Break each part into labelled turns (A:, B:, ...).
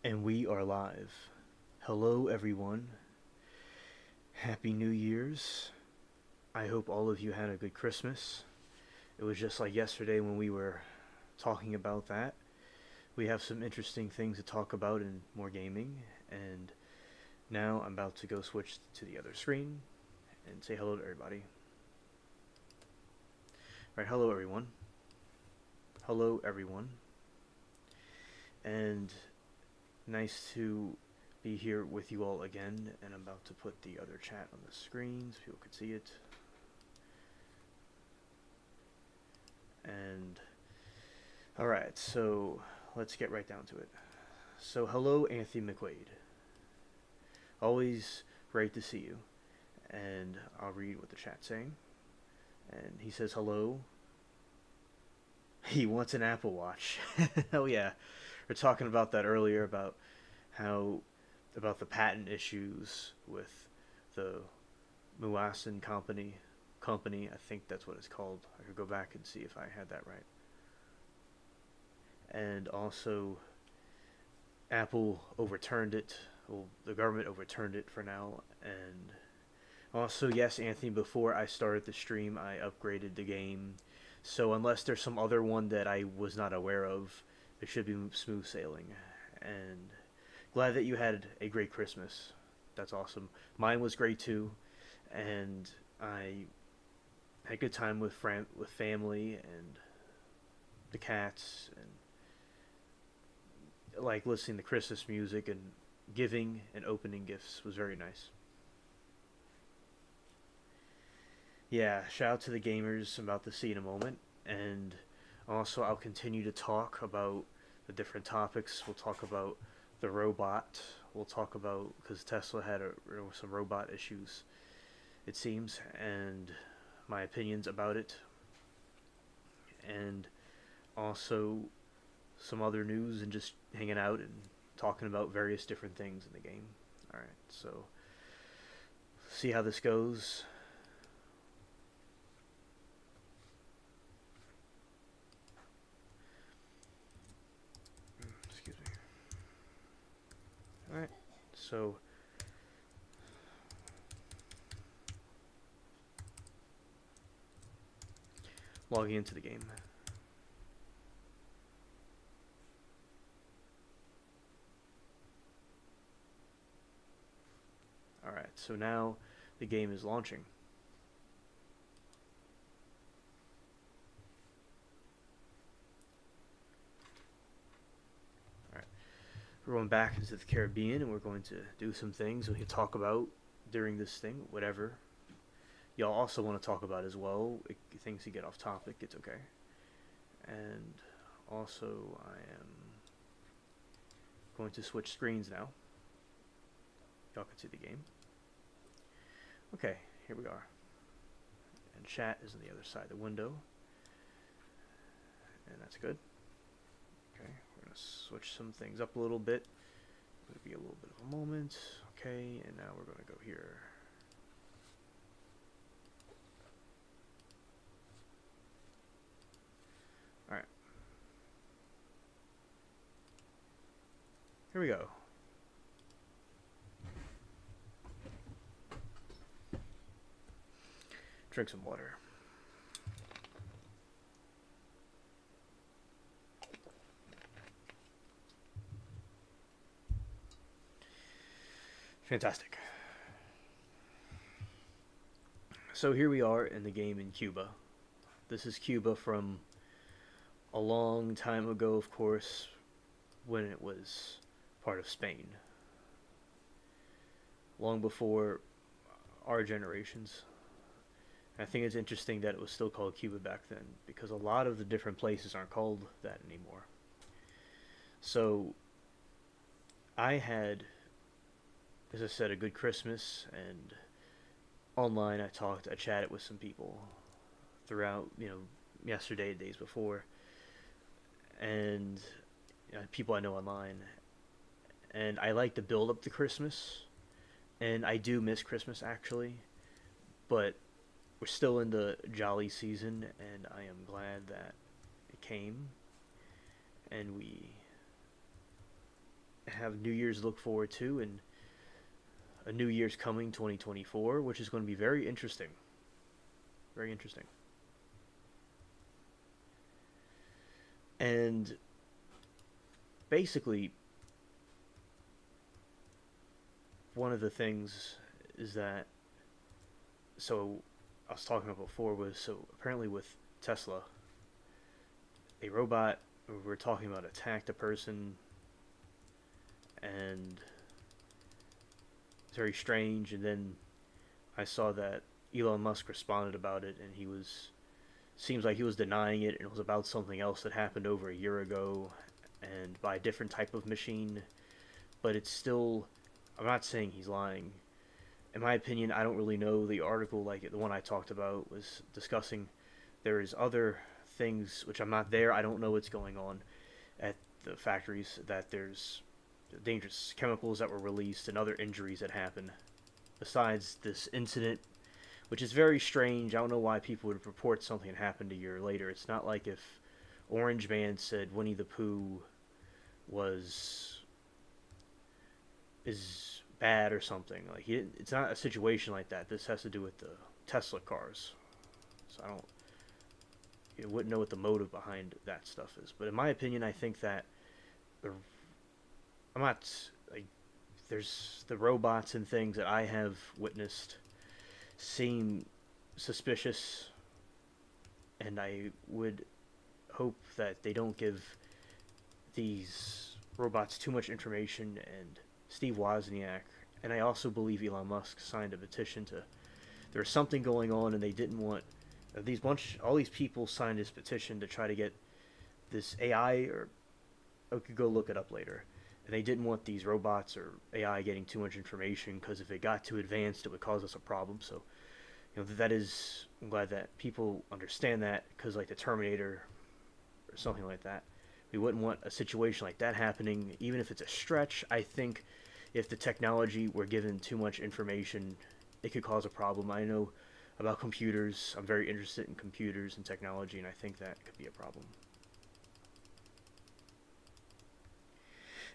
A: And we are live. Hello, everyone. Happy New Year's. I hope all of you had a good Christmas. It was just like yesterday when we were talking about that. We have some interesting things to talk about in more gaming, and now I'm about to go switch to the other screen and say hello to everybody. Right, hello, everyone. Hello, everyone. And nice to be here with you all again, and I'm about to put the other chat on the screen so people can see it. And alright, so let's get right down to it. So hello, Anthony McQuaid. Always great to see you. And I'll read what the chat's saying. And he says hello. He wants an Apple Watch. Oh yeah. We are talking about that earlier about how about the patent issues with the Muasin company. I think that's what it's called. I could go back and see if I had that right. And also, Apple overturned it. Well, the government overturned it for now. And also, yes, Anthony, before I started the stream, I upgraded the game. So unless there's some other one that I was not aware of, it should be smooth sailing. And glad that you had a great Christmas. That's awesome. Mine was great too. And I had a good time with family and the cats, and like listening to Christmas music and giving and opening gifts was very nice. Yeah, shout out to the gamers. I'm about to see in a moment, and also I'll continue to talk about the different topics. We'll talk about the robot. We'll talk about because Tesla had some robot issues, it seems, and my opinions about it, and also some other news and just hanging out and talking about various different things in the game. Alright, so see how this goes. Excuse me. Alright, so logging into the game. Alright, so now the game is launching. Alright, we're going back into the Caribbean and we're going to do some things we can talk about during this thing, whatever y'all also want to talk about as well. Things to get off topic, it's okay. And also I am going to switch screens now. Y'all can see the game. Okay, here we are. And chat is on the other side of the window. And that's good. Okay, we're going to switch some things up a little bit. It'll be a little bit of a moment. Okay, and now we're going to go here. Alright. Here we go. Drink some water. Fantastic. So here we are in the game in Cuba. This is Cuba from a long time ago, of course, when it was part of Spain. Long before our generations. I think it's interesting that it was still called Cuba back then, because a lot of the different places aren't called that anymore. So I had, as I said, a good Christmas, and online I chatted with some people throughout, yesterday, days before, and people I know online. And I like to build up to Christmas, and I do miss Christmas actually, but we're still in the jolly season, and I am glad that it came, and we have New Year's to look forward to, and a New Year's coming 2024, which is going to be very interesting. Very interesting. And basically, one of the things is that, so I was talking about before, was so apparently with Tesla, a robot, we're talking about, attacked a person, and it's very strange. And then I saw that Elon Musk responded about it, and he was, seems like he was denying it, and it was about something else that happened over a year ago, and by a different type of machine. But it's still, I'm not saying he's lying. In my opinion, I don't really know. The article, like the one I talked about, was discussing there is other things which I'm not there. I don't know what's going on at the factories. That there's dangerous chemicals that were released and other injuries that happen besides this incident, which is very strange. I don't know why people would report something that happened a year later. It's not like if Orange Man said Winnie the Pooh was is bad or something. Like he didn't, it's not a situation like that. This has to do with the Tesla cars. So I don't, you wouldn't know what the motive behind that stuff is. But in my opinion, I think that the, I'm not like, there's the robots and things that I have witnessed seem suspicious, and I would hope that they don't give these robots too much information. And Steve Wozniak, and I also believe Elon Musk signed a petition to. There was something going on, and they didn't want all these people signed this petition to try to get this AI, or I could go look it up later. And they didn't want these robots or AI getting too much information, because if it got too advanced, it would cause us a problem. So, that is, I'm glad that people understand that, because like the Terminator or something like that, we wouldn't want a situation like that happening, even if it's a stretch. I think if the technology were given too much information, it could cause a problem. I know about computers. I'm very interested in computers and technology, and I think that could be a problem.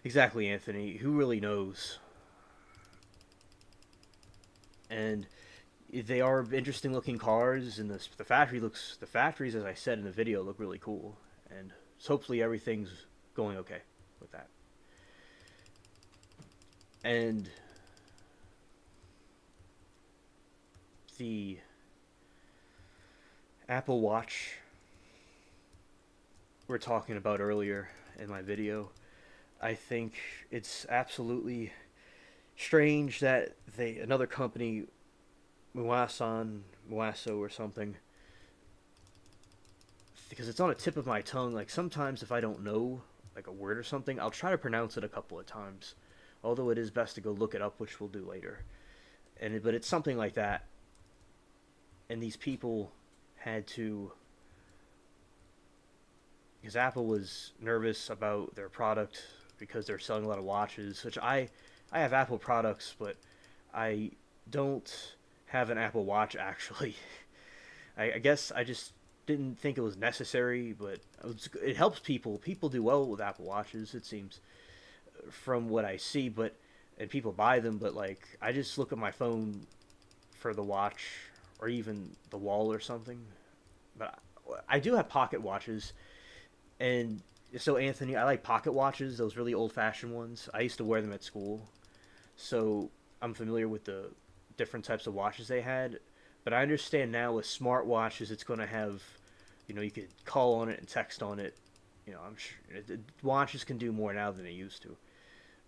A: Exactly, Anthony. Who really knows? And they are interesting looking cars, and the factories, as I said in the video, look really cool. And so hopefully everything's going okay with that. And the Apple Watch we're talking about earlier in my video, I think it's absolutely strange that another company, Muaso or something, because it's on the tip of my tongue. Like sometimes if I don't know like a word or something, I'll try to pronounce it a couple of times. Although it is best to go look it up, which we'll do later. But it's something like that. And these people had to, because Apple was nervous about their product because they're selling a lot of watches, which I have Apple products, but I don't have an Apple Watch actually. I guess I just didn't think it was necessary, but it helps people. People do well with Apple Watches, it seems, from what I see. But and people buy them, but like I just look at my phone for the watch, or even the wall or something. But I do have pocket watches, and so Anthony, I like pocket watches, those really old-fashioned ones. I used to wear them at school, so I'm familiar with the different types of watches they had. But I understand now with smart watches, it's going to have, you could call on it and text on it. I'm sure watches can do more now than they used to.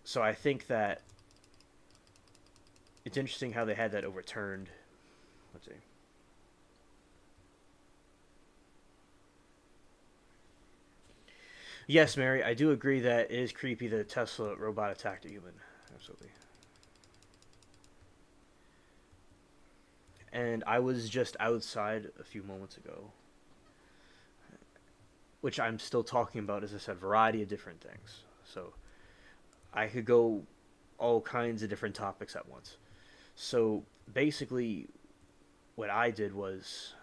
A: So I think that it's interesting how they had that overturned. Let's see. Yes, Mary, I do agree that it is creepy that a Tesla robot attacked a human. Absolutely. And I was just outside a few moments ago, which I'm still talking about, as I said, variety of different things. So I could go all kinds of different topics at once. So basically, what I did was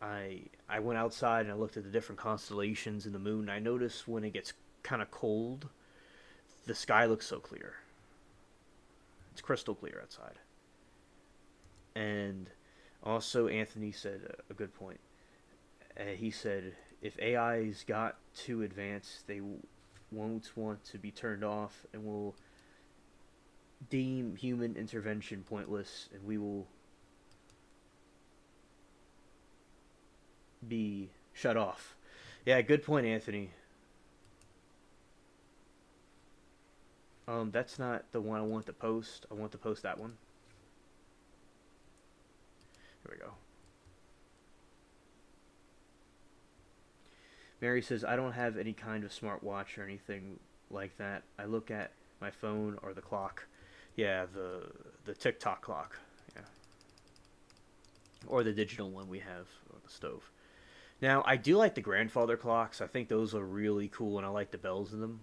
A: I went outside and I looked at the different constellations in the moon. I noticed when it gets kind of cold, the sky looks so clear. It's crystal clear outside. And also, Anthony said a good point. He said if AI's got too advanced, they won't want to be turned off and will deem human intervention pointless, and we will be shut off. Yeah, good point, Anthony. That's not the one I want to post. I want to post that one. Here we go. Mary says, I don't have any kind of smartwatch or anything like that. I look at my phone or the clock. Yeah, the TikTok clock. Yeah. Or the digital one we have on the stove. Now, I do like the grandfather clocks. I think those are really cool, and I like the bells in them.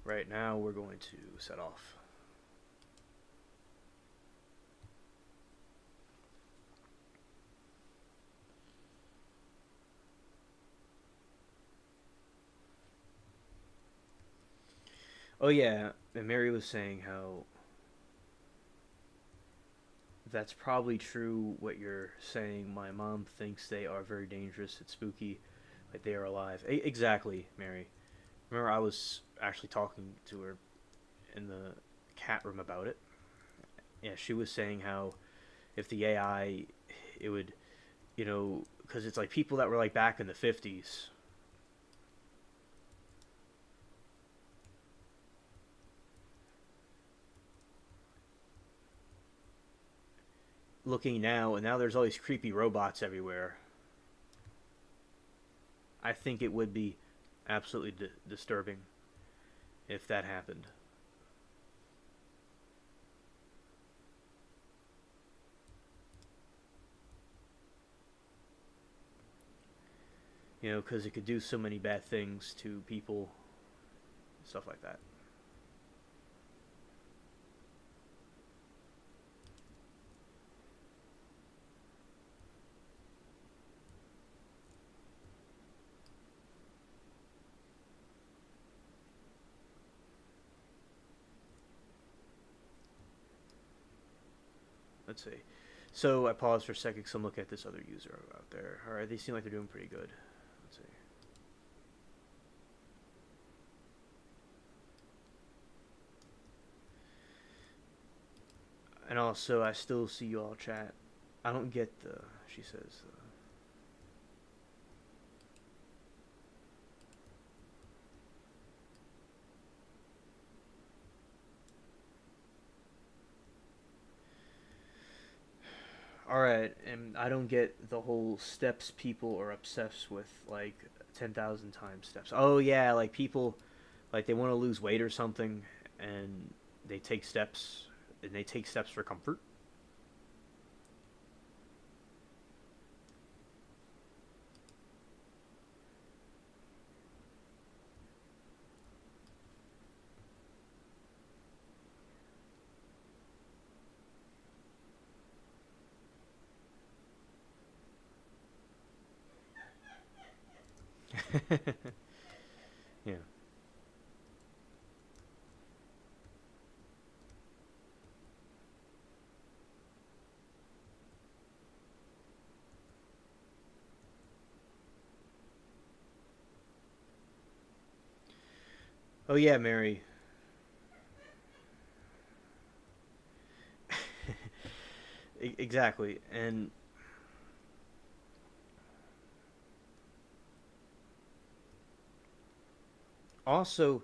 A: Right now, we're going to set off. Oh yeah, and Mary was saying how that's probably true what you're saying. My mom thinks they are very dangerous. It's spooky, like they are alive. Exactly, Mary. Remember, I was actually talking to her in the cat room about it. Yeah, she was saying how if the AI, it would, because it's like people that were like back in the 50s. Looking now, and now there's all these creepy robots everywhere. I think it would be absolutely disturbing if that happened. Because it could do so many bad things to people, stuff like that. Let's see. So I paused for a second because I'm looking at this other user out there. All right, they seem like they're doing pretty good. Let's see. And also, I still see you all chat. I don't get the, she says. All right, and I don't get the whole steps people are obsessed with, like 10,000 times steps. Oh yeah, like people, like they want to lose weight or something, and they take steps, and they take steps for comfort. Yeah. Oh yeah, Mary. Exactly, and also,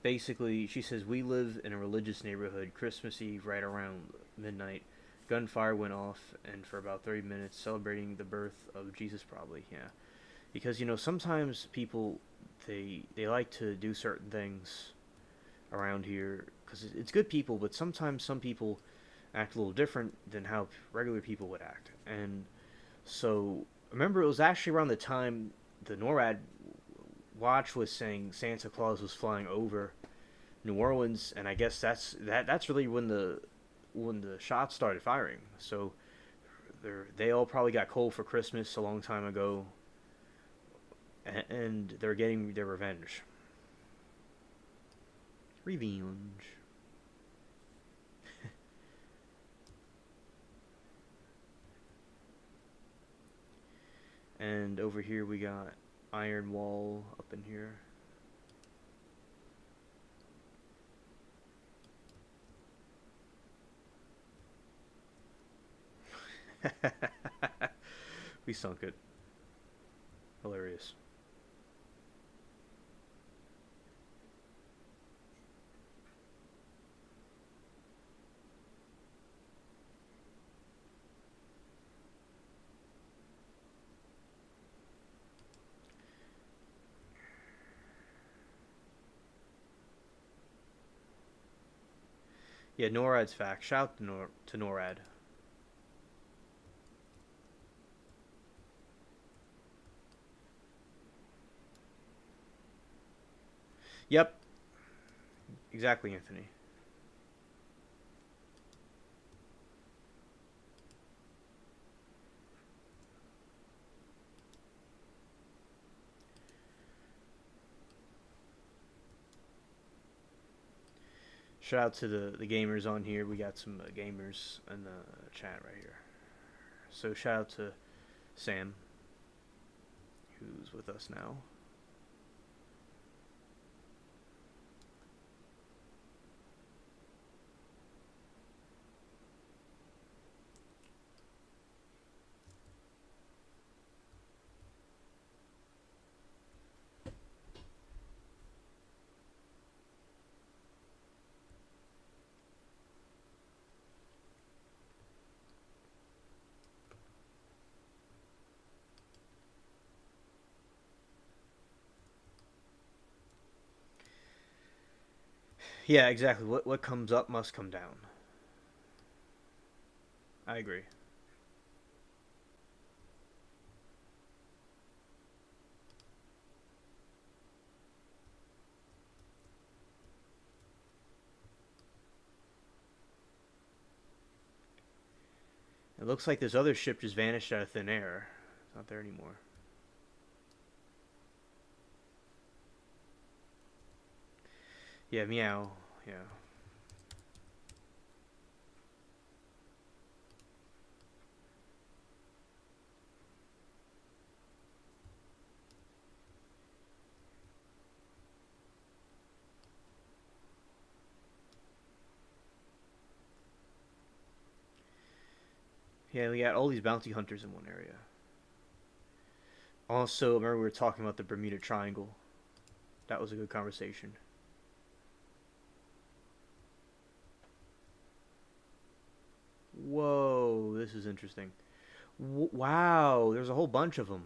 A: basically, she says we live in a religious neighborhood. Christmas Eve, right around midnight, gunfire went off, and for about 30 minutes, celebrating the birth of Jesus, probably. Yeah, because sometimes people they like to do certain things around here because it's good people, but sometimes some people act a little different than how regular people would act. And so, remember, it was actually around the time the NORAD watch was saying Santa Claus was flying over New Orleans, and I guess that's really when the shots started firing. So they all probably got cold for Christmas a long time ago, and they're getting their revenge. Revenge. And over here we got Iron Wall up in here. We sunk it. Hilarious. Yeah, NORAD's fact. Shout to, to NORAD. Yep, exactly, Anthony. Shout out to the gamers on here. We got some gamers in the chat right here. So shout out to Sam, who's with us now. Yeah, exactly. What comes up must come down. I agree. It looks like this other ship just vanished out of thin air. It's not there anymore. Yeah, meow. Yeah. Yeah, we got all these bounty hunters in one area. Also, remember we were talking about the Bermuda Triangle. That was a good conversation. Whoa, this is interesting. Wow, there's a whole bunch of them.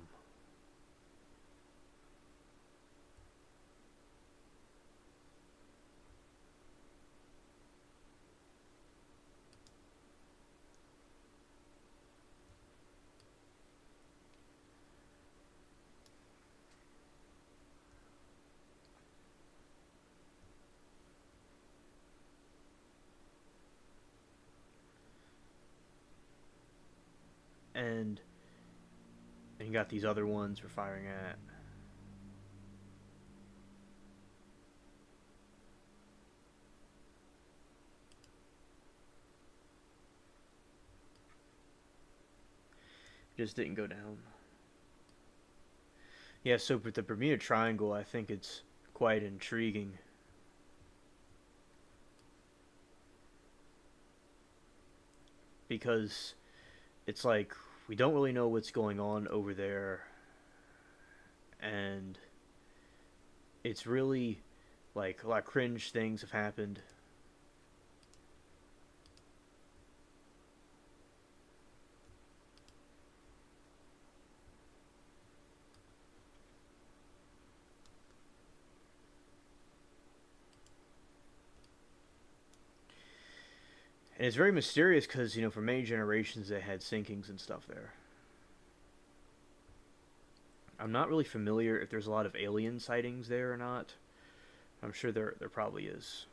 A: And you got these other ones we're firing at. Just didn't go down. Yeah, so with the Bermuda Triangle, I think it's quite intriguing. Because it's like we don't really know what's going on over there, and it's really like a lot of cringe things have happened. And it's very mysterious because, for many generations they had sinkings and stuff there. I'm not really familiar if there's a lot of alien sightings there or not. I'm sure there probably is.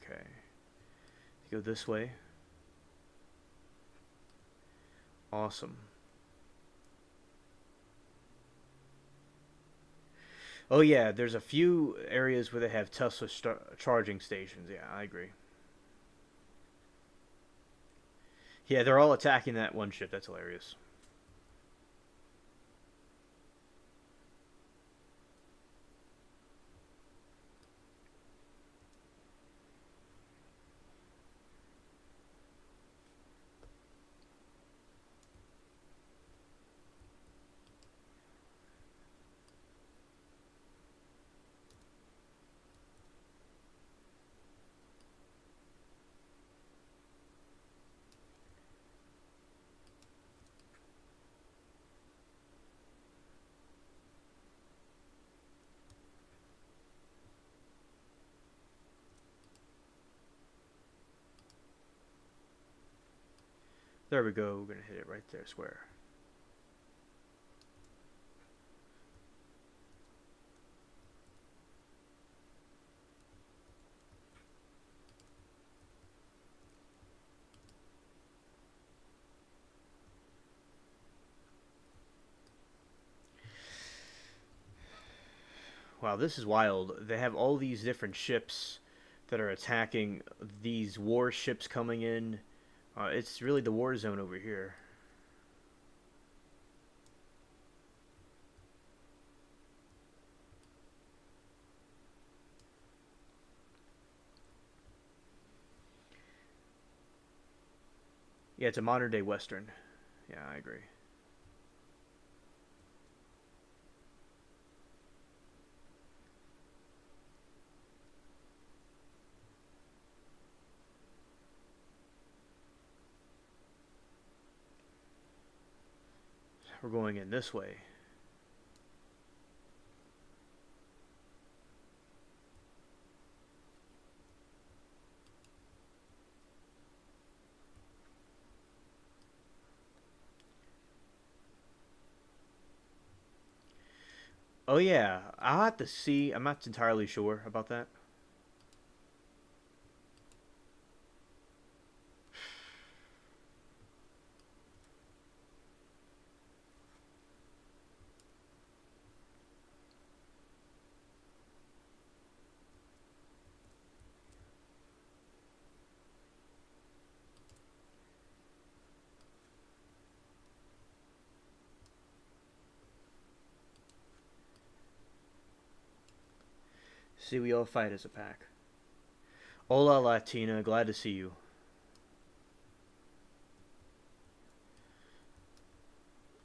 A: Okay. Go this way. Awesome. Oh yeah, there's a few areas where they have Tesla charging stations. Yeah, I agree. Yeah, they're all attacking that one ship. That's hilarious. There we go. We're gonna hit it right there, square. Wow, this is wild. They have all these different ships that are attacking these warships coming in. It's really the war zone over here. Yeah, it's a modern day western. Yeah, I agree. We're going in this way. Oh yeah, I'll have to see. I'm not entirely sure about that. See, we all fight as a pack. Hola, Latina. Glad to see you.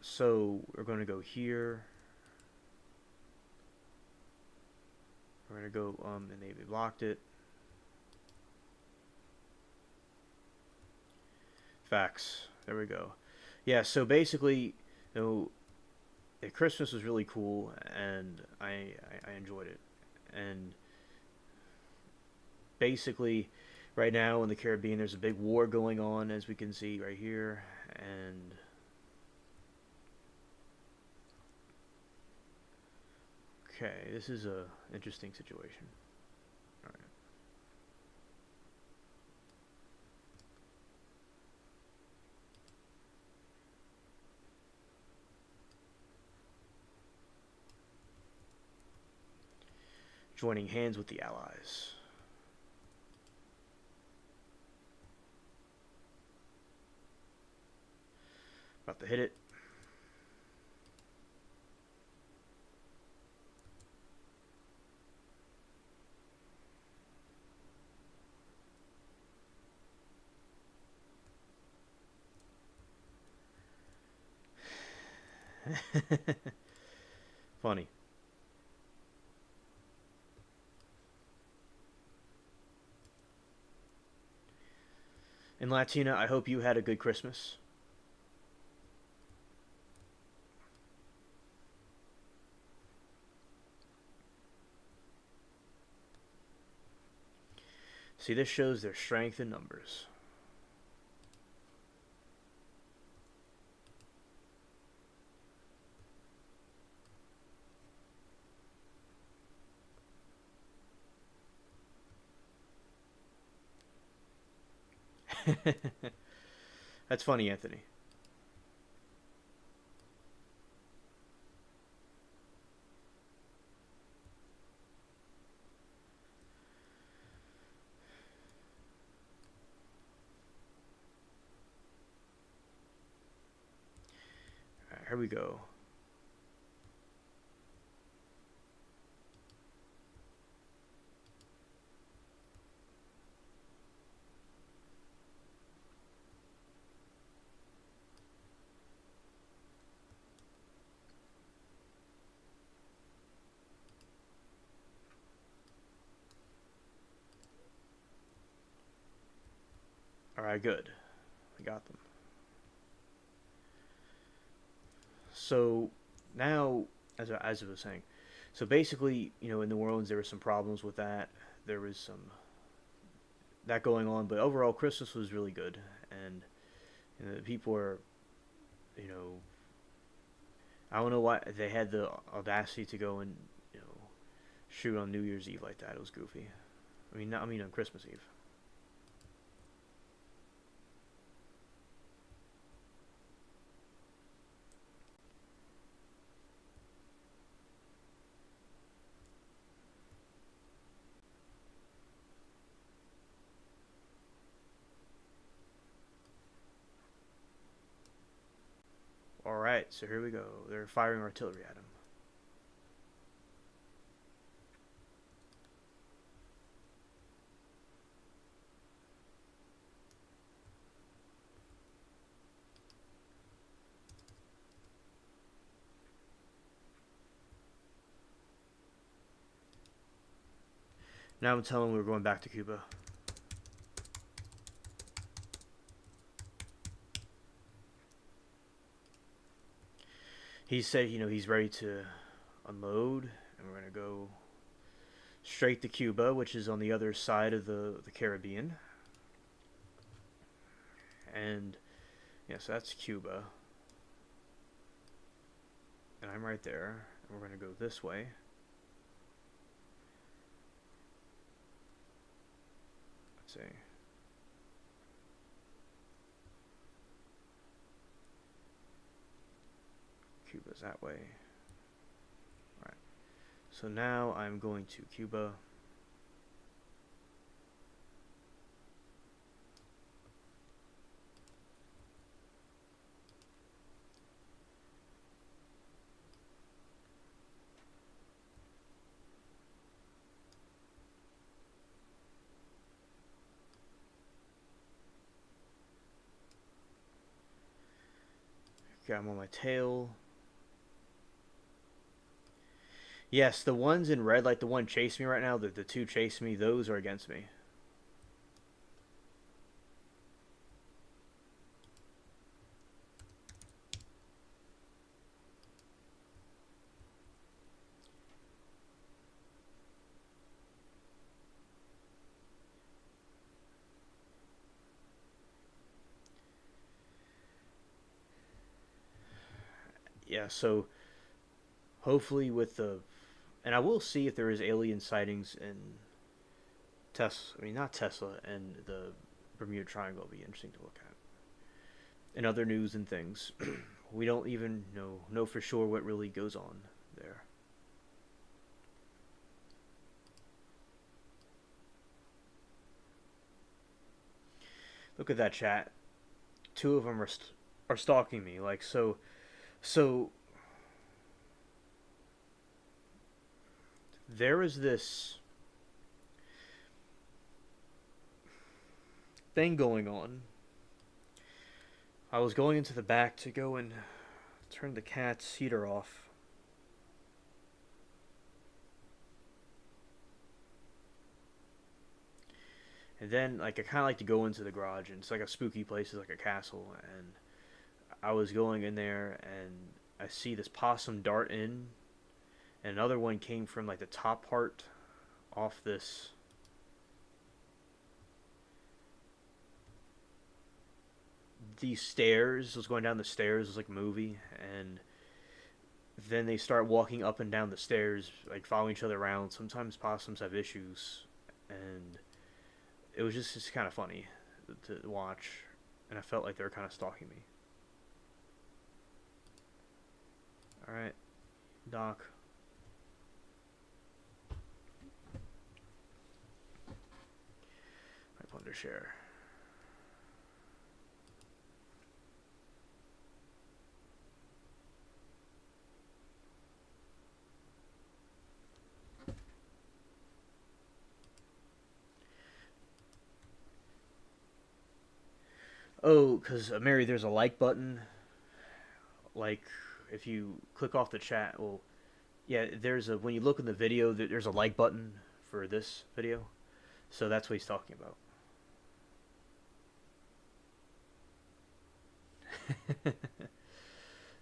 A: So we're going to go here. We're going to go, and they blocked it. Facts. There we go. Yeah, so basically, you know, Christmas was really cool, and I enjoyed it. And basically, right now in the Caribbean, there's a big war going on, as we can see right here. And okay, this is a interesting situation. All right. Joining hands with the Allies. About to hit it. Funny. And Latina, I hope you had a good Christmas. See, this shows their strength in numbers. That's funny, Anthony. All right, here we go. All right, good. I got them. So now, as I was saying, so basically, in New Orleans there were some problems with that. There was some that going on, but overall Christmas was really good, and the people were, you know, I don't know why they had the audacity to go and shoot on New Year's Eve like that. It was goofy. I mean on Christmas Eve. All right, so here we go. They're firing artillery at him. Now I'm telling them we're going back to Cuba. He said, he's ready to unload, and we're gonna go straight to Cuba, which is on the other side of the Caribbean. And yeah, so that's Cuba, and I'm right there. And we're gonna go this way. Let's see. Cuba's that way. Alright. So now I'm going to Cuba. Okay, I'm on my tail. Yes, the ones in red, like the one chasing me right now, the two chasing me, those are against me. Yeah, so hopefully with the, and I will see if there is alien sightings in Tesla. I mean, not Tesla, and the Bermuda Triangle will be interesting to look at. In other news and things, we don't even know for sure what really goes on there. Look at that chat. Two of them are stalking me. Like so. There is this thing going on. I was going into the back to go and turn the cat's heater off. And And then like I kind of like to go into the garage, and it's like a spooky place, it's like a castle. And I was going in there, and I see this possum dart in, and another one came from like the top part off this these stairs. It was going down the stairs. It was like a movie, and then they start walking up and down the stairs, like following each other around. Sometimes possums have issues, and it was just kind of funny to watch, and I felt like they were kind of stalking me. All right, Doc. I put under share. Oh, because Mary, there's a like button. Like, if you click off the chat, well, yeah, there's a when you look in the video, there's a like button for this video. So that's what he's talking about.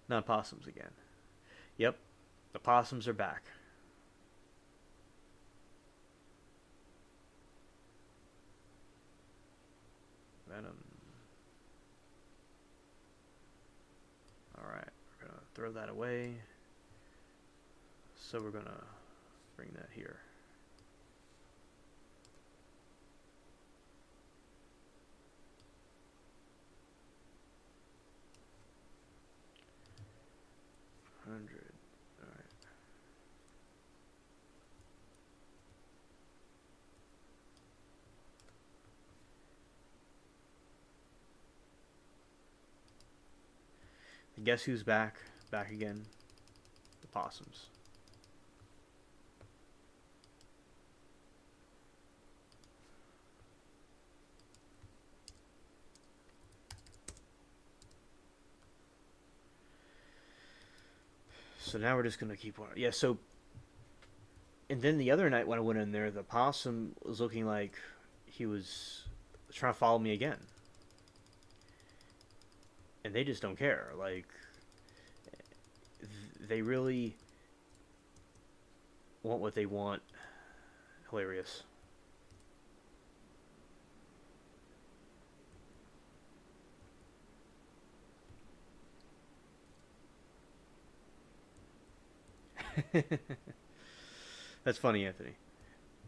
A: Not possums again. Yep, the possums are back. Venom. All right, we're gonna throw that away. So we're gonna bring that here. Hundred. All right. And guess who's back? Back again. The possums. So now we're just gonna keep on. Yeah. So, and then the other night when I went in there, the possum was looking like he was trying to follow me again, and they just don't care. Like, they really want what they want. Hilarious. That's funny, Anthony.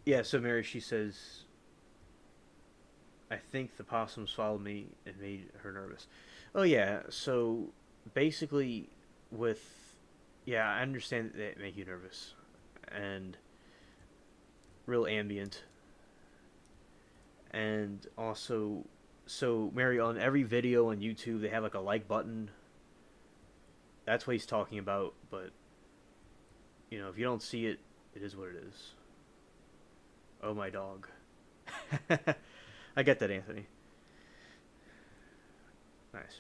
A: Yeah, so Mary, she says, I think the possums followed me and made her nervous. Oh, yeah, so basically, with. Yeah, I understand that they make you nervous. And real ambient. And also, so Mary, on every video on YouTube, they have like a like button. That's what he's talking about, but, if you don't see it, it is what it is. Oh, my dog. I get that, Anthony. Nice.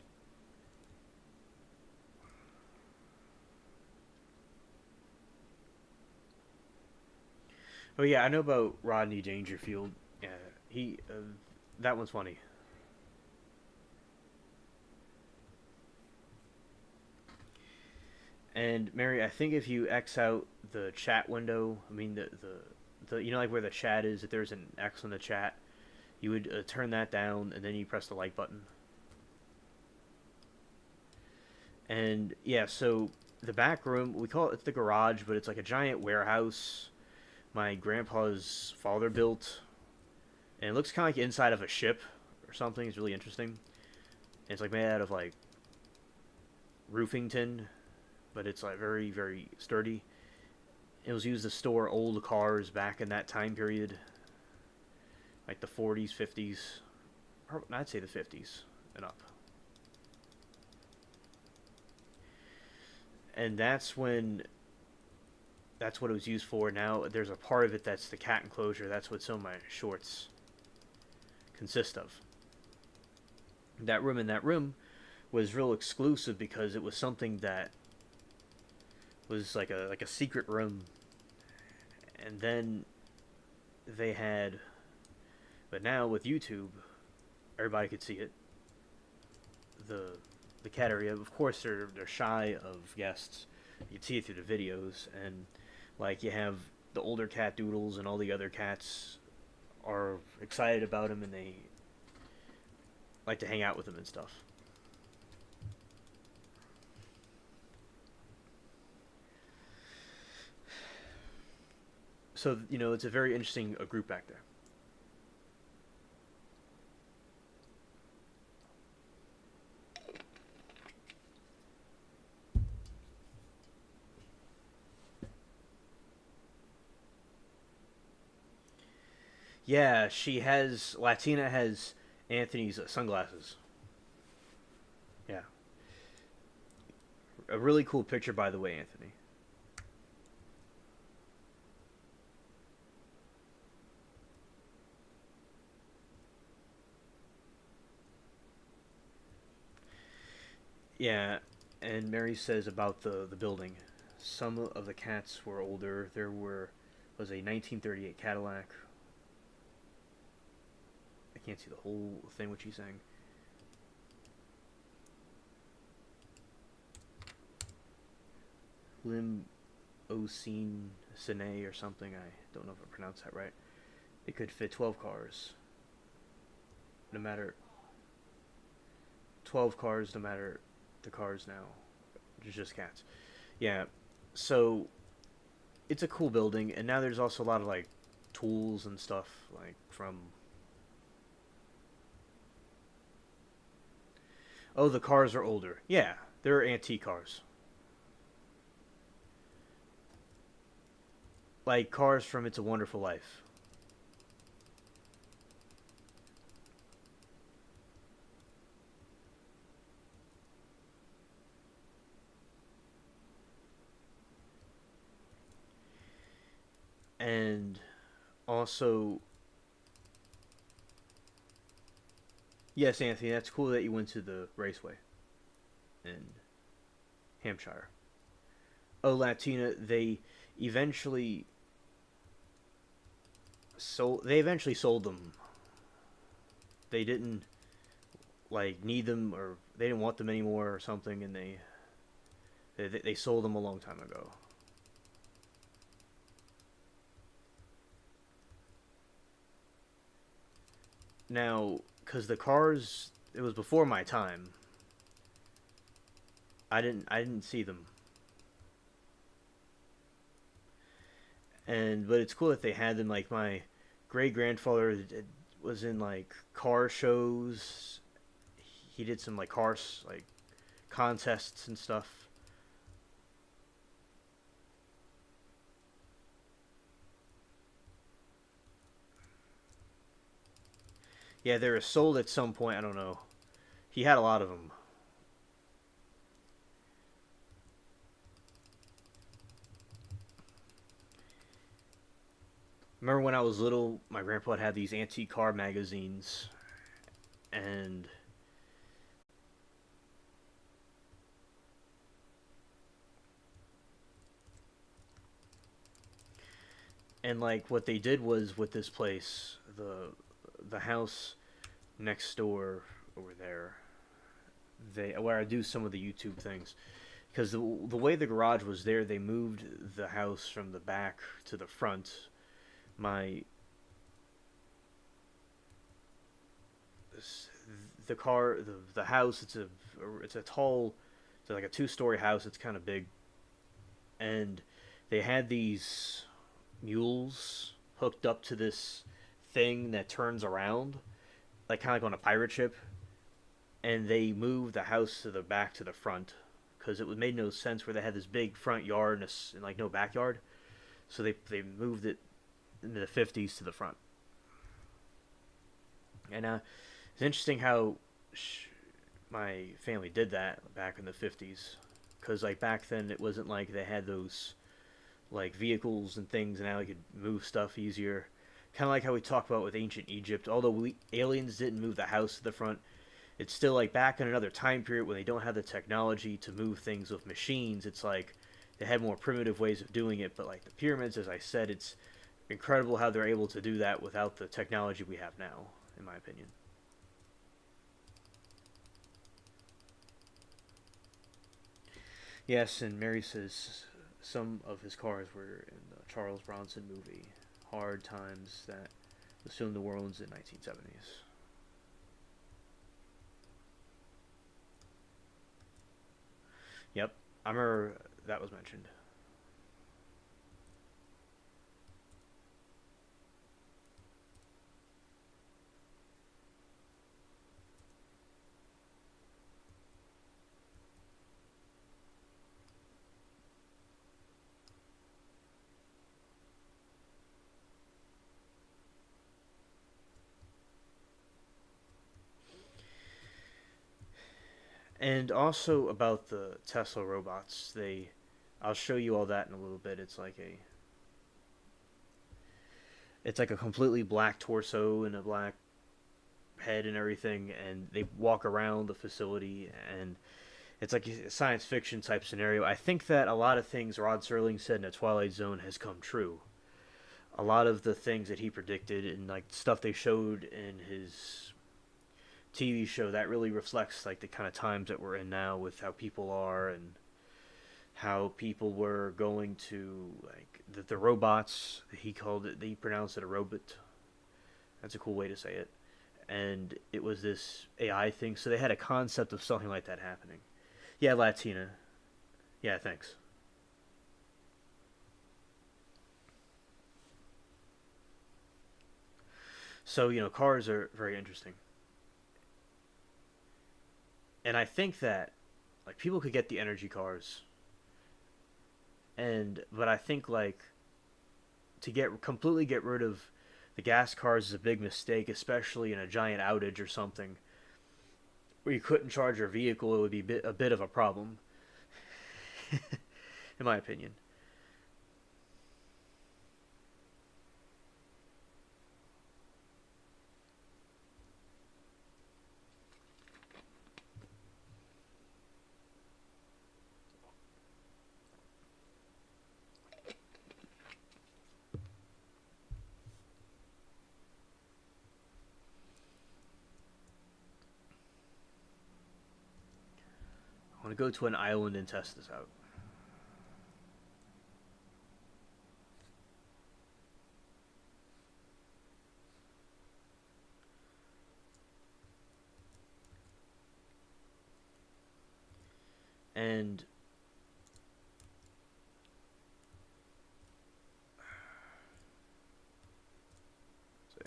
A: Oh yeah, I know about Rodney Dangerfield. Yeah, he. That one's funny. And Mary, I think if you X out the chat window, I mean the like where the chat is, if there's an X on the chat, you would turn that down, and then you press the like button. And yeah, so the back room, we call it the garage, but it's like a giant warehouse my grandpa's father built, and it looks kind of like inside of a ship or something. It's really interesting. And it's like made out of like roofing tin, but it's like very very sturdy. It was used to store old cars back in that time period, like the 40s, 50s. Or I'd say the 50s and up. And that's what it was used for. Now there's a part of it that's the cat enclosure. That's what some of my shorts consist of. That room was real exclusive because it was something that was like a secret room. And then they had But now with YouTube, everybody could see it. The the cat area, of course, they're shy of guests. You can see it through the videos, and like you have the older cat doodles, and all the other cats are excited about him, and they like to hang out with him and stuff. So it's a very interesting group back there. Yeah, she has Latina has Anthony's sunglasses. Yeah, a really cool picture, by the way, Anthony. Yeah, and Mary says about the building. Some of the cats were older. There was a 1938 Cadillac. I can't see the whole thing what she's saying. Lim Ocene Sine or something. I don't know if I pronounced that right. It could fit 12 cars. No matter 12 cars, no matter the cars now. There's just cats. Yeah. So it's a cool building, and now there's also a lot of like tools and stuff like from. Oh, the cars are older. Yeah, they're antique cars, like cars from It's a Wonderful Life. And also, yes, Anthony, that's cool that you went to the raceway in Hampshire. Oh, Latina, eventually they eventually sold them. They didn't like need them, or they didn't want them anymore or something, and they sold them a long time ago. Now, because the cars, it was before my time. I didn't see them, and but it's cool that they had them. Like my great grandfather was in like car shows. He did some like cars like contests and stuff. Yeah, they were sold at some point. I don't know. He had a lot of them. Remember when I was little, my grandpa had these antique car magazines, and like what they did was with this place, the house next door over there, they where I do some of the YouTube things, because the way the garage was there, they moved the house from the back to the front. My the car the house, it's a tall, it's like a two-story house. It's kind of big, and they had these mules hooked up to this thing that turns around, like kind of like on a pirate ship, and they moved the house to the back to the front because it would made no sense where they had this big front yard and like no backyard. So they moved it in the 50s to the front. And it's interesting how my family did that back in the 50s, because like back then it wasn't like they had those like vehicles and things, and now they could move stuff easier. Kind of like how we talk about with ancient Egypt. Although aliens didn't move the house to the front, it's still like back in another time period when they don't have the technology to move things with machines. It's like they had more primitive ways of doing it. But like the pyramids, as I said, it's incredible how they're able to do that without the technology we have now, in my opinion. Yes, and Mary says some of his cars were in the Charles Bronson movie, Hard Times, that was filmed in New Orleans in 1970s. Yep, I remember that was mentioned. And also about the Tesla robots, I'll show you all that in a little bit. It's like a completely black torso and a black head and everything, and they walk around the facility, and it's like a science fiction type scenario. I think that a lot of things Rod Serling said in the Twilight Zone has come true. A lot of the things that he predicted and like stuff they showed in his TV show that really reflects like the kind of times that we're in now with how people are and how people were going to like the robots. He called it. He pronounced it a robot. That's a cool way to say it. And it was this AI thing. So they had a concept of something like that happening. Yeah, Latina. Yeah, thanks. So cars are very interesting, and I think that like people could get the energy cars, and but I think like to get completely get rid of the gas cars is a big mistake, especially in a giant outage or something where you couldn't charge your vehicle. It would be a bit of a problem, in my opinion. I want to go to an island and test this out. And so,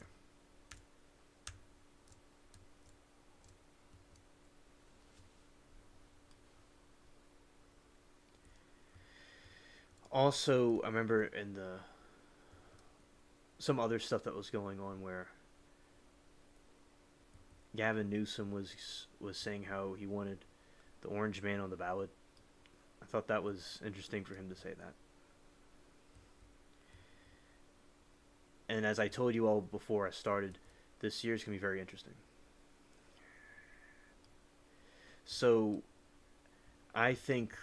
A: also, I remember in the some other stuff that was going on where Gavin Newsom was saying how he wanted the orange man on the ballot. I thought that was interesting for him to say that. And as I told you all before I started, this year is going to be very interesting. So I think,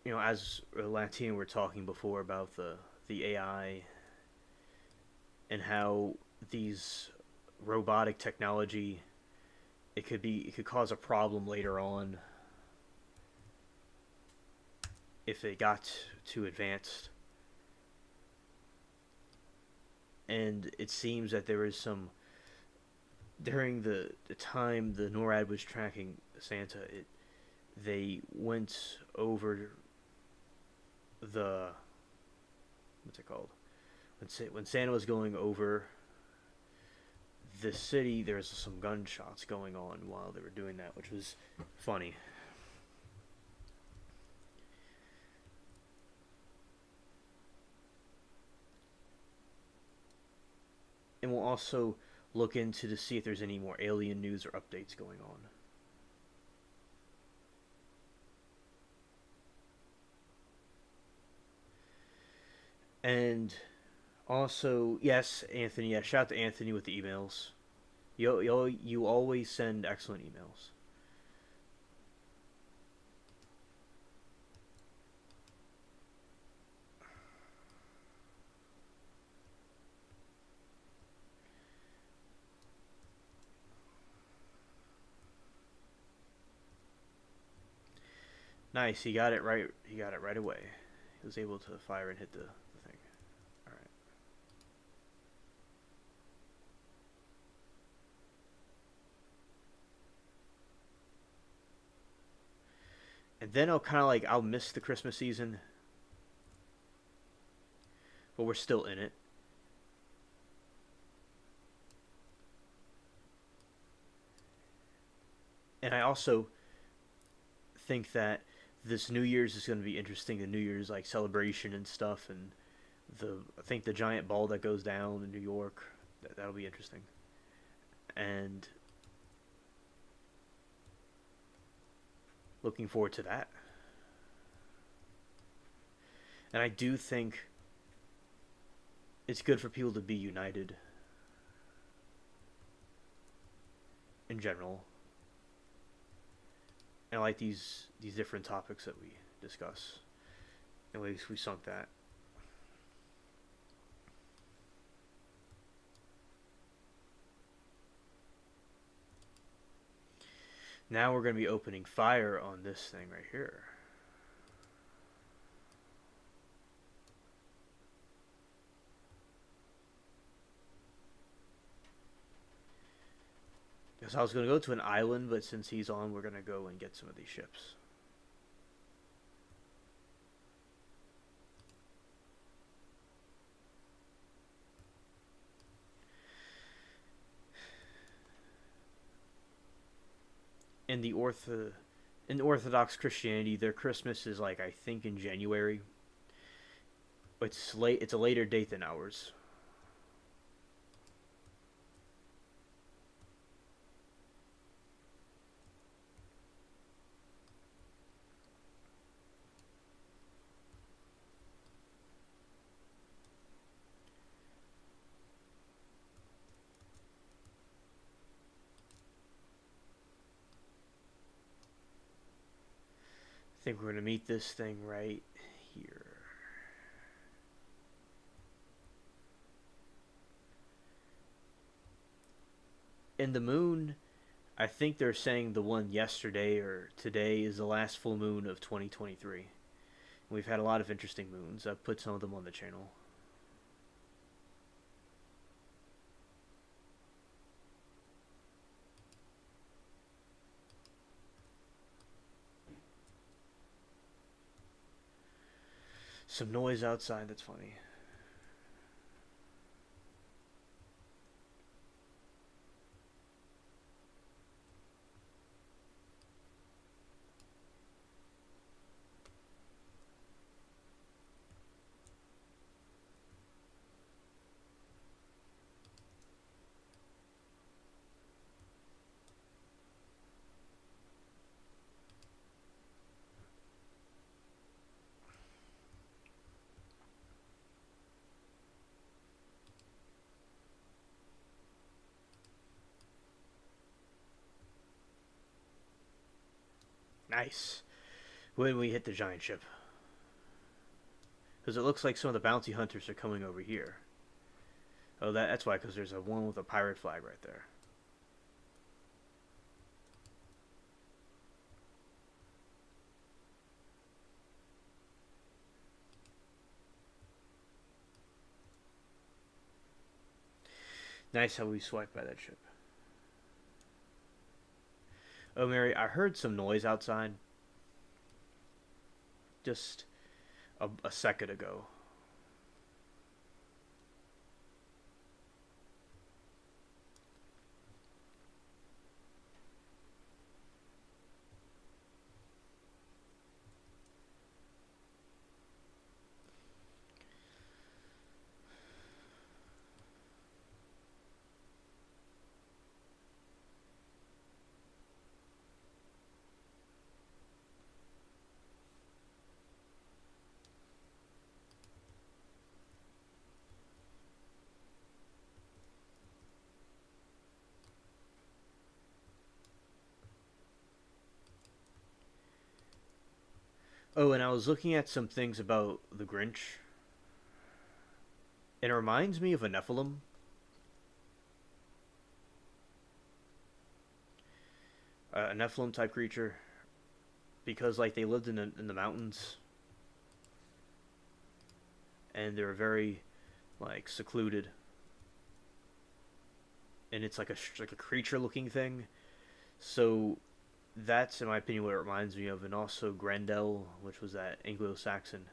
A: as Latino were talking before about the AI and how these robotic technology it could cause a problem later on if it got too advanced. And it seems that there is some during the time the NORAD was tracking Santa. They went over the what's it called when Santa was going over the city. There was some gunshots going on while they were doing that, which was funny. And we'll also look into to see if there's any more alien news or updates going on. And also, yes, Anthony. Yeah, shout out to Anthony with the emails. You always send excellent emails. Nice. He got it right. He got it right away. He was able to fire and hit the thing. All right. And then I'll miss the Christmas season, but we're still in it. And I also think that this New Year's is going to be interesting. The New Year's like celebration and stuff, and I think the giant ball that goes down in New York, that'll be interesting. And looking forward to that. And I do think it's good for people to be united in general. And I like these different topics that we discuss. At least we sunk that. Now we're going to be opening fire on this thing right here. Because I was going to go to an island, but since he's on, we're going to go and get some of these ships. In the in Orthodox Christianity, their Christmas is like I think in January. It's late. It's a later date than ours. I think we're gonna meet this thing right here. In the moon, I think they're saying the one yesterday or today is the last full moon of 2023. We've had a lot of interesting moons. I've put some of them on the channel. Some noise outside, that's funny. Nice. When we hit the giant ship. Because it looks like some of the bounty hunters are coming over here. Oh, that's why, because there's a one with a pirate flag right there. Nice how we swiped by that ship. Oh, Mary, I heard some noise outside. Just a second ago. Oh, and I was looking at some things about the Grinch. It reminds me of a Nephilim. A Nephilim type creature. because like they lived in the mountains and they were very like secluded, and it's like a creature looking thing. So that's in my opinion what it reminds me of, and also Grendel, which was that Anglo-Saxon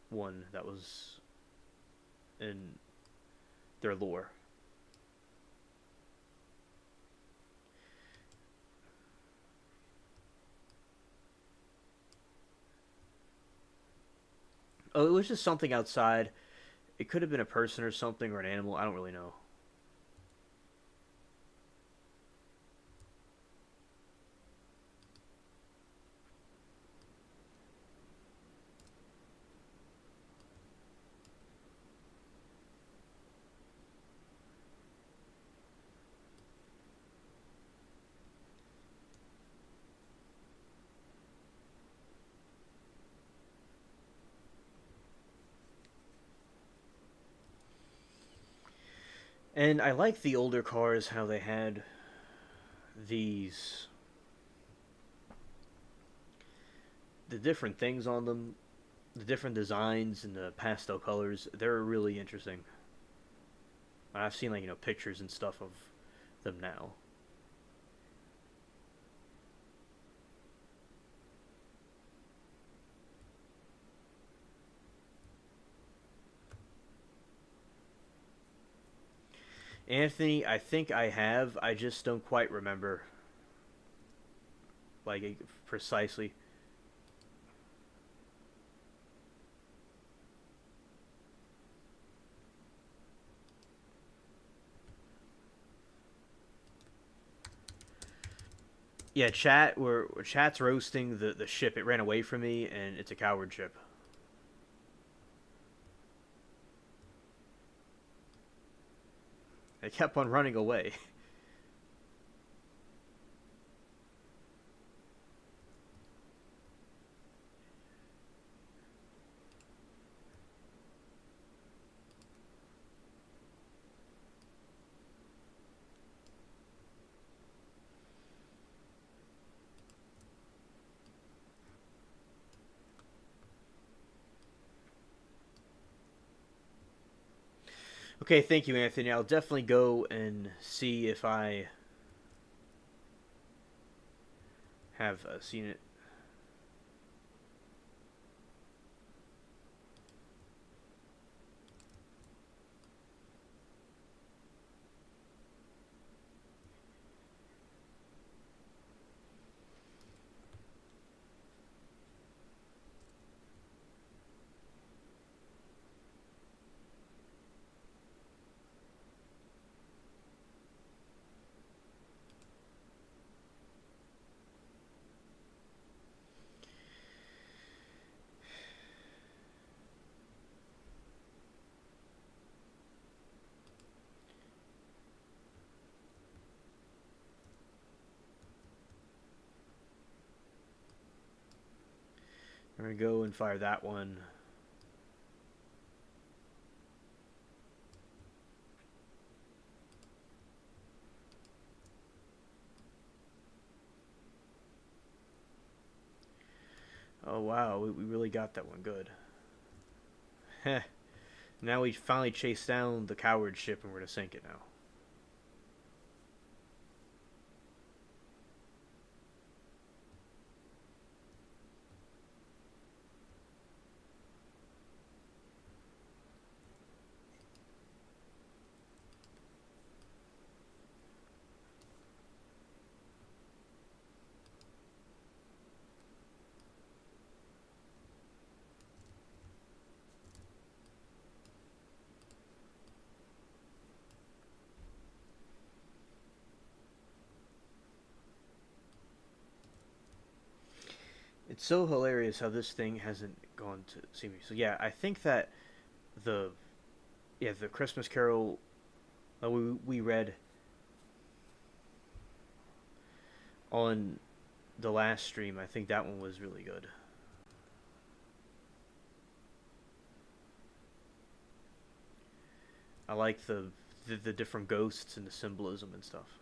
A: one that was in their lore. Oh, it was just something outside. It could have been a person or something or an animal. I don't really know. And I like the older cars how they had these the different things on them, the different designs and the pastel colors. They're really interesting. I've seen like pictures and stuff of them now. Anthony, I think I have. I just don't quite remember like precisely. Yeah, chat's roasting the ship. It ran away from me, and it's a coward ship. It kept on running away. Okay, thank you, Anthony. I'll definitely go and see if I have seen it. I'm gonna go and fire that one. Oh wow, we really got that one good. Heh. Now we finally chased down the coward ship and we're gonna sink it now. It's so hilarious how this thing hasn't gone to see me. So yeah, I think that the the Christmas Carol we read on the last stream, I think that one was really good. I like the different ghosts and the symbolism and stuff.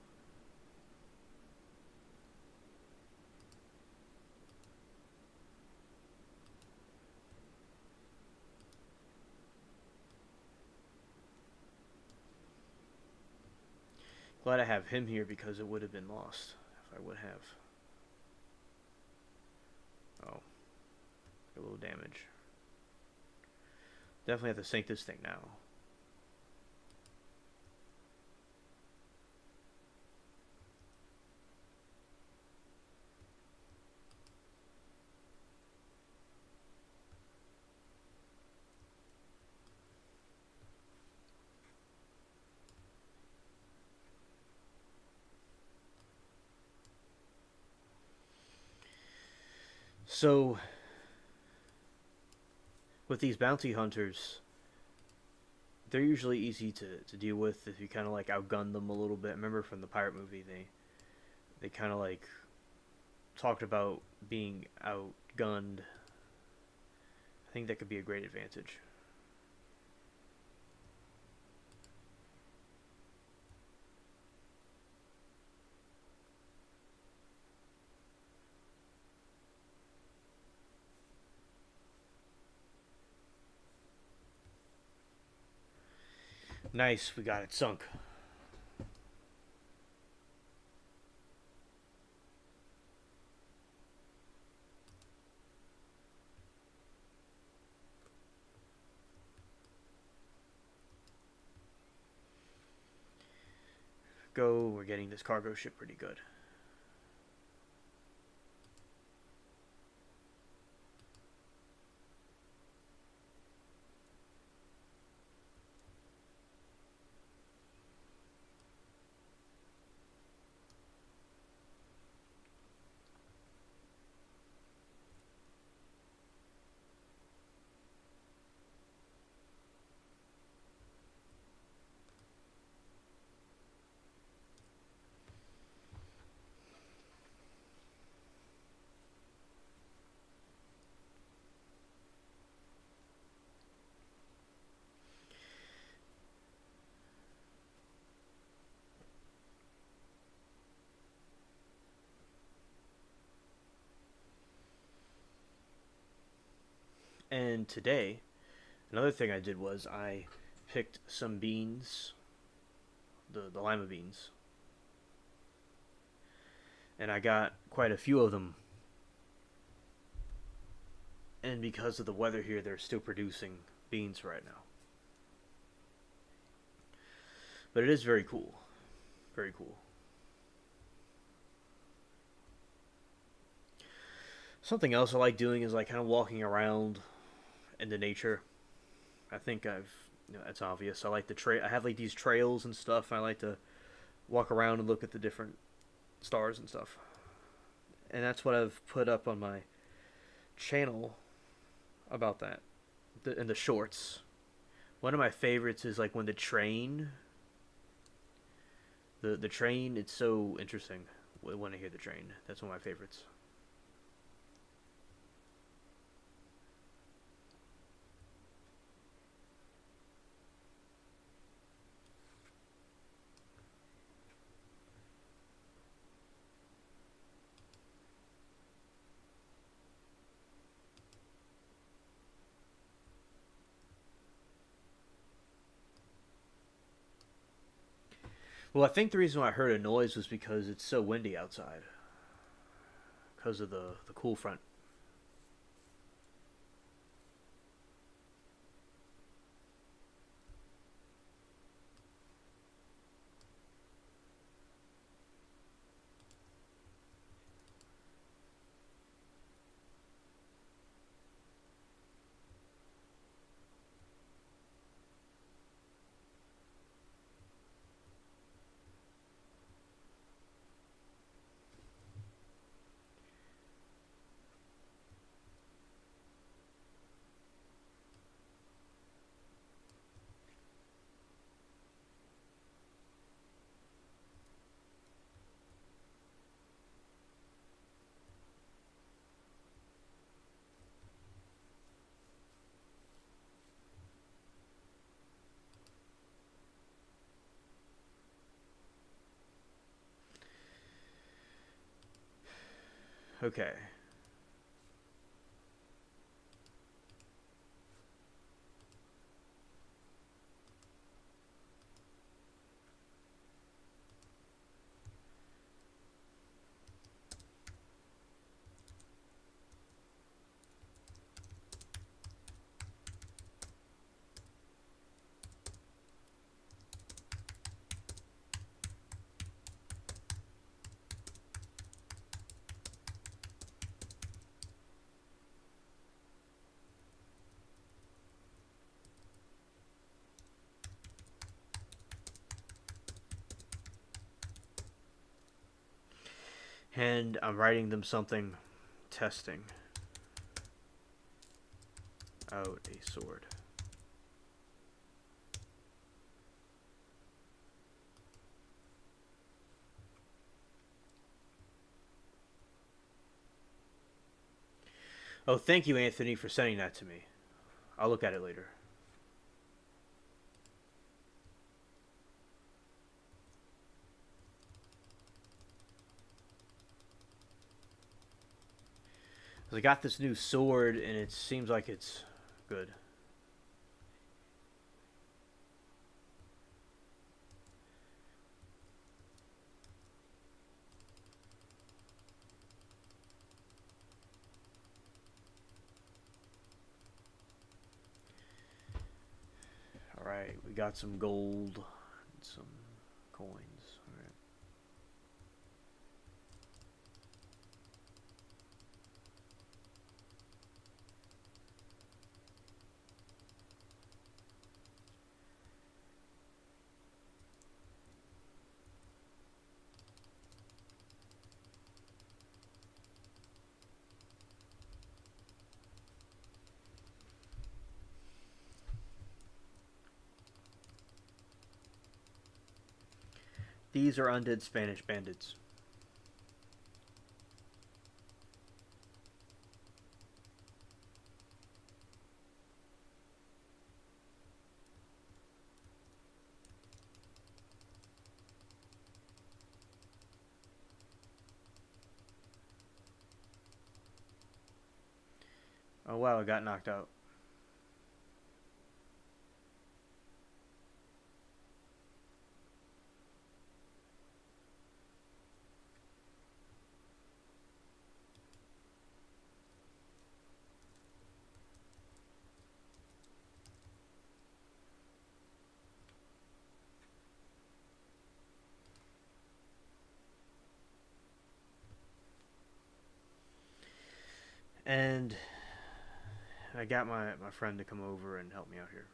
A: Glad I have him here because it would have been lost if I would have. Oh, a little damage. Definitely have to sink this thing now. So, with these bounty hunters, they're usually easy to deal with if you kind of like outgun them a little bit. Remember from the pirate movie, they kind of like talked about being outgunned. I think that could be a great advantage. Nice, we got it sunk. Go, we're getting this cargo ship pretty good. And today, another thing I did was I picked some beans, the lima beans, and I got quite a few of them. And because of the weather here, they're still producing beans right now. But it is very cool. Very cool. Something else I like doing is like kind of walking around in the nature. I think it's obvious. I like the I have like these trails and stuff. I like to walk around and look at the different stars and stuff. And that's what I've put up on my channel about that in the shorts. One of my favorites is like when the train. It's so interesting when I hear the train. That's one of my favorites. Well, I think the reason why I heard a noise was because it's so windy outside, because of the cool front. Okay. And I'm writing them something, testing out a sword. Oh, thank you, Anthony, for sending that to me. I'll look at it later. I got this new sword, and it seems like it's good. Alright, we got some gold and some coins. Alright. These are undead Spanish bandits. Oh wow, I got knocked out. And I got my friend to come over and help me out here.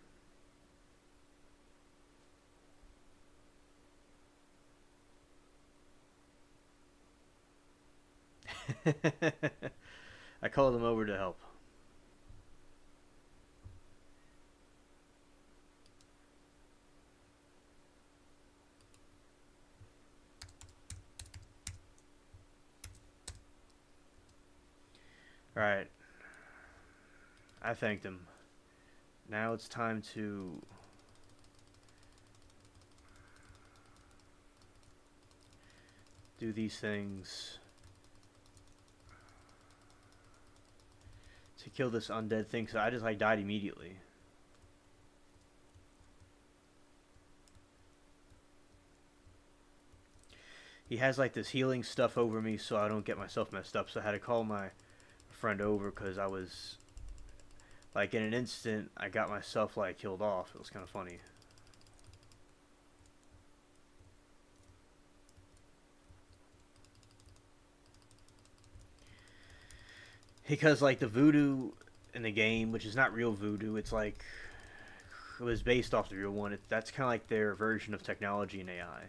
A: I called him over to help. Alright. I thanked him. Now it's time to do these things to kill this undead thing. So I just like died immediately. He has like this healing stuff over me so I don't get myself messed up. So I had to call my friend over because I was like in an instant I got myself like killed off. It was kind of funny. Because like the voodoo in the game, which is not real voodoo, it's like it was based off the real one. That's kind of like their version of technology and AI.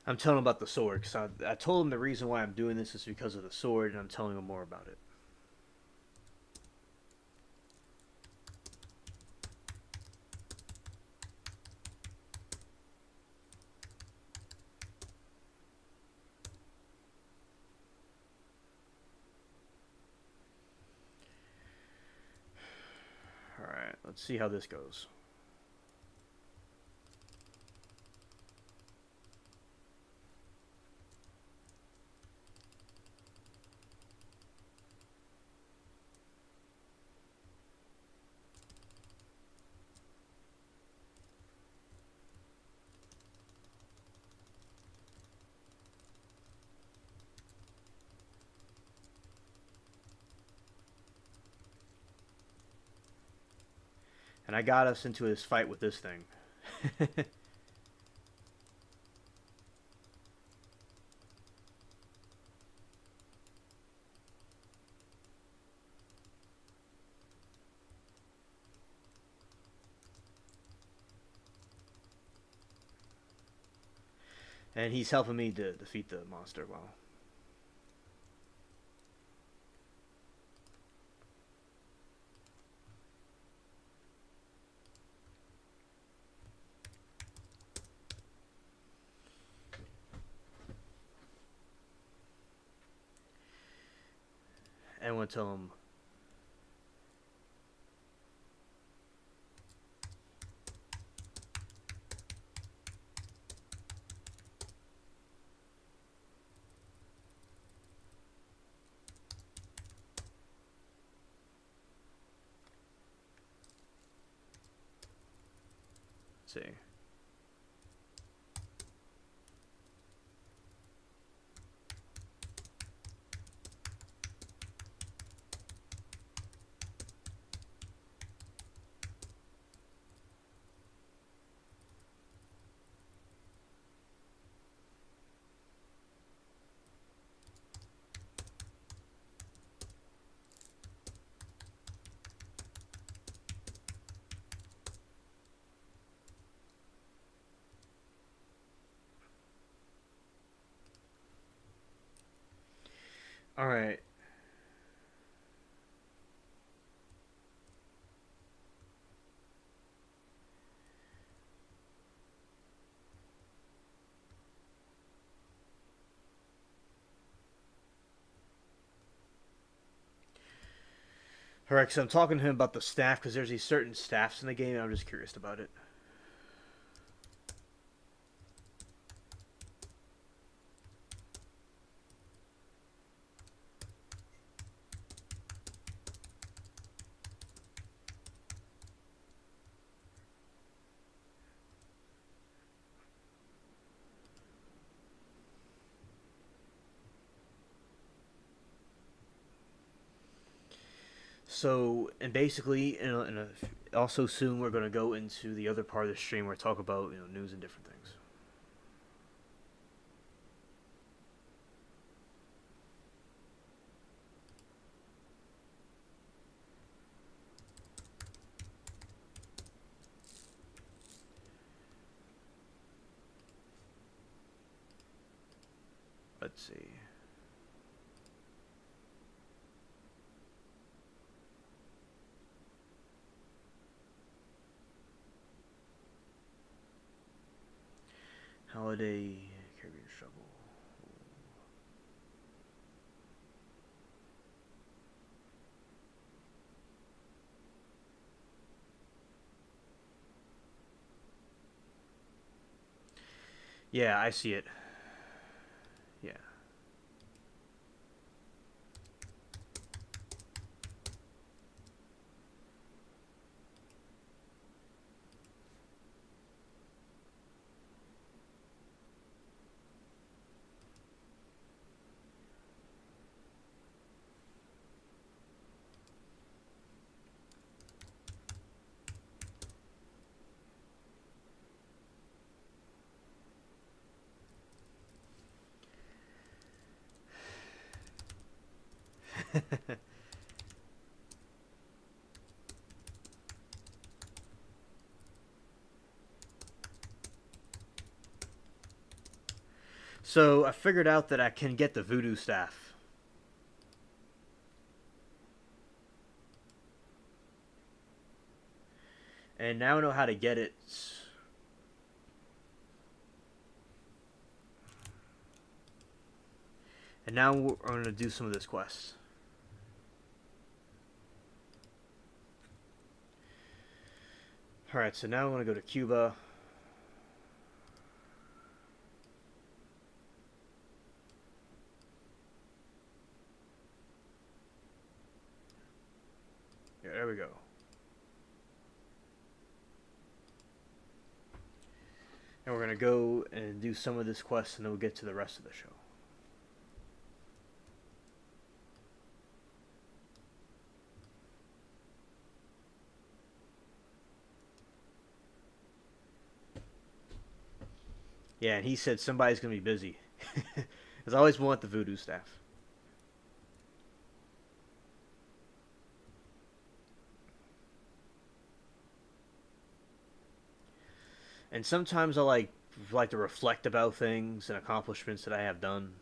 A: I'm telling him about the sword because I told him the reason why I'm doing this is because of the sword, and I'm telling him more about it. Alright, let's see how this goes. And I got us into this fight with this thing. And he's helping me to defeat the monster. Wow. And I want to tell him. Let's see. All right. All right. So I'm talking to him about the staff because there's these certain staffs in the game, and I'm just curious about it. So, and basically, also soon we're going to go into the other part of the stream where I talk about news and different things. Let's see. Holiday Caribbean Trouble. Yeah, I see it. Yeah. So I figured out that I can get the voodoo staff. And now I know how to get it. And now we're going to do some of this quest. Alright, so now I want to go to Cuba. Yeah, there we go. And we're going to go and do some of this quest, and then we'll get to the rest of the show. Yeah, and he said somebody's going to be busy. Because I always want the voodoo staff. And sometimes I like like to reflect about things and accomplishments that I have done.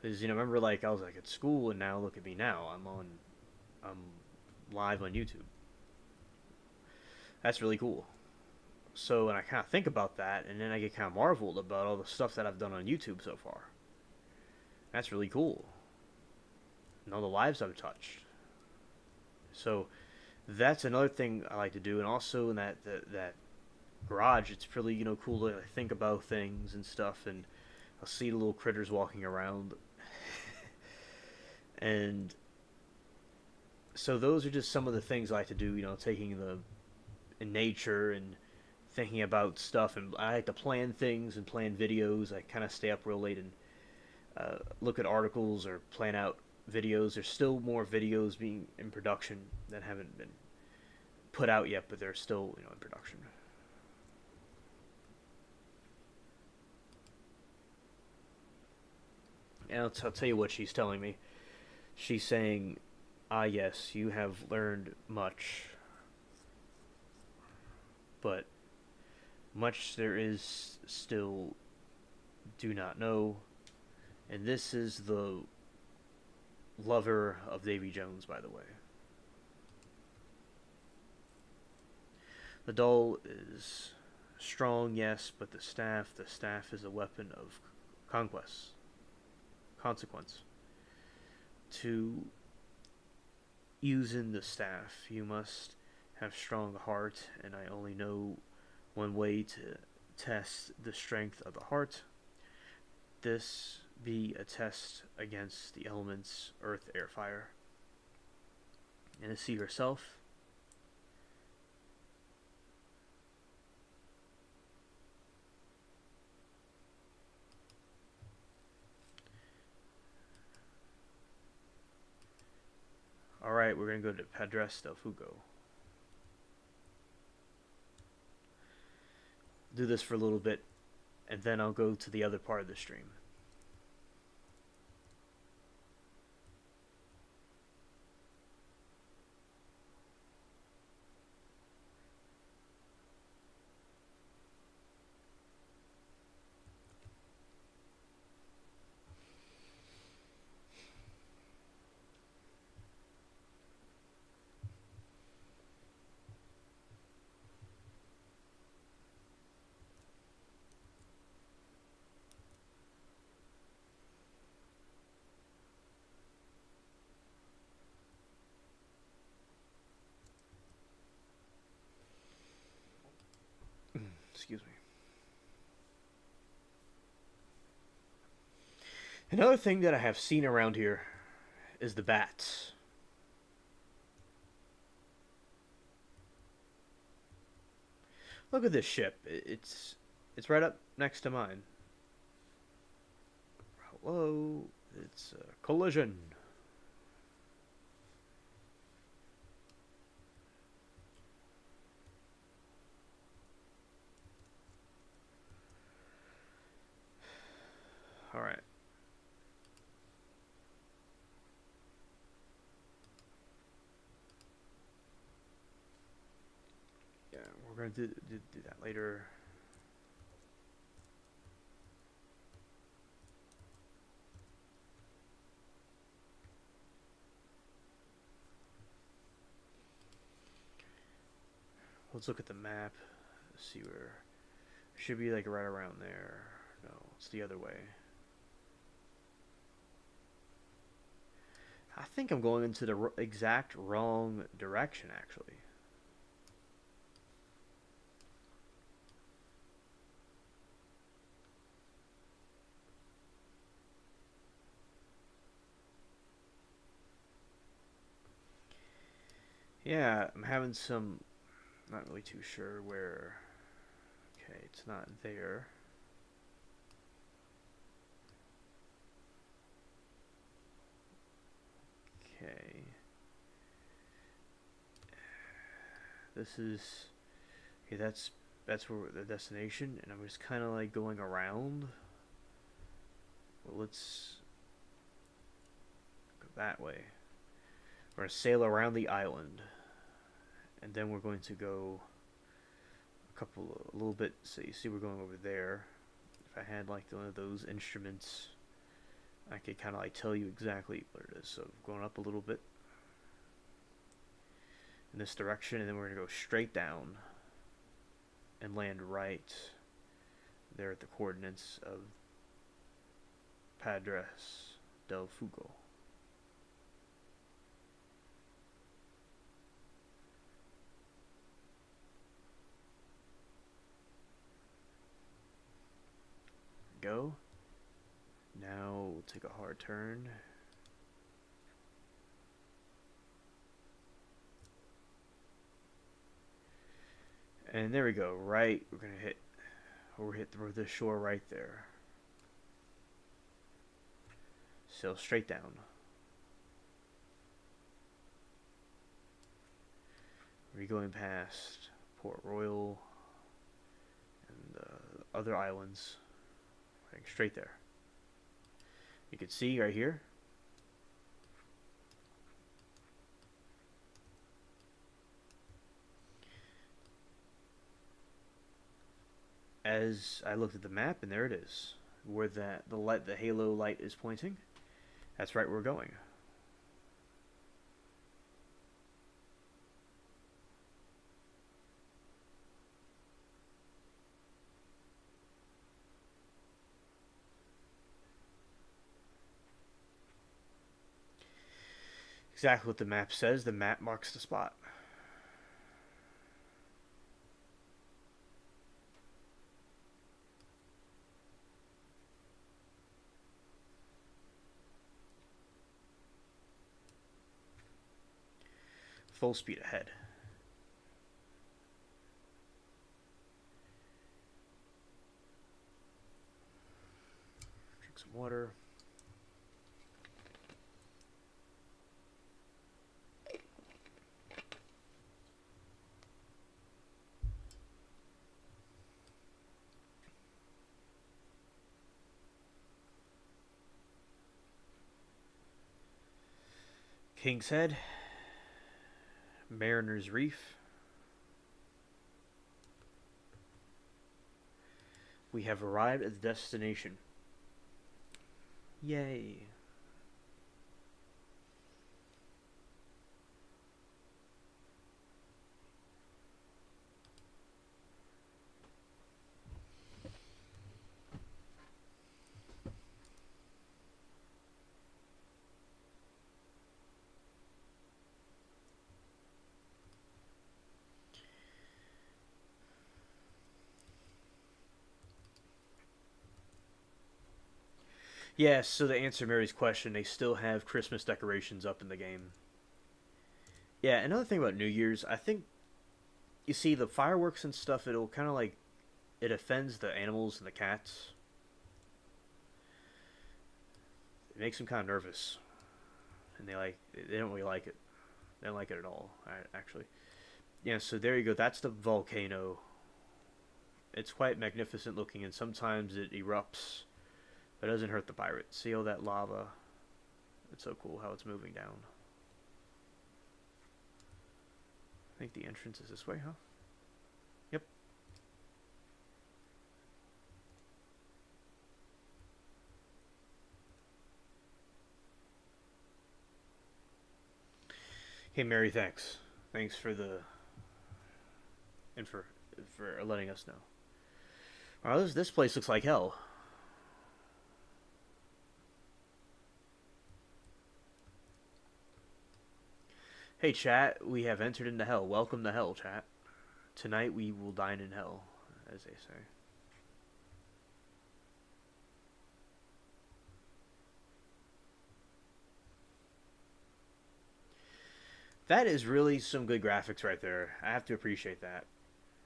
A: Because remember, like I was like at school, and now look at me now. I'm live on YouTube. That's really cool. So, and I kind of think about that, and then I get kind of marveled about all the stuff that I've done on YouTube so far. That's really cool. And all the lives I've touched. So, that's another thing I like to do, and also in that garage, it's really cool to think about things and stuff, and I'll see the little critters walking around, and so those are just some of the things I like to do. Taking the in nature and thinking about stuff, and I like to plan things and plan videos. I kind of stay up real late and look at articles or plan out videos. There's still more videos being in production that haven't been put out yet, but they're still in production. And I'll tell you what she's telling me. She's saying, "Ah, yes, you have learned much, but much there is still do not know." And this is the lover of Davy Jones, by the way. The doll is strong, yes, but the staff is a weapon of conquest, consequence. To using the staff, you must have strong heart, and I only know one way to test the strength of the heart. This be a test against the elements earth, air, fire. And to see herself, alright, we're going to go to Padres del Fugo. Do this for a little bit, and then I'll go to the other part of the stream. Excuse me. Another thing that I have seen around here is the bats. Look at this ship. It's right up next to mine. Hello. It's a collision. All right. Yeah, we're gonna do that later. Let's look at the map. See where it should be, like right around there. No, it's the other way. I think I'm going into the exact wrong direction, actually. Yeah, I'm having some... Not really too sure where... Okay, it's not there. Okay. This is... Okay, that's where the destination, and I'm just kind of like going around. Well, let's go that way. We're going to sail around the island, and then we're going to go a little bit. So you see, we're going over there. If I had like one of those instruments, I could kind of like tell you exactly what it is. So going up a little bit in this direction, and then we're gonna go straight down and land right there at the coordinates of Padres del Fugo. Go. Now we'll take a hard turn. And there we go. Right, we're gonna hit the shore right there. Sail straight down. We're going past Port Royal and other islands. Heading straight there. You can see right here. As I looked at the map, and there it is, where the halo light is pointing. That's right where we're going. Exactly what the map says. The map marks the spot. Full speed ahead. Drink some water. King's Head, Mariner's Reef. We have arrived at the destination. Yay. Yes, so to answer Mary's question, they still have Christmas decorations up in the game. Yeah, another thing about New Year's, I think you see the fireworks and stuff, it'll kind of like it offends the animals and the cats. It makes them kind of nervous, and they don't really like it. They don't like it at all, actually. Yeah, so there you go. That's the volcano. It's quite magnificent looking, and sometimes it erupts, but it doesn't hurt the pirates. See all that lava? It's so cool how it's moving down. I think the entrance is this way, huh? Yep. Hey, Mary, thanks. Thanks for the and for letting us know. Oh, this place looks like hell. Hey, chat, we have entered into hell. Welcome to hell, chat. Tonight we will dine in hell, as they say. That is really some good graphics right there. I have to appreciate that.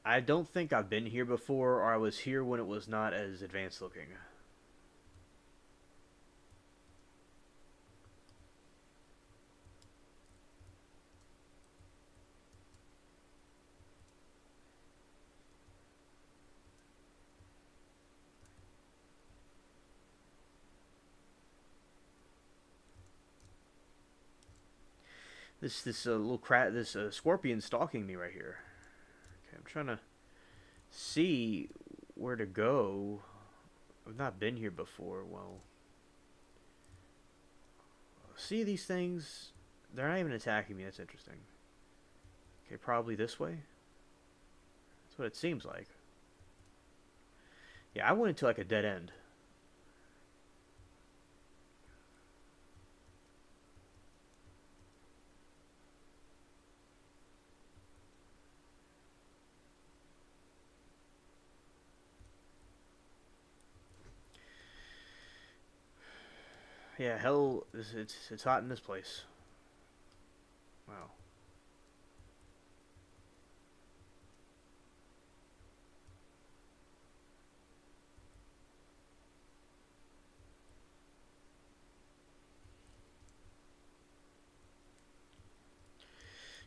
A: I don't think I've been here before, or I was here when it was not as advanced looking. This little this scorpion stalking me right here. Okay, I'm trying to see where to go. I've not been here before. Well, see these things? They're not even attacking me. That's interesting. Okay, probably this way. That's what it seems like. Yeah, I went into like a dead end. Yeah, hell, it's hot in this place. Wow.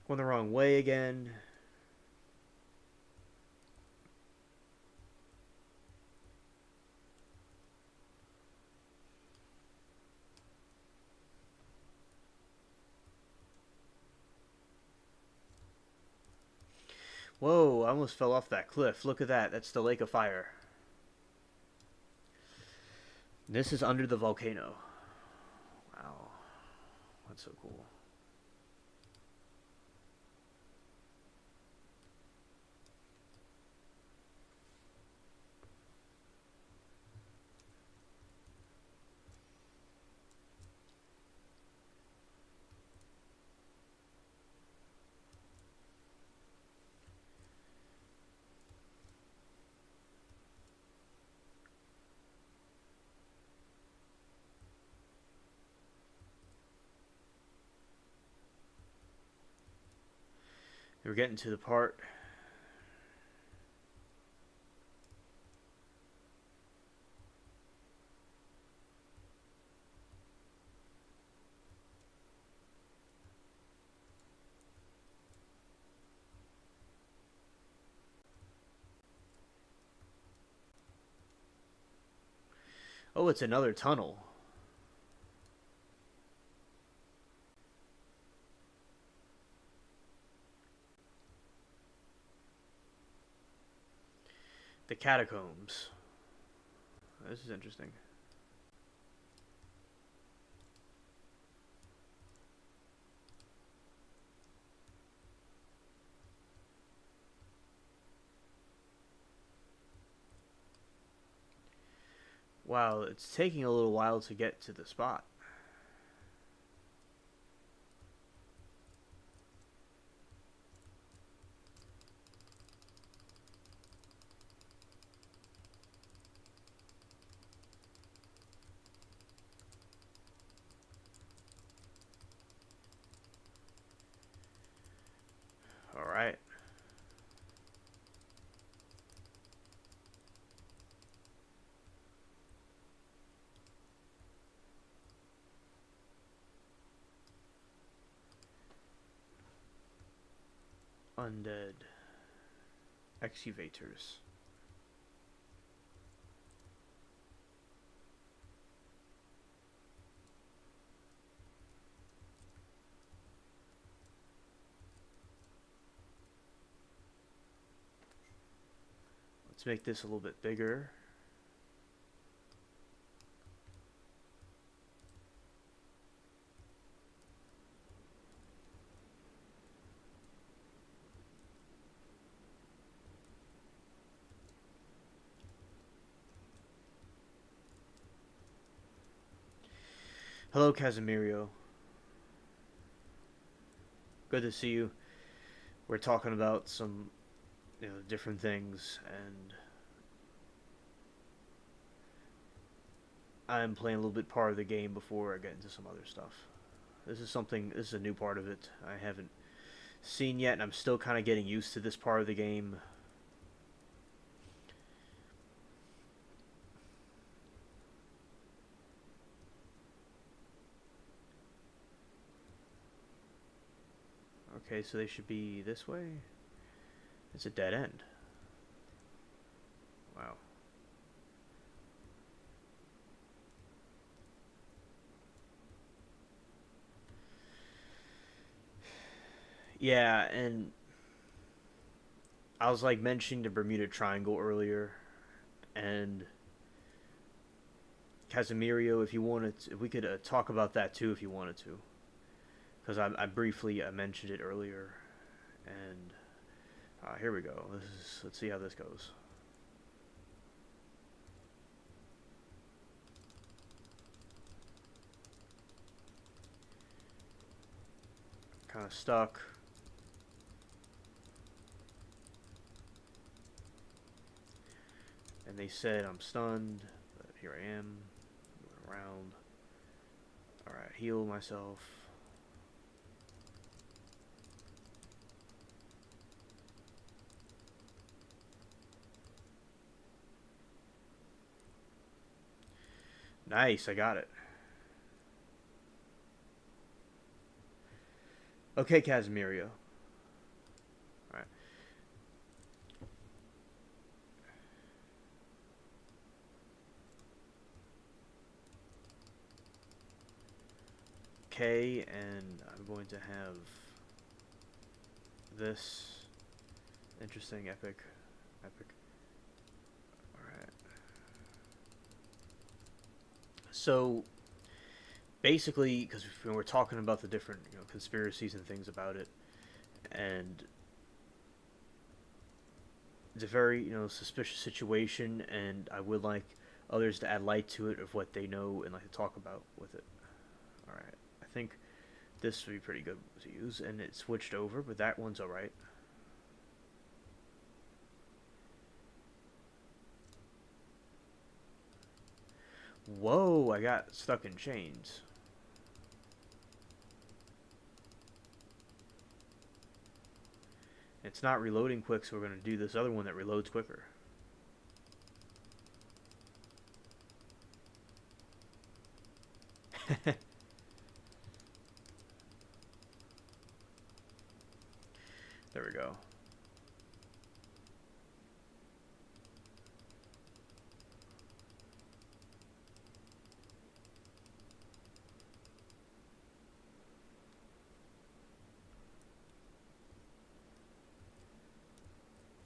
A: Going the wrong way again. Whoa, I almost fell off that cliff. Look at that. That's the Lake of Fire. This is under the volcano. Wow. That's so cool. We're getting to the part. Oh, it's another tunnel. The catacombs. This is interesting. Wow, it's taking a little while to get to the spot. Alright. Undead. Excavators. Let's make this a little bit bigger. Hello, Casimirio. Good to see you. We're talking about some, different things, and I'm playing a little bit part of the game before I get into some other stuff. This is a new part of it I haven't seen yet, and I'm still kind of getting used to this part of the game. Okay, so they should be this way. It's a dead end. Wow. Yeah, and I was like mentioning the Bermuda Triangle earlier, and Casimirio, if you wanted, if we could talk about that too, if you wanted to, because I briefly mentioned it earlier, and here we go. Let's see how this goes. Kind of stuck, and they said I'm stunned, but here I am, moving around. All right, heal myself. Nice, I got it. Okay, Casimirio. All right. Okay, and I'm going to have this interesting epic. All right. So basically, because we're talking about the different conspiracies and things about it, and it's a very suspicious situation, and I would like others to add light to it of what they know and like to talk about with it. All right, I think this would be pretty good to use, and it switched over, but that one's all right. Whoa, I got stuck in chains. It's not reloading quick, so we're going to do this other one that reloads quicker. There we go.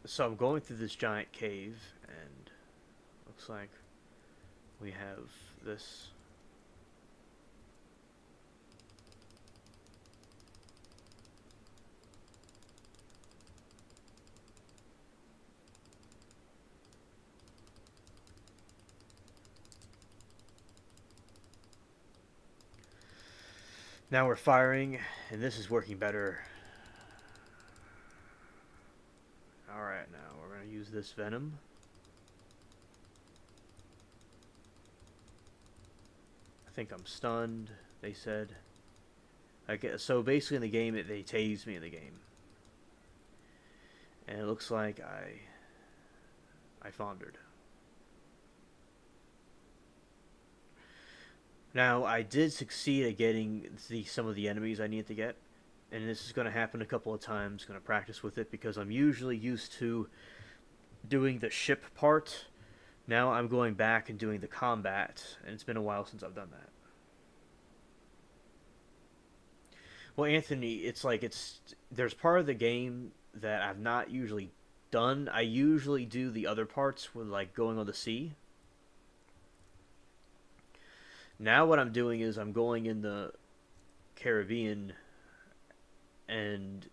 A: So I'm going through this giant cave, and looks like we have this. Now we're firing, and this is working better. Alright, now we're going to use this venom. I think I'm stunned, they said. So basically in the game, they tased me in the game. And it looks like I foundered. Now, I did succeed at getting some of the enemies I need to get. And this is going to happen a couple of times. Going to practice with it because I'm usually used to doing the ship part. Now I'm going back and doing the combat, and it's been a while since I've done that. Well, Anthony, it's like there's part of the game that I've not usually done. I usually do the other parts with like going on the sea. Now what I'm doing is I'm going in the Caribbean and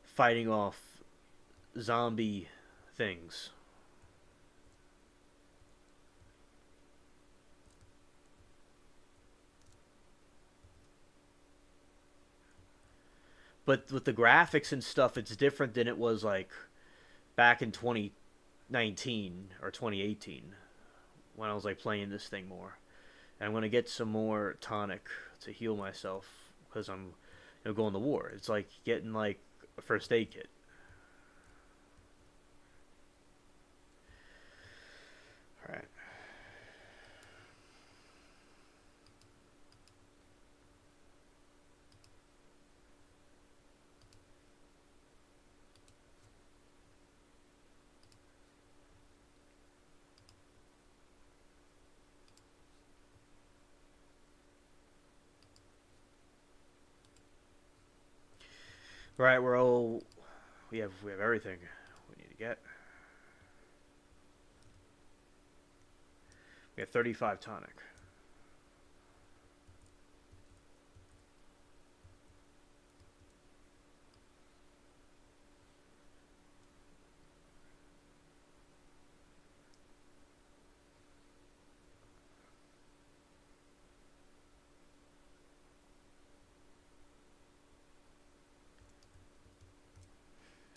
A: fighting off zombie things. But with the graphics and stuff, it's different than it was like back in 2019 or 2018 when I was like playing this thing more. And I'm gonna get some more tonic to heal myself because I'm going to war. It's like getting like a first aid kit. All right. Right, we're all we have everything we need get? We have 35 tonic.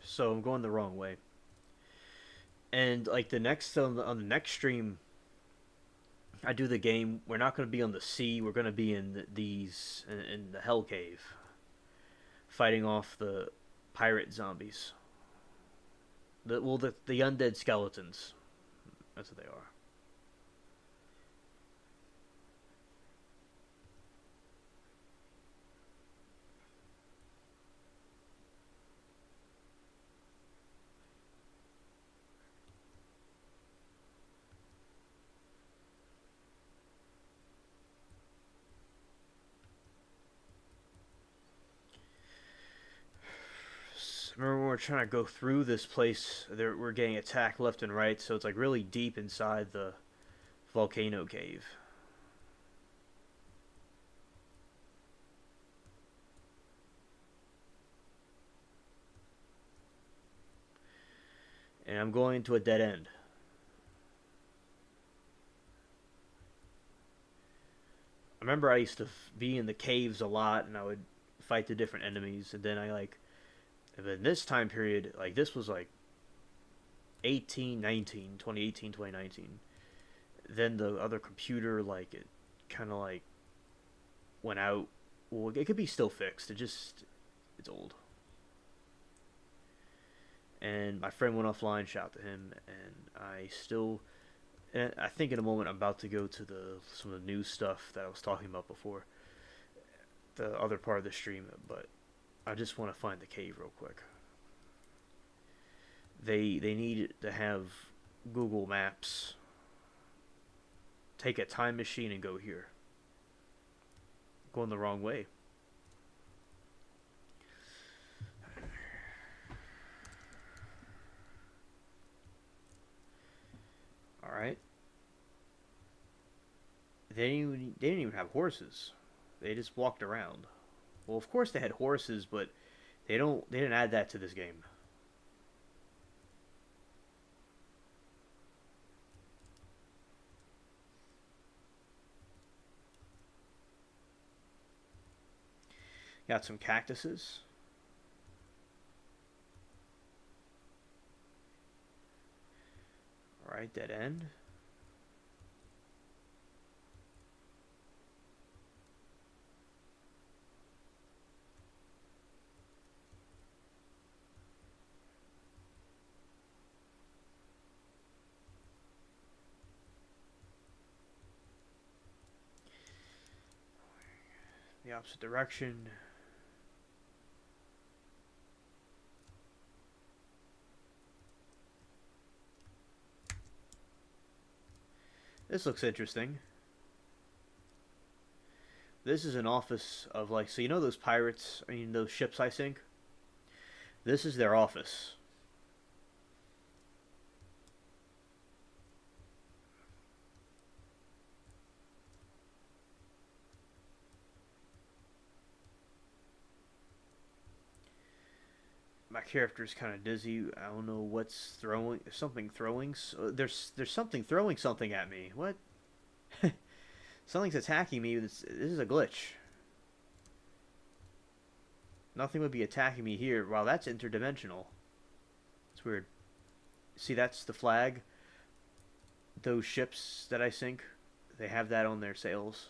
A: So I'm going the wrong way. And like the next on the next stream, I do the game. We're not going to be on the sea. We're going to be in in the Hell Cave, fighting off the pirate zombies. The undead skeletons. That's what they are. Remember when we're trying to go through this place, we're getting attacked left and right, so it's like really deep inside the volcano cave. And I'm going to a dead end. I remember I used to be in the caves a lot, and I would fight the different enemies, and then in this time period, like this was like 2018, 2019. Then the other computer, like it kind of like went out. Well, it could be still fixed. It's old. And my friend went offline. Shout to him, and I still. And I think in a moment I'm about to go to some of the new stuff that I was talking about before, the other part of the stream. But I just want to find the cave real quick. They need to have Google Maps. Take a time machine and go here. Going the wrong way. All right. They didn't even have horses. They just walked around. Well, of course they had horses, but they didn't add that to this game. Got some cactuses. All right, dead end. The opposite direction. This looks interesting. This is an office of like, so you know those pirates, I mean those ships I sink? This is their office. My character's kind of dizzy. I don't know what's throwing. Something throwing. There's something throwing something at me. What? Something's attacking me. This is a glitch. Nothing would be attacking me here. Wow, that's interdimensional. It's weird. See, that's the flag. Those ships that I sink, they have that on their sails.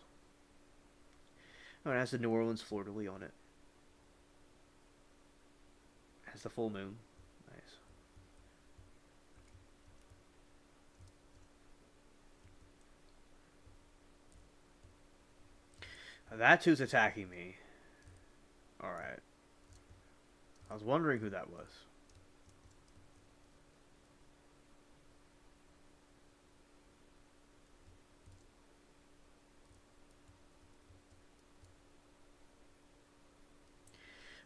A: Oh, it has the New Orleans fleur-de-lis on it. It has the full moon. Nice. That's who's attacking me. Alright. I was wondering who that was.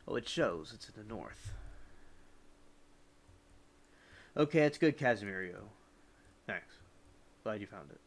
A: Oh, it shows. It's in the north. Okay, that's good, Casimirio. Thanks. Glad you found it.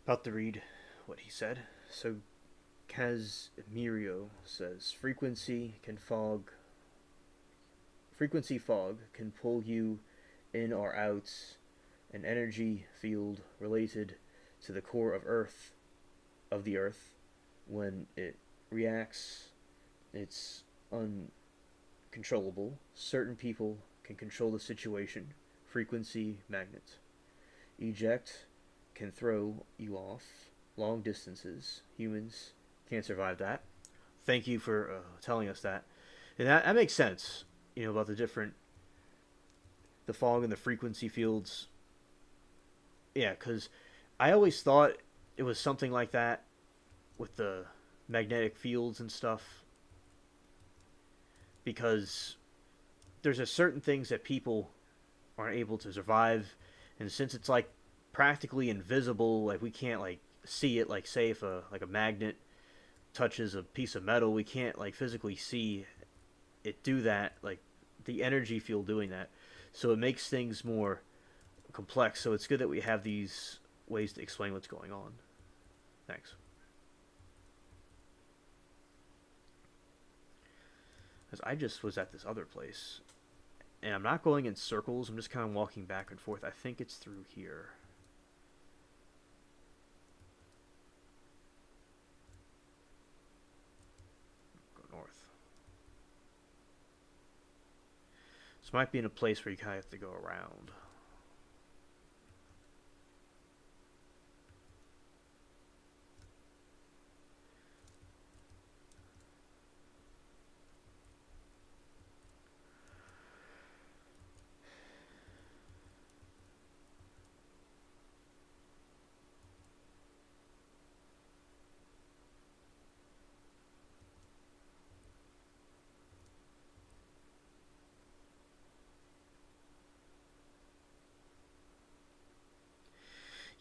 A: About to read what he said. So Casimirio says frequency fog can pull you in or out an energy field related to the core of the earth. When it reacts, it's uncontrollable. Certain people can control the situation. Frequency magnet. Eject can throw you off long distances. Humans can't survive that. Thank you for telling us that. And that makes sense, about the fog and the frequency fields. Yeah, because I always thought it was something like that with the magnetic fields and stuff, because there's a certain things that people aren't able to survive, and since it's like practically invisible, like we can't like see it. Like say if a magnet touches a piece of metal, we can't like physically see it do that. Like the energy field doing that, so it makes things more complex. So it's good that we have these ways to explain what's going on. Thanks. Because I just was at this other place, and I'm not going in circles. I'm just kind of walking back and forth. I think it's through here. Go north. This might be in a place where you kind of have to go around.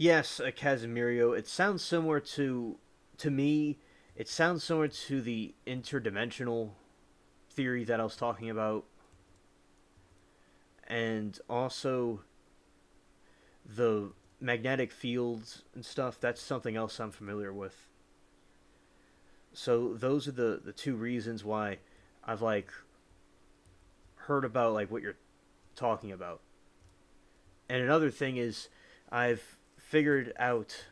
A: Yes, Casimirio. It sounds similar to me. It sounds similar to the interdimensional theory that I was talking about, and also the magnetic fields and stuff. That's something else I'm familiar with. So those are the two reasons why I've like heard about like what you're talking about. And another thing is I've figured out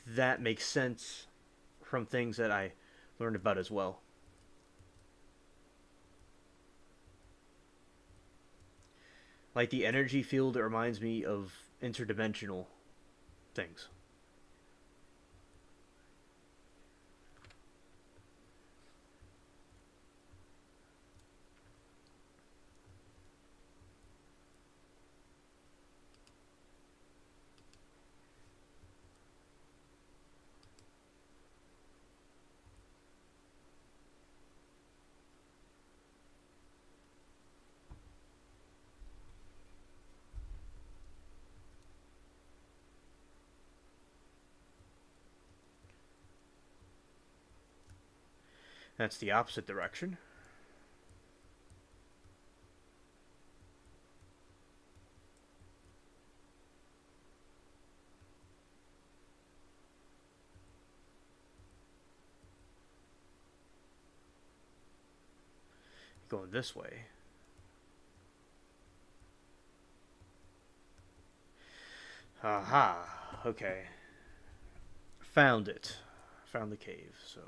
A: that makes sense from things that I learned about as well. Like the energy field, it reminds me of interdimensional things. That's the opposite direction. Going this way. Aha. Okay. Found it. Found the cave. So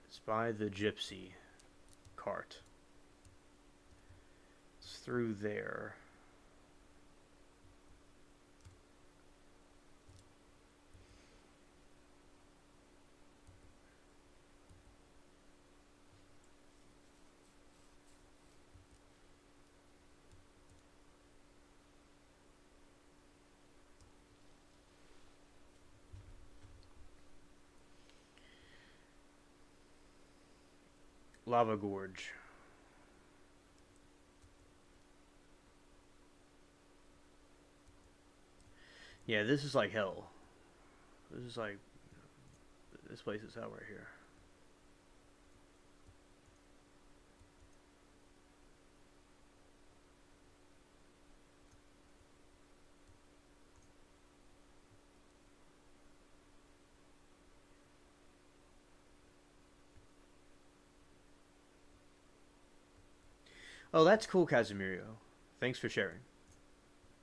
A: it's by the gypsy cart. It's through there. Lava Gorge. Yeah, this is like hell. This is like, this place is hell right here. Oh, that's cool, Casimirio. Thanks for sharing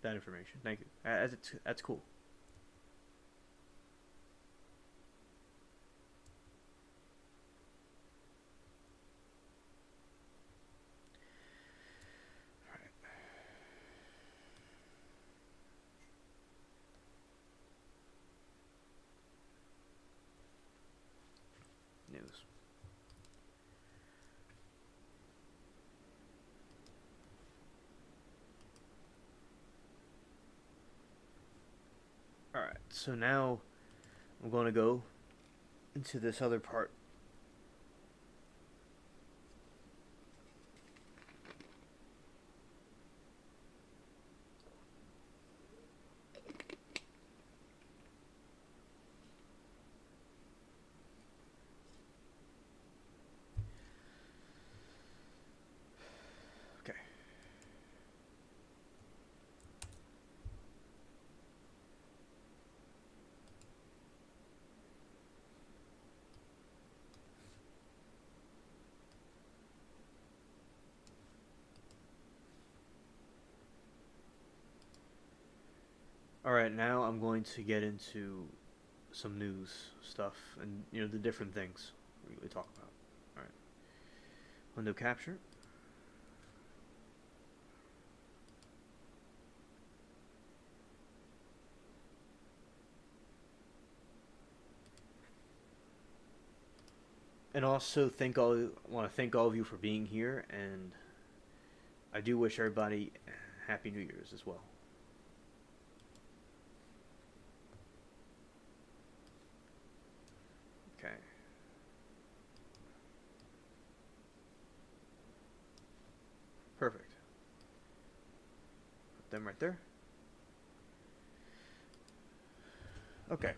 A: that information. Thank you. That's cool. All right. News. All right. So now I'm going to go into this other part. Okay. All right. Now I'm going to get into some news stuff and the different things we talk about. All right. Window capture. And also want to thank all of you for being here, and I do wish everybody happy New Year's as well. Okay. Perfect. Put them right there. Okay.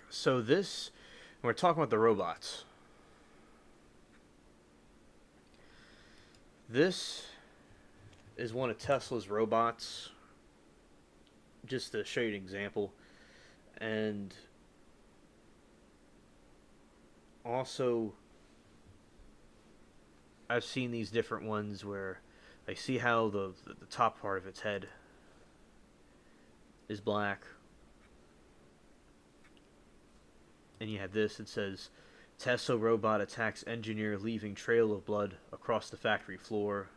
A: So this, we're talking about the robots. This is one of Tesla's robots, just to show you an example. And also, I've seen these different ones where I see how the top part of its head is black. And you have this, it says, Tesla robot attacks engineer leaving trail of blood across the factory floor.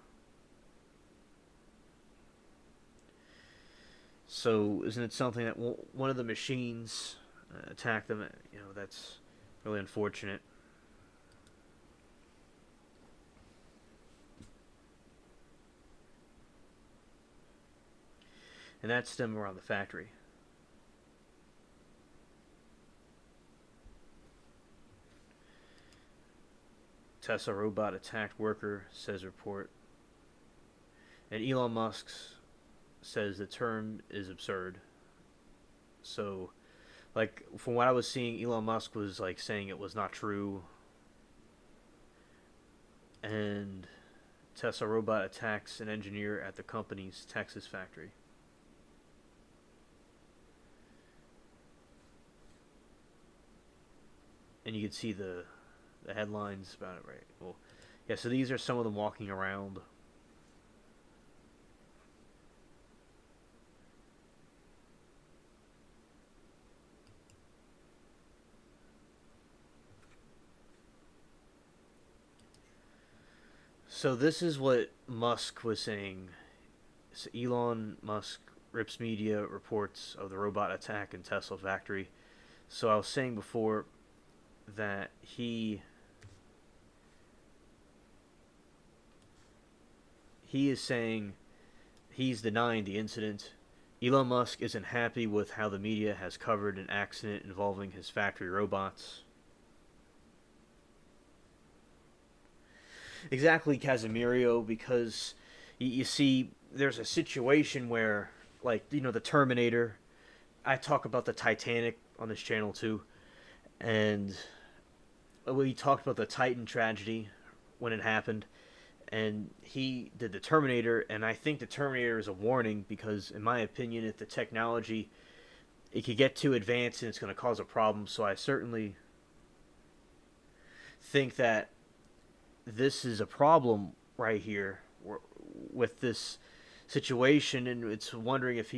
A: So isn't it something that one of the machines attacked them? That's really unfortunate. And that's them around the factory. Tesla robot attacked worker, says report. And Elon Musk says the term is absurd. So, like, from what I was seeing, Elon Musk was like saying it was not true. And Tesla robot attacks an engineer at the company's Texas factory. And you can see the headlines about it, right? Well, yeah. So these are some of them walking around. So this is what Musk was saying. So Elon Musk rips media reports of the robot attack in Tesla factory. So I was saying before that he is saying he's denying the incident. Elon Musk isn't happy with how the media has covered an accident involving his factory robots. Exactly, Casimirio, because you see, there's a situation where, like, the Terminator. I talk about the Titanic on this channel too, and we talked about the Titan tragedy when it happened, and he did the Terminator, and I think the Terminator is a warning because, in my opinion, if the technology it could get too advanced and it's going to cause a problem. So I certainly think that this is a problem right here with this situation, and it's wondering if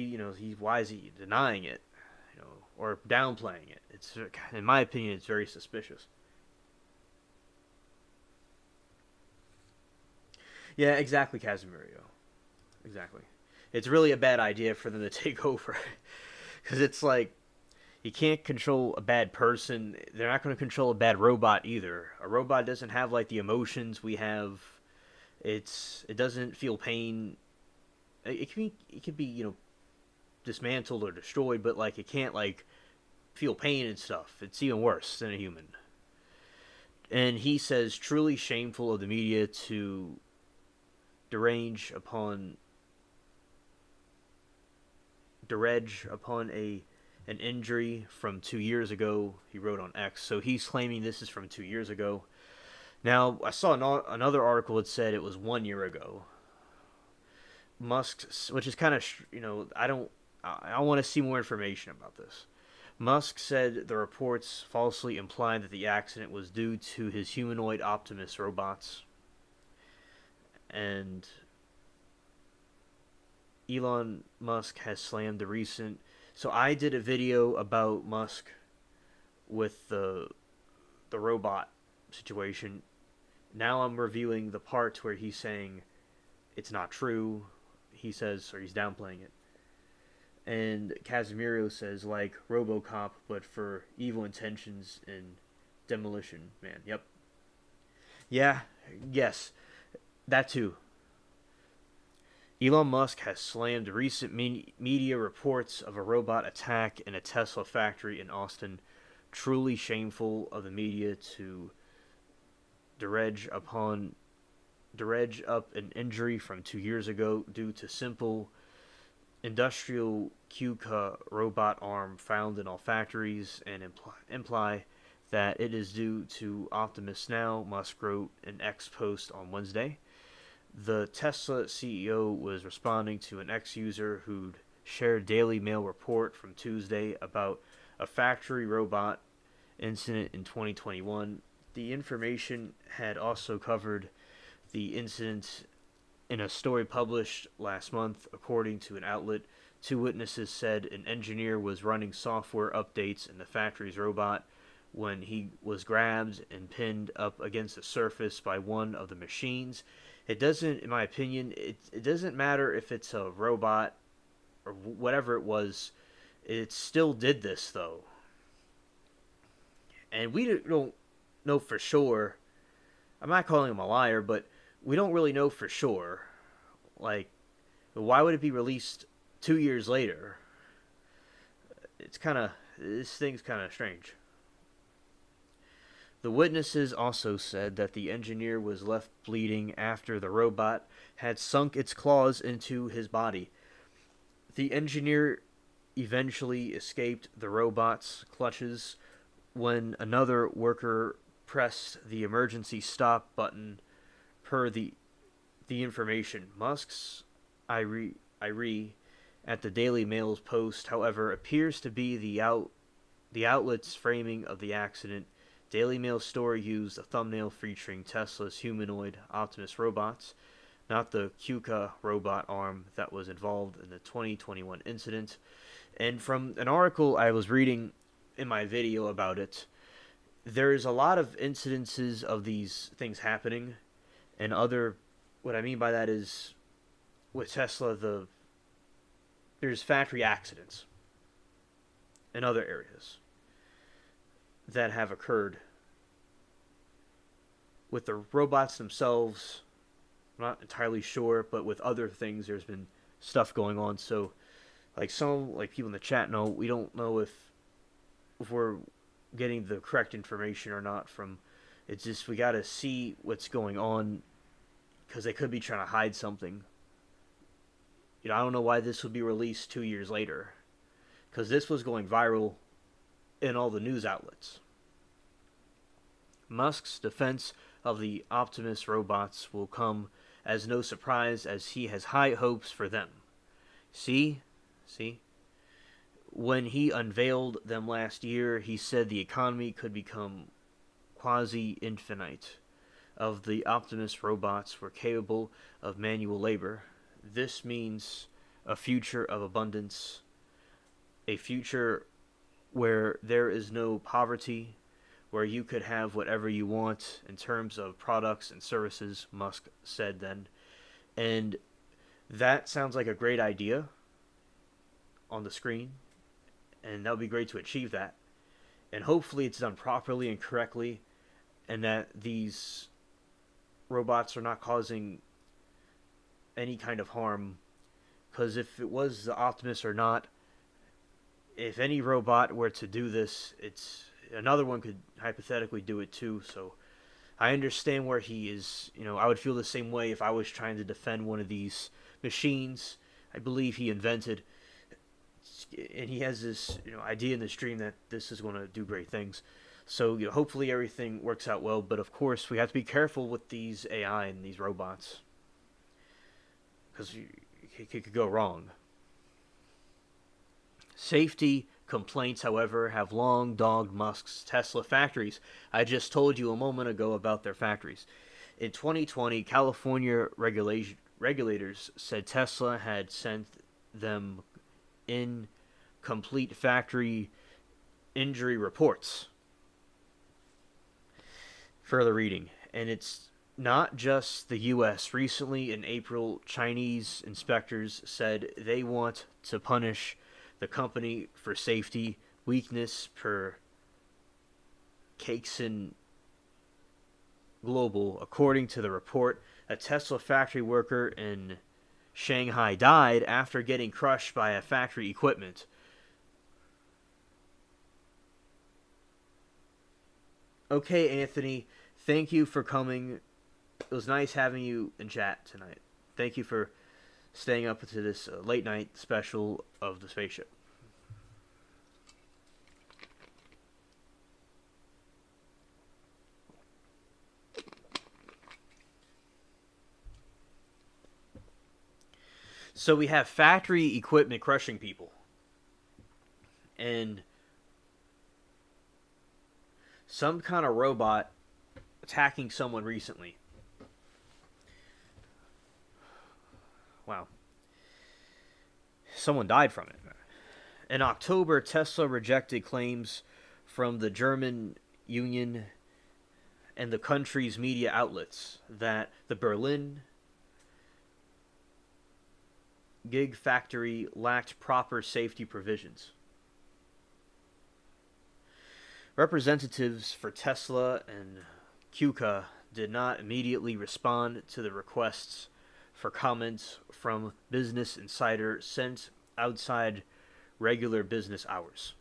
A: why is he denying it, or downplaying it. It's, in my opinion, it's very suspicious. Yeah, exactly, Casimirio. Exactly. It's really a bad idea for them to take over because it's like you can't control a bad person. They're not going to control a bad robot either. A robot doesn't have like the emotions we have. It doesn't feel pain. It could be dismantled or destroyed, but like it can't like feel pain and stuff. It's even worse than a human. And he says truly shameful of the media to derange upon direge upon a an injury from 2 years ago. He wrote on X, so he's claiming this is from 2 years ago. Now I saw another article that said it was 1 year ago. Musk, which is kind of I want to see more information about this. Musk said the reports falsely implied that the accident was due to his humanoid Optimus robots, and Elon Musk has slammed the recent. So I did a video about Musk with the robot situation. Now I'm reviewing the parts where he's saying it's not true. He says, or he's downplaying it. And Casimiro says, like RoboCop, but for evil intentions and Demolition Man. Yep. Yeah. Yes. That too. Elon Musk has slammed recent media reports of a robot attack in a Tesla factory in Austin. Truly shameful of the media to direge up an injury from 2 years ago due to simple industrial QCA robot arm found in all factories, and imply that it is due to Optimus Now, Musk wrote an X post on Wednesday. The Tesla CEO was responding to an X user who'd shared Daily Mail report from Tuesday about a factory robot incident in 2021. The information had also covered the incident in a story published last month. According to an outlet, two witnesses said an engineer was running software updates in the factory's robot when he was grabbed and pinned up against the surface by one of the machines. It doesn't, in my opinion, it doesn't matter if it's a robot or whatever it was. It still did this, though. And we don't know for sure. I'm not calling him a liar, but we don't really know for sure. Like, why would it be released 2 years later? This thing's kind of strange. The witnesses also said that the engineer was left bleeding after the robot had sunk its claws into his body. The engineer eventually escaped the robot's clutches when another worker pressed the emergency stop button, per the information. Musk's Irie at the Daily Mail's post, however, appears to be the outlet's framing of the accident. Daily Mail story used a thumbnail featuring Tesla's humanoid Optimus robots, not the QCA robot arm that was involved in the 2021 incident. And from an article I was reading in my video about it, there's a lot of incidences of these things happening, and what I mean by that is, with Tesla, there's factory accidents in other areas that have occurred with the robots themselves. I'm not entirely sure, but with other things, there's been stuff going on. So, like some like people in the chat know, we don't know if we're getting the correct information or not from. It's just we got to see what's going on because they could be trying to hide something. I don't know why this would be released 2 years later because this was going viral in all the news outlets. Musk's defense of the Optimus robots will come as no surprise as he has high hopes for them. See? When he unveiled them last year, he said the economy could become quasi-infinite. Of the Optimus robots were capable of manual labor. This means a future of abundance, a future where there is no poverty, where you could have whatever you want in terms of products and services, Musk said then. And that sounds like a great idea on the screen, and that would be great to achieve that. And hopefully it's done properly and correctly, and that these robots are not causing any kind of harm. Because if it was the Optimus or not, if any robot were to do this, another one could hypothetically do it too. So I understand where he is. I would feel the same way if I was trying to defend one of these machines. I believe he invented, and he has this idea in this dream that this is going to do great things. So hopefully everything works out well. But of course, we have to be careful with these AI and these robots because it could go wrong. Safety complaints, however, have long dogged Musk's Tesla factories. I just told you a moment ago about their factories. In 2020, California regulators said Tesla had sent them incomplete factory injury reports. Further reading, and it's not just the U.S. Recently, in April, Chinese inspectors said they want to punish the company for safety weakness per Cakeson Global. According to the report, a Tesla factory worker in Shanghai died after getting crushed by a factory equipment. Okay, Anthony, thank you for coming. It was nice having you in chat tonight. Thank you for staying up to this late night special of the spaceship. So we have factory equipment crushing people. And some kind of robot attacking someone recently. Wow. Someone died from it. In October, Tesla rejected claims from the German Union and the country's media outlets that the Berlin Gigafactory lacked proper safety provisions. Representatives for Tesla and KUKA did not immediately respond to the requests for comments from Business Insider sent outside regular business hours.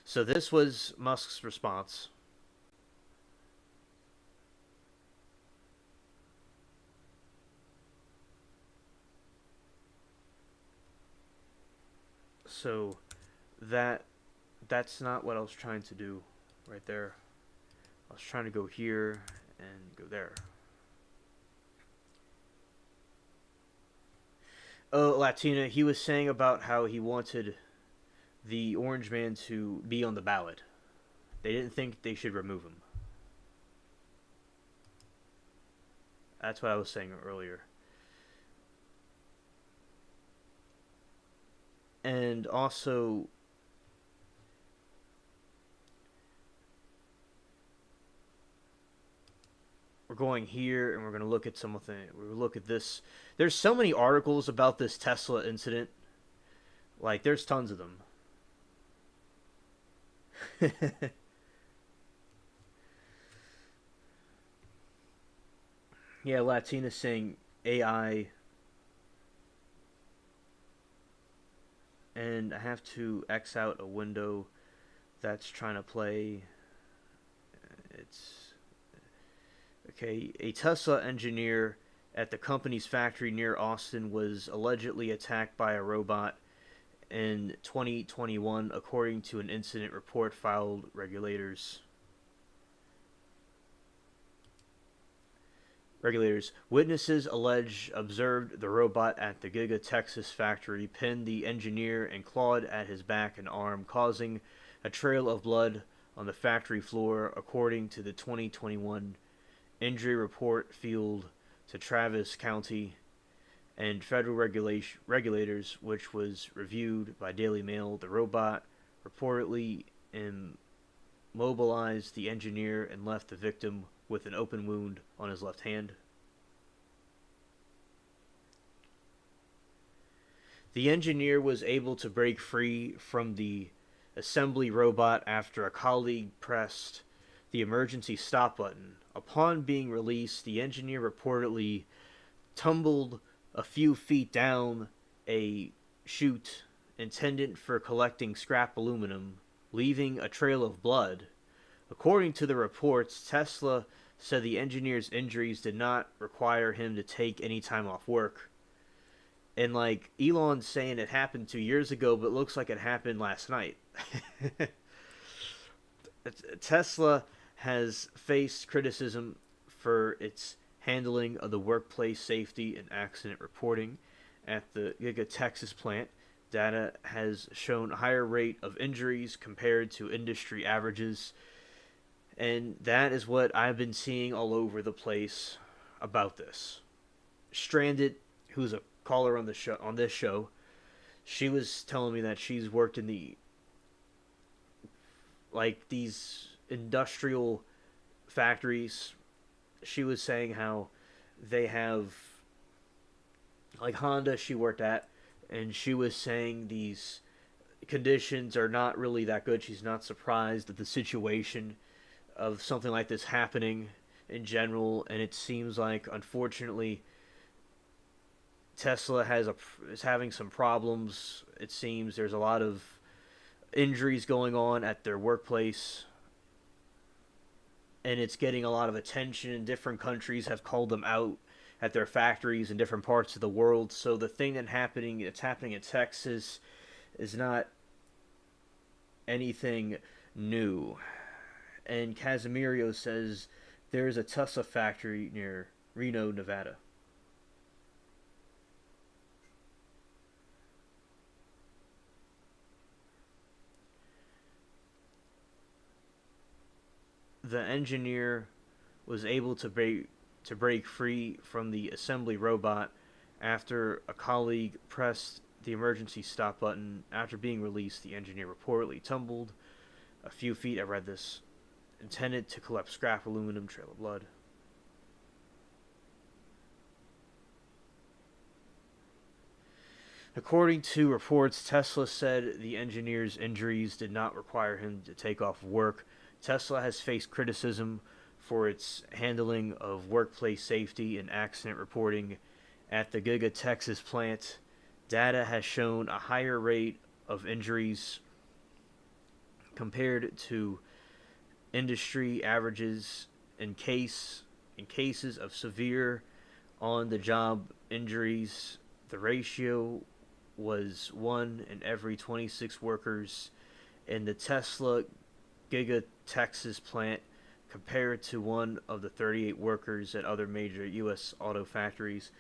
A: So this was Musk's response. So that's not what I was trying to do right there. I was trying to go here and go there. Oh, Latina, he was saying about how he wanted the Orange Man to be on the ballot. They didn't think they should remove him. That's what I was saying earlier. And also, we're going here and we're going to look at something. We'll look at this. There's so many articles about this Tesla incident. Like, there's tons of them. Yeah, Latina saying AI, and I have to X out a window that's trying to play. It's okay. A Tesla engineer at the company's factory near Austin was allegedly attacked by a robot in 2021, according to an incident report filed regulators. Witnesses allege observed the robot at the Giga Texas factory pin the engineer and clawed at his back and arm, causing a trail of blood on the factory floor, according to the 2021 injury report filed to Travis County and federal regulators, which was reviewed by Daily Mail. The robot reportedly immobilized the engineer and left the victim with an open wound on his left hand. The engineer was able to break free from the assembly robot after a colleague pressed the emergency stop button. Upon being released, the engineer reportedly tumbled a few feet down a chute intended for collecting scrap aluminum, leaving a trail of blood. According to the reports, Tesla said the engineer's injuries did not require him to take any time off work. And like Elon's saying it happened 2 years ago, but it looks like it happened last night. Tesla has faced criticism for its handling of the workplace safety and accident reporting at the Giga Texas plant. Data has shown a higher rate of injuries compared to industry averages, and that is what I've been seeing all over the place about this. Stranded, who's a caller on this show, she was telling me that she's worked in the like these industrial factories. She was saying how they have like Honda she worked at, and she was saying these conditions are not really that good. She's not surprised at the situation of something like this happening in general, and it seems like unfortunately Tesla is having some problems. It seems there's a lot of injuries going on at their workplace, and it's getting a lot of attention. Different countries have called them out at their factories in different parts of the world. So the thing that's happening in Texas is not anything new. And Casimirio says there's a Tesla factory near Reno, Nevada. The engineer was able to break free from the assembly robot after a colleague pressed the emergency stop button. After being released, the engineer reportedly tumbled a few feet. I read this. Intended to collect scrap aluminum, trail of blood. According to reports, Tesla said the engineer's injuries did not require him to take off work. Tesla has faced criticism for its handling of workplace safety and accident reporting at the Giga Texas plant. Data has shown a higher rate of injuries compared to industry averages in cases of severe on-the-job injuries. The ratio was 1 in every 26 workers in the Tesla Giga Texas plant, compared to one of the 38 workers at other major U.S. auto factories.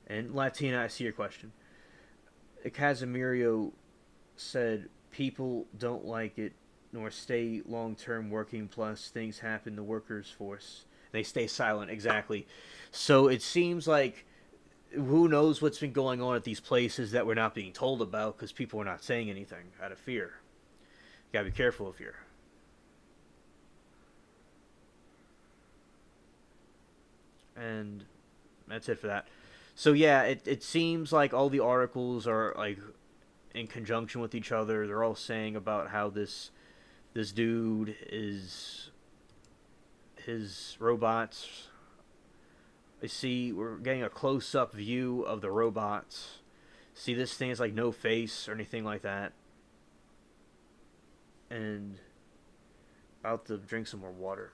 A: And Latina, I see your question. Casimirio said people don't like it nor stay long-term working, plus things happen to workers force. They stay silent, exactly. So it seems like who knows what's been going on at these places that we're not being told about because people are not saying anything out of fear. You gotta be careful of fear. And that's it for that. So yeah, it seems like all the articles are like in conjunction with each other. They're all saying about how this dude is his robots I see we're getting a close-up view of the robots. See, this thing is like no face or anything like that. And about to drink some more water.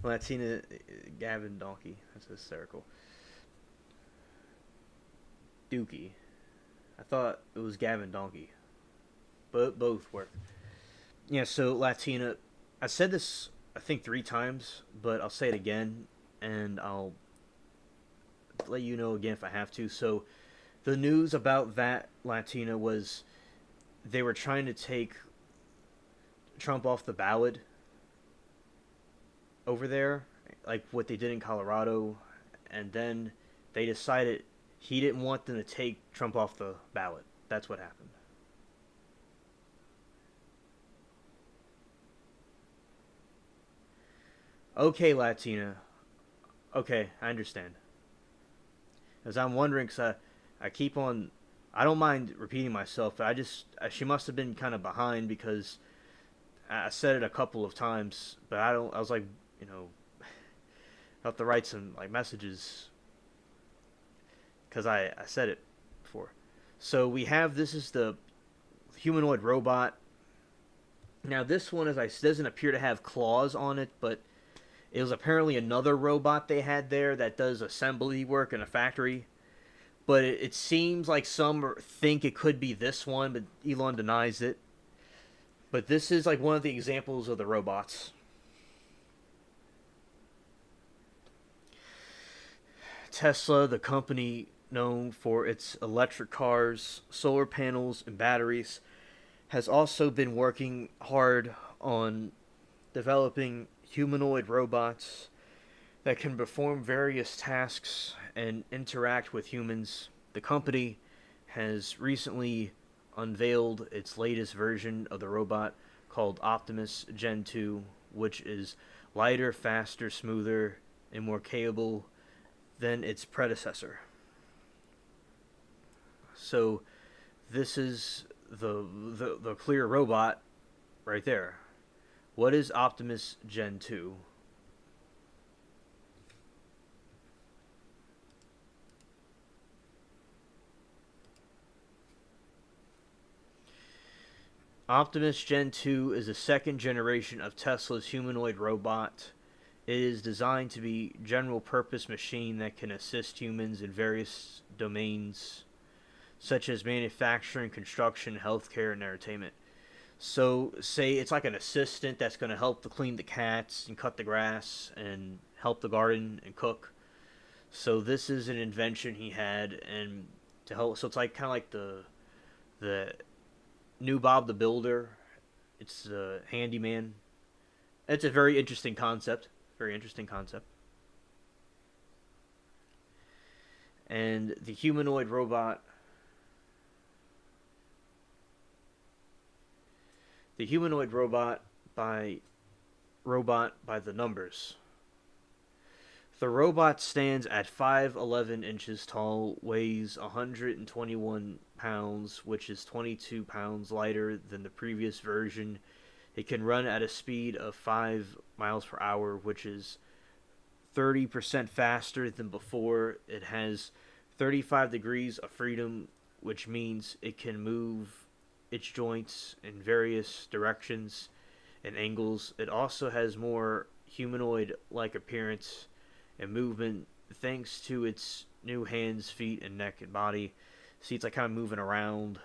A: Latina Gavin Donkey. That's hysterical. Dookie. I thought it was Gavin Donkey, but both work. Yeah. So Latina. I said this I think 3 times, but I'll say it again, and I'll let you know again if I have to. So the news about that Latina was they were trying to take Trump off the ballot over there, like what they did in Colorado, and then they decided he didn't want them to take Trump off the ballot. That's what happened. Okay, Latina. Okay, I understand. As I'm wondering, I keep on. I don't mind repeating myself, but she must have been kind of behind because I said it a couple of times, but I don't. I was like, you know, I have to write some like messages because I said it before. So we have this is the humanoid robot. Now this one doesn't appear to have claws on it, but it was apparently another robot they had there that does assembly work in a factory. But it seems like some think it could be this one, but Elon denies it. But this is like one of the examples of the robots. Tesla, the company known for its electric cars, solar panels, and batteries, has also been working hard on developing humanoid robots that can perform various tasks and interact with humans. The company has recently unveiled its latest version of the robot called Optimus Gen 2, which is lighter, faster, smoother, and more capable than its predecessor. So this is the clear robot right there. What is Optimus Gen 2? Optimus Gen 2 is the second generation of Tesla's humanoid robot. It is designed to be a general purpose machine that can assist humans in various domains such as manufacturing, construction, healthcare, and entertainment. So, say it's like an assistant that's going to help to clean the cats and cut the grass and help the garden and cook. So this is an invention he had, and to help. So it's like kind of like the new Bob the Builder. It's a handyman. It's a very interesting concept. Very interesting concept. And the humanoid robot by the numbers. The robot stands at 5'11 inches tall, weighs 121 pounds, which is 22 pounds lighter than the previous version. It can run at a speed of 5 miles per hour, which is 30% faster than before. It has 35 degrees of freedom, which means it can move its joints in various directions and angles. It also has more humanoid like appearance and movement thanks to its new hands, feet, and neck and body. See, it's like kind of moving around.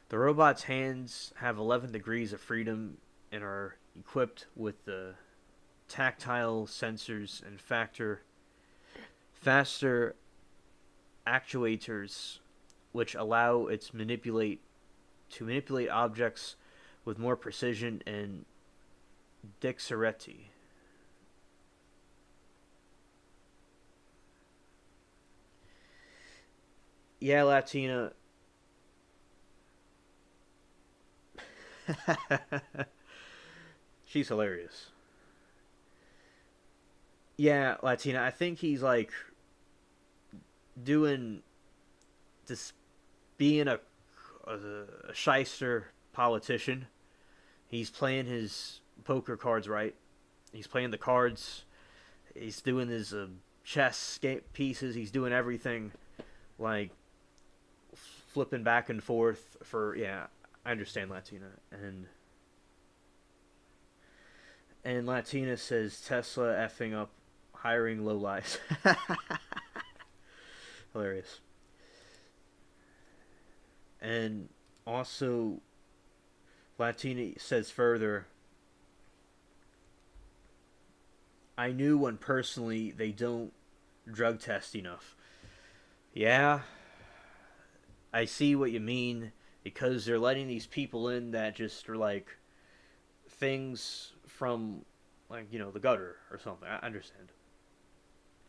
A: The robot's hands have 11 degrees of freedom and are equipped with the tactile sensors and faster actuators, which allow it to manipulate objects with more precision and dexterity. Yeah, Latina. She's hilarious. Yeah, Latina. I think he's like doing this, being a shyster politician. He's playing his poker cards right. He's playing the cards. He's doing his chess pieces. He's doing everything like flipping back and forth for, yeah. I understand Latina, and Latina says Tesla effing up hiring low lies. Hilarious. And also, Latina says further, I knew one personally they don't drug test enough. Yeah, I see what you mean, because they're letting these people in that just are like things from, like, the gutter or something. I understand.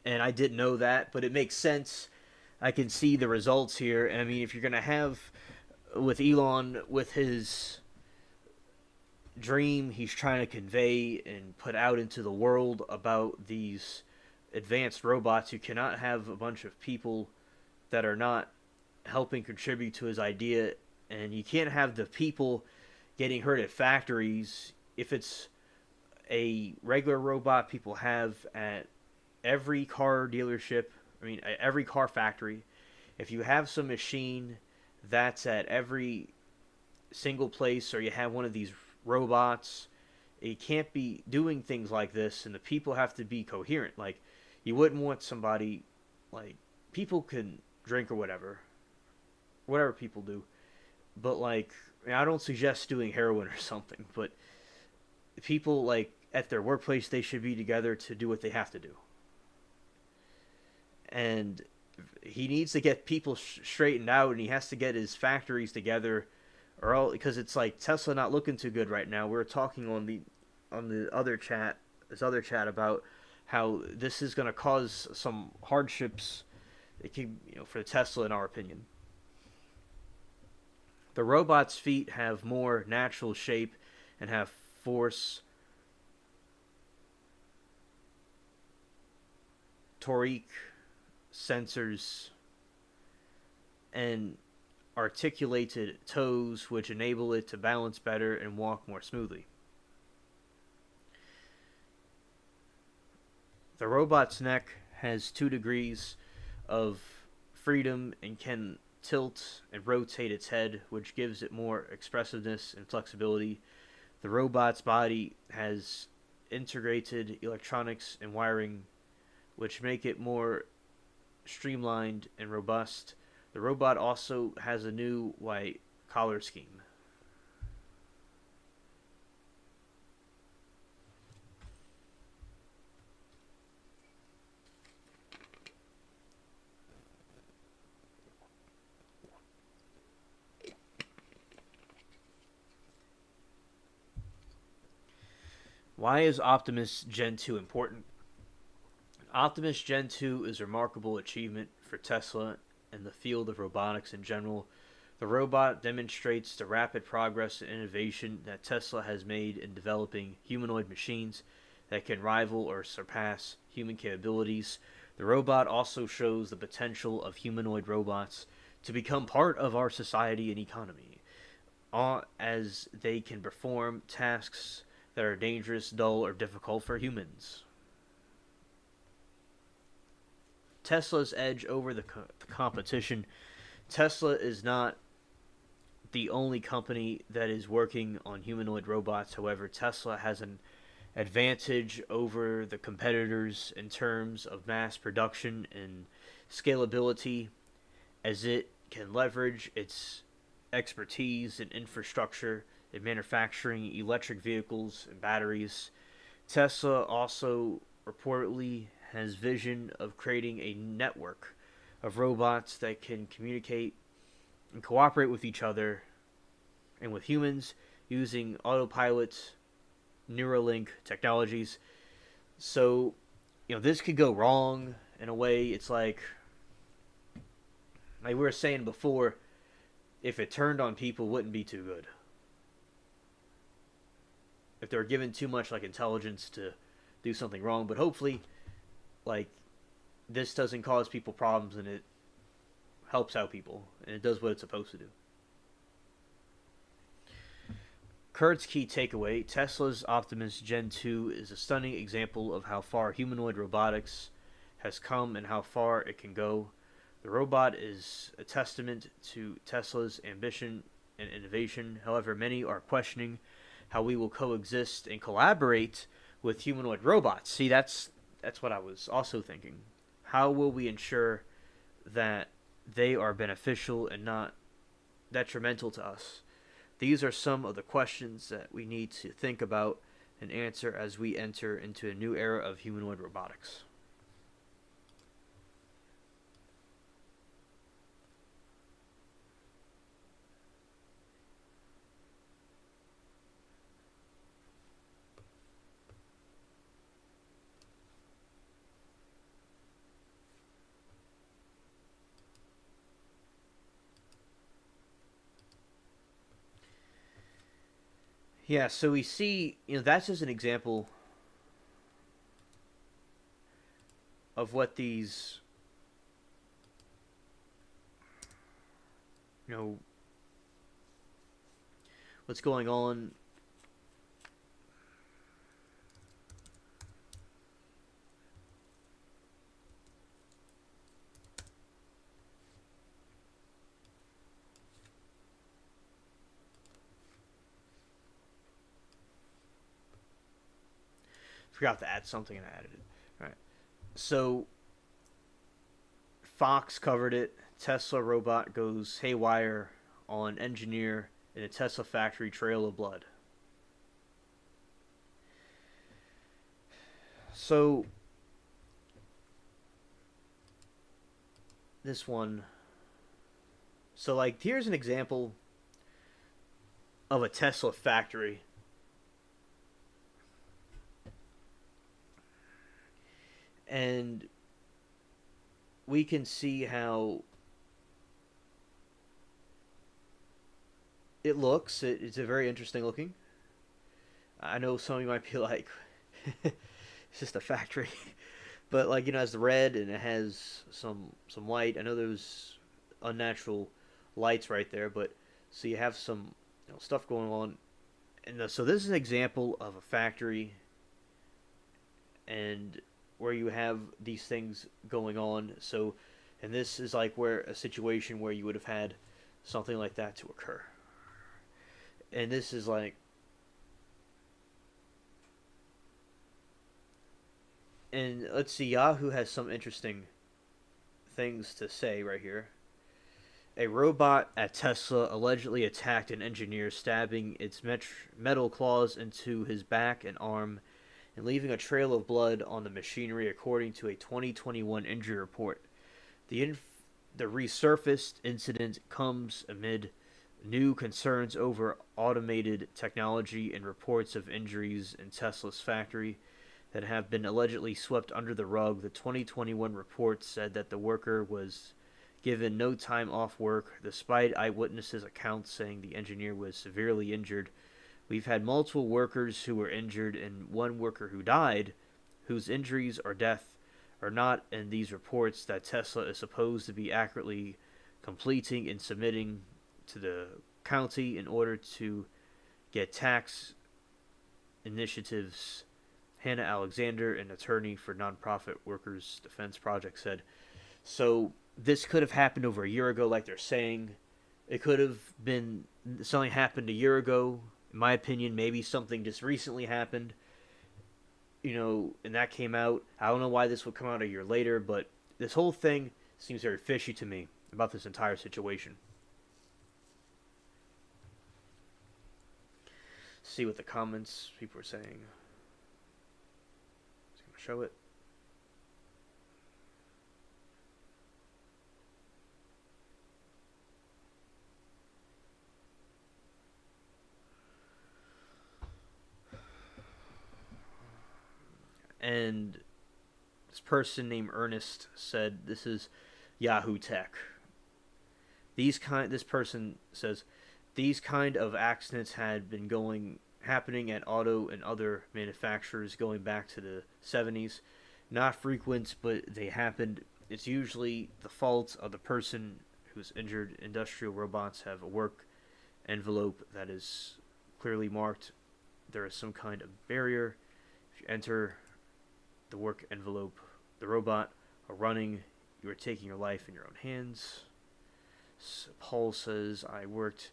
A: And I didn't know that, but it makes sense. I can see the results here. And I mean, if you're going to have, with Elon, with his dream he's trying to convey and put out into the world about these advanced robots, you cannot have a bunch of people that are not helping contribute to his idea. And you can't have the people getting hurt at factories. If it's a regular robot people have at every car dealership, I mean, at every car factory, if you have some machine that's at every single place, or you have one of these robots, you can't be doing things like this, and the people have to be coherent. Like, you wouldn't want somebody, like, people can drink or whatever people do, but like, I don't suggest doing heroin or something, but people, like, at their workplace, they should be together to do what they have to do. And he needs to get people straightened out, and he has to get his factories together, or all, because it's like Tesla not looking too good right now. We were talking on the other chat, this other chat, about how this is going to cause some hardships. It can, for Tesla, in our opinion. The robot's feet have more natural shape and have force, toric sensors, and articulated toes, which enable it to balance better and walk more smoothly. The robot's neck has 2 degrees of freedom and can tilt and rotate its head, which gives it more expressiveness and flexibility. The robot's body has integrated electronics and wiring, which make it more streamlined and robust. The robot also has a new white collar scheme. Why is Optimus Gen 2 important? Optimus Gen 2 is a remarkable achievement for Tesla and the field of robotics in general. The robot demonstrates the rapid progress and innovation that Tesla has made in developing humanoid machines that can rival or surpass human capabilities. The robot also shows the potential of humanoid robots to become part of our society and economy, as they can perform tasks that are dangerous, dull, or difficult for humans. Tesla's edge over the competition. Tesla is not the only company that is working on humanoid robots. However, Tesla has an advantage over the competitors in terms of mass production and scalability, as it can leverage its expertise and infrastructure in manufacturing electric vehicles and batteries. Tesla also reportedly has vision of creating a network of robots that can communicate and cooperate with each other and with humans using autopilot Neuralink technologies. So, this could go wrong in a way. It's like we were saying before, if it turned on people, it wouldn't be too good. If they were given too much, like, intelligence to do something wrong. But hopefully Like, this doesn't cause people problems, and it helps out people, and it does what it's supposed to do. Kurt's key takeaway: Tesla's Optimus Gen 2 is a stunning example of how far humanoid robotics has come and how far it can go. The robot is a testament to Tesla's ambition and innovation. However, many are questioning how we will coexist and collaborate with humanoid robots. See, that's what I was also thinking. How will we ensure that they are beneficial and not detrimental to us? These are some of the questions that we need to think about and answer as we enter into a new era of humanoid robotics. Yeah, so we see, that's just an example of what these, you know, what's going on. Forgot to add something and I added it. All right. So Fox covered it. Tesla robot goes haywire on engineer in a Tesla factory, trail of blood. So this one. So like here's an example of a Tesla factory. And we can see how it looks. It's a very interesting looking. I know some of you might be like, it's just a factory, but like it has the red and it has some white. I know there's unnatural lights right there, but so you have some stuff going on, and so this is an example of a factory, and where you have these things going on. So, and this is like where a situation where you would have had something like that to occur, and this is like, and let's see, Yahoo has some interesting things to say right here. A robot at Tesla allegedly attacked an engineer, stabbing its metal claws into his back and arm and leaving a trail of blood on the machinery, according to a 2021 injury report. The resurfaced incident comes amid new concerns over automated technology and reports of injuries in Tesla's factory that have been allegedly swept under the rug. The 2021 report said that the worker was given no time off work, despite eyewitnesses' accounts saying the engineer was severely injured. We've had multiple workers who were injured and one worker who died, whose injuries or death are not in these reports that Tesla is supposed to be accurately completing and submitting to the county in order to get tax initiatives. Hannah Alexander, an attorney for Nonprofit Workers Defense Project, said. So this could have happened over a year ago, like they're saying. It could have been something happened a year ago. In my opinion, maybe something just recently happened, and that came out. I don't know why this would come out a year later, but this whole thing seems very fishy to me about this entire situation. See what the comments people are saying. Just gonna show it. And this person named Ernest said, "This is Yahoo Tech. This person says these kind of accidents had been happening at auto and other manufacturers going back to the 70s. Not frequent, but they happened. It's usually the fault of the person who's injured. Industrial robots have a work envelope that is clearly marked. There is some kind of barrier. If you enter the work envelope, the robot are running. You are taking your life in your own hands. Paul says, I worked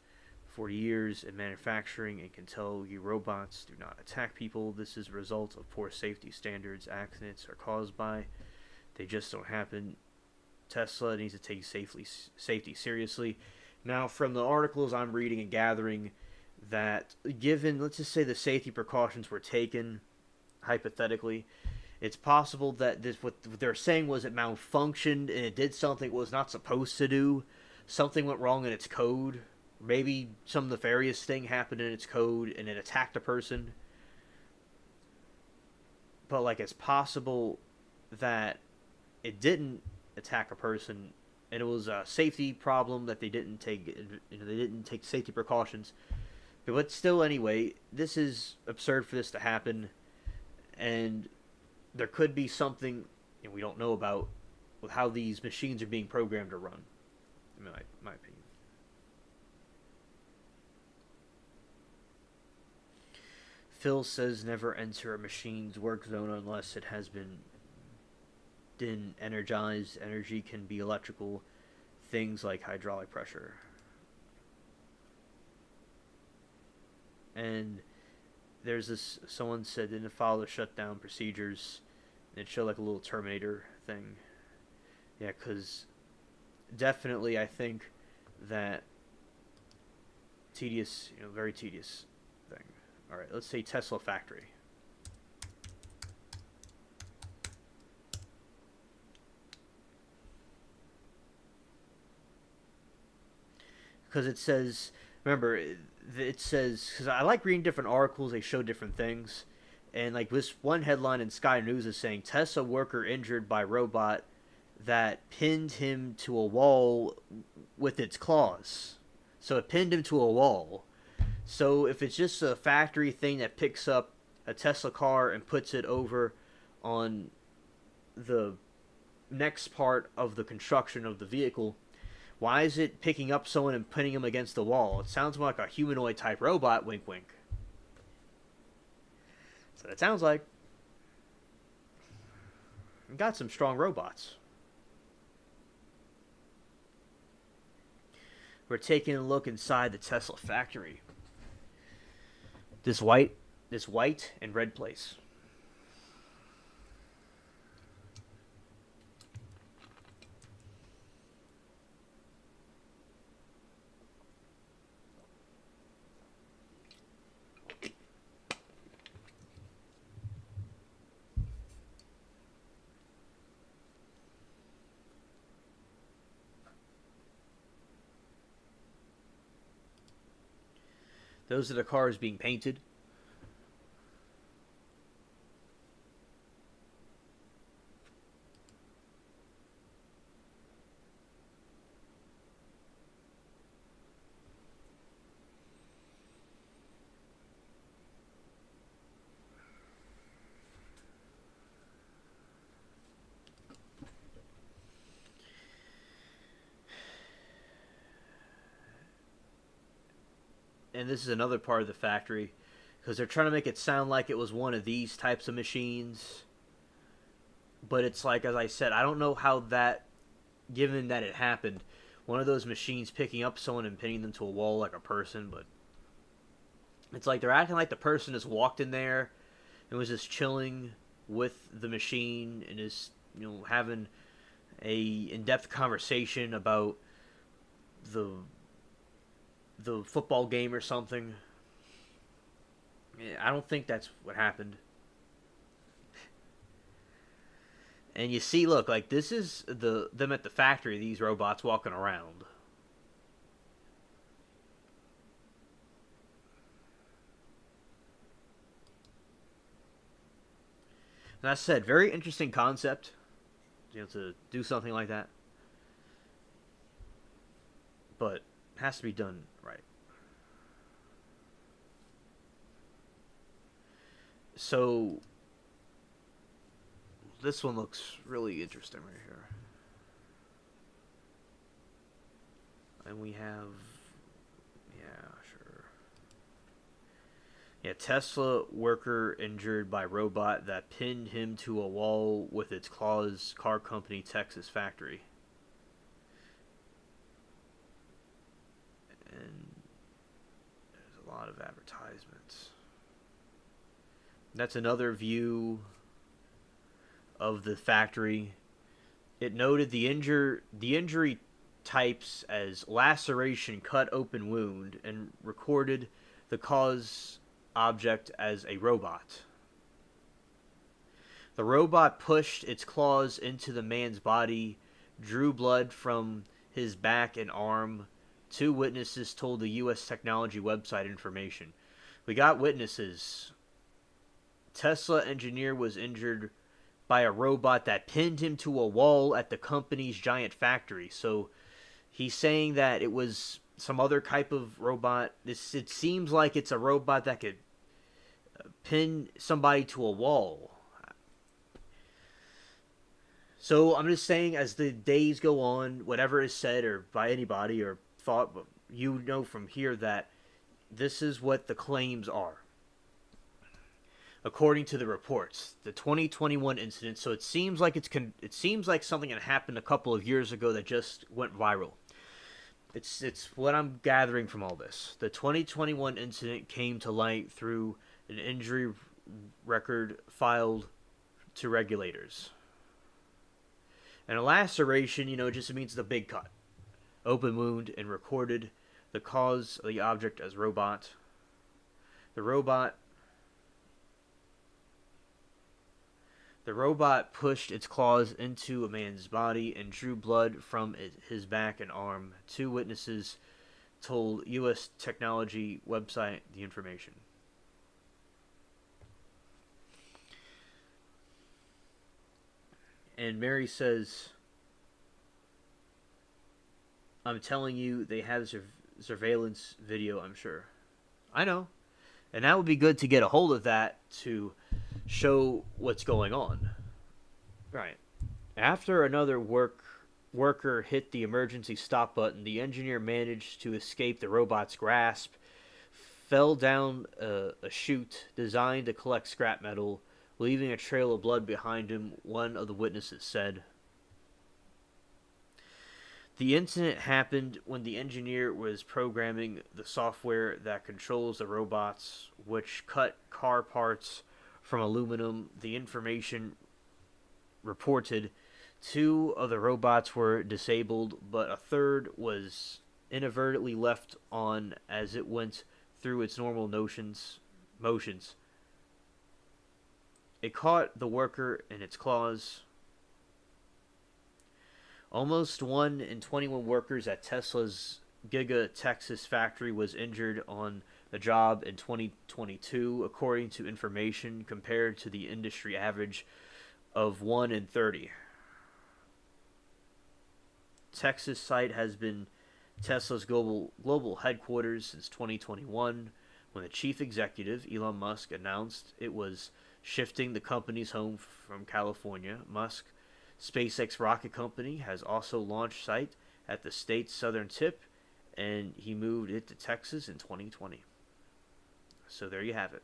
A: 40 years in manufacturing and can tell you robots do not attack people. This is a result of poor safety standards accidents are caused by. They just don't happen. Tesla needs to take safety seriously. Now, from the articles I'm reading and gathering, that given, let's just say the safety precautions were taken, hypothetically, it's possible that this what they're saying was it malfunctioned and it did something it was not supposed to do. Something went wrong in its code. Maybe some nefarious thing happened in its code and it attacked a person. But like it's possible that it didn't attack a person and it was a safety problem that they didn't take they didn't take safety precautions. But still anyway, this is absurd for this to happen, and there could be something we don't know about with how these machines are being programmed to run. In my opinion. Phil says never enter a machine's work zone unless it has been energized. Energy can be electrical, things like hydraulic pressure. And there's this, someone said didn't follow the shutdown procedures. And it showed like a little Terminator thing. Yeah, because definitely I think that tedious, very tedious thing. All right, let's say Tesla factory. Because it says, remember, it says, because I like reading different articles, they show different things. And like this one headline in Sky News is saying Tesla worker injured by robot that pinned him to a wall with its claws. So it pinned him to a wall. So if it's just a factory thing that picks up a Tesla car and puts it over on the next part of the construction of the vehicle, why is it picking up someone and putting him against the wall? It sounds more like a humanoid type robot, wink wink. So it sounds like. We got some strong robots. We're taking a look inside the Tesla factory. This white and red place. Those are the cars being painted. And this is another part of the factory because they're trying to make it sound like it was one of these types of machines. But it's like, as I said, I don't know how that, given that it happened, one of those machines picking up someone and pinning them to a wall like a person, but it's like they're acting like the person just walked in there and was just chilling with the machine and is, having a in-depth conversation about the football game or something. I don't think that's what happened. And you see, look, like this is them at the factory, these robots walking around. And I said, very interesting concept, to do something like that. But it has to be done right. So This one looks really interesting right here. And we have, yeah, sure. Yeah, Tesla worker injured by robot that pinned him to a wall with its claws, car company Texas factory. And there's a lot of advertisements. That's another view of the factory. It noted the injury types as laceration, cut open wound, and recorded the cause object as a robot. The robot pushed its claws into the man's body, drew blood from his back and arm. Two witnesses told the U.S. technology website information. We got witnesses. Tesla engineer was injured by a robot that pinned him to a wall at the company's giant factory. So he's saying that it was some other type of robot. It seems like it's a robot that could pin somebody to a wall. So I'm just saying, as the days go on, whatever is said or by anybody or thought, you know from here that this is what the claims are. According to the reports, the 2021 incident. So it seems like it seems like something that happened a couple of years ago that just went viral. It's what I'm gathering from all this. The 2021 incident came to light through an injury record filed to regulators. And a laceration, just means the big cut, open wound, and recorded the cause of the object as robot. The robot pushed its claws into a man's body and drew blood from his back and arm. Two witnesses told U.S. technology website the information. And Mary says, I'm telling you, they have surveillance video, I'm sure. I know. And that would be good to get a hold of that to show what's going on. Right. After another worker hit the emergency stop button, the engineer managed to escape the robot's grasp, fell down a chute designed to collect scrap metal, leaving a trail of blood behind him, one of the witnesses said. The incident happened when the engineer was programming the software that controls the robots, which cut car parts from aluminum. The information reported 2 of the robots were disabled, but a third was inadvertently left on as it went through its normal motions. It caught the worker in its claws. Almost 1 in 21 workers at Tesla's Giga Texas factory was injured on the job in 2022, according to information compared to the industry average of 1 in 30. Texas site has been Tesla's global headquarters since 2021, when the chief executive, Elon Musk, announced it was shifting the company's home from California. Musk SpaceX rocket company has also launched site at the state's southern tip, and he moved it to Texas in 2020. So there you have it.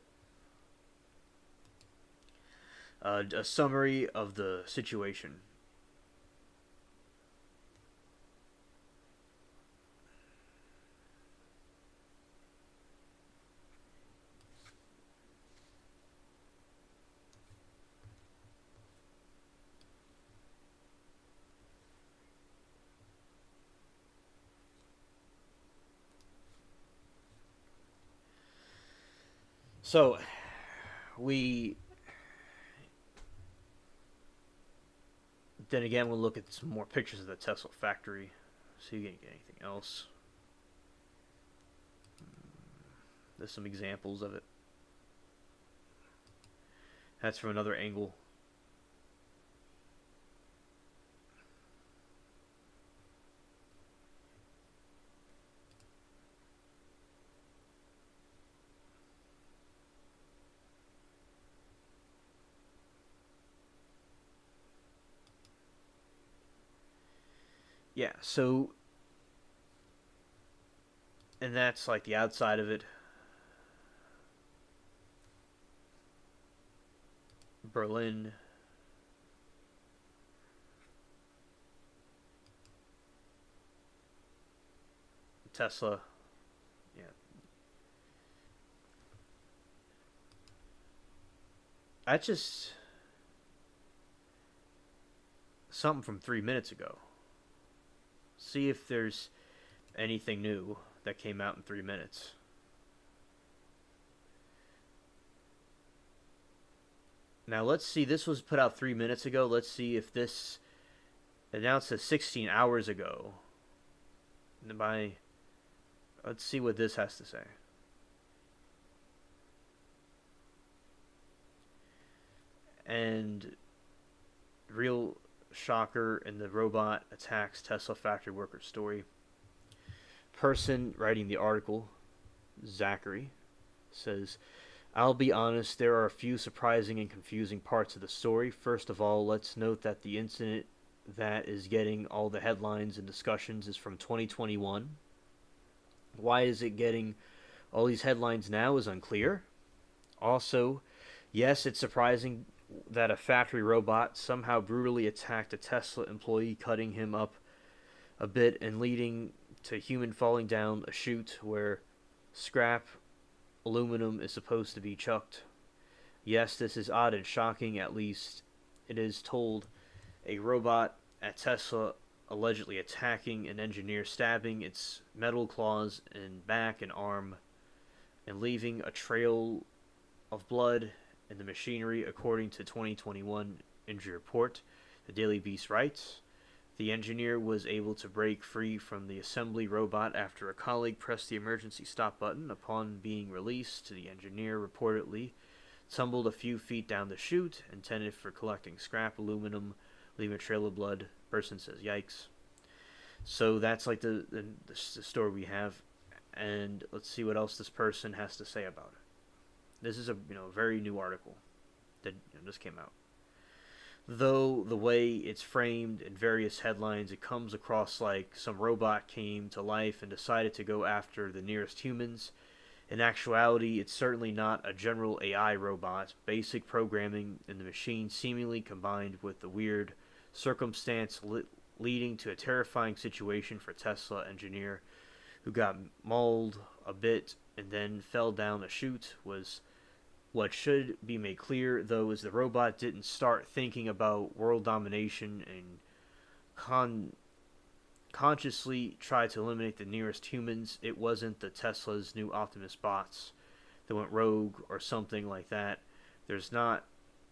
A: A summary of the situation. So, then again, we'll look at some more pictures of the Tesla factory. See if you can get anything else. There's some examples of it. That's from another angle. Yeah, so, and that's like the outside of it. Berlin, Tesla. Yeah, that's just something from 3 minutes ago. See if there's anything new that came out in 3 minutes. Now let's see. This was put out 3 minutes ago. Let's see if this announced 16 hours ago. By let's see what this has to say. And real shocker in the robot attacks Tesla factory worker story. Person writing the article, Zachary, says, I'll be honest, there are a few surprising and confusing parts of the story. First of all, let's note that the incident that is getting all the headlines and discussions is from 2021. Why is it getting all these headlines now is unclear. Also, yes, it's surprising that a factory robot somehow brutally attacked a Tesla employee, cutting him up a bit and leading to human falling down a chute where scrap aluminum is supposed to be chucked. Yes, this is odd and shocking, at least it is told. A robot at Tesla allegedly attacking an engineer, stabbing its metal claws in back and arm, and leaving a trail of blood in the machinery, according to 2021 injury report. The Daily Beast writes, the engineer was able to break free from the assembly robot after a colleague pressed the emergency stop button. Upon being released, the engineer reportedly tumbled a few feet down the chute intended for collecting scrap aluminum, leaving a trail of blood. Person says, yikes. So that's like the story we have, and let's see what else this person has to say about it. This is a very new article that just came out. Though the way it's framed in various headlines, it comes across like some robot came to life and decided to go after the nearest humans. In actuality, it's certainly not a general AI robot. Basic programming in the machine seemingly combined with the weird circumstance leading to a terrifying situation for Tesla engineer who got mauled a bit and then fell down a chute was what should be made clear, though, is the robot didn't start thinking about world domination and consciously try to eliminate the nearest humans. It wasn't the Tesla's new Optimus bots that went rogue or something like that. There's not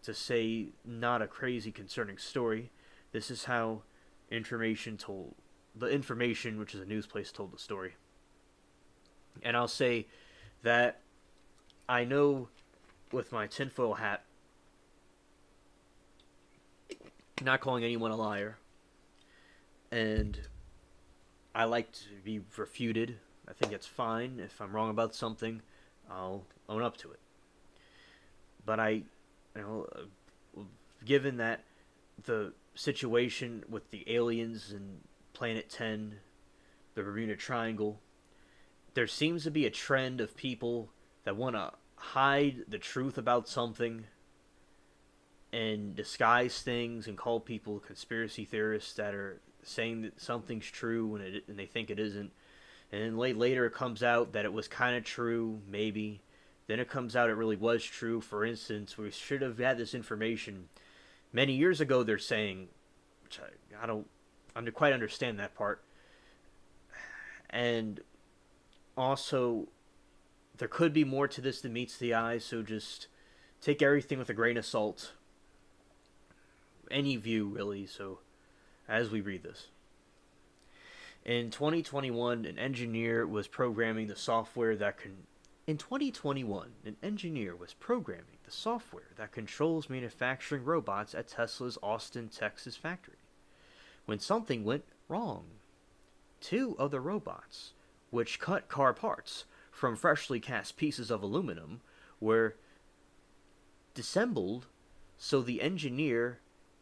A: to say not a crazy concerning story. This is how information told the information, which is a news place, told the story. And I'll say that I know with my tinfoil hat, not calling anyone a liar, and I like to be refuted. I think it's fine. If I'm wrong about something, I'll own up to it. But given that the situation with the aliens and Planet 10, the Bermuda Triangle, there seems to be a trend of people that want to hide the truth about something and disguise things and call people conspiracy theorists that are saying that something's true when they think it isn't. And then later it comes out that it was kind of true, maybe. Then it comes out it really was true. For instance, we should have had this information many years ago, they're saying, which I don't quite understand that part. And also, there could be more to this than meets the eye, so just take everything with a grain of salt. Any view, really, so as we read this. In 2021, an engineer was programming the software that can... In 2021, an engineer was programming the software that controls manufacturing robots at Tesla's Austin, Texas factory, when something went wrong. Two of the robots, which cut car parts from freshly cast pieces of aluminum, were disassembled so the engineer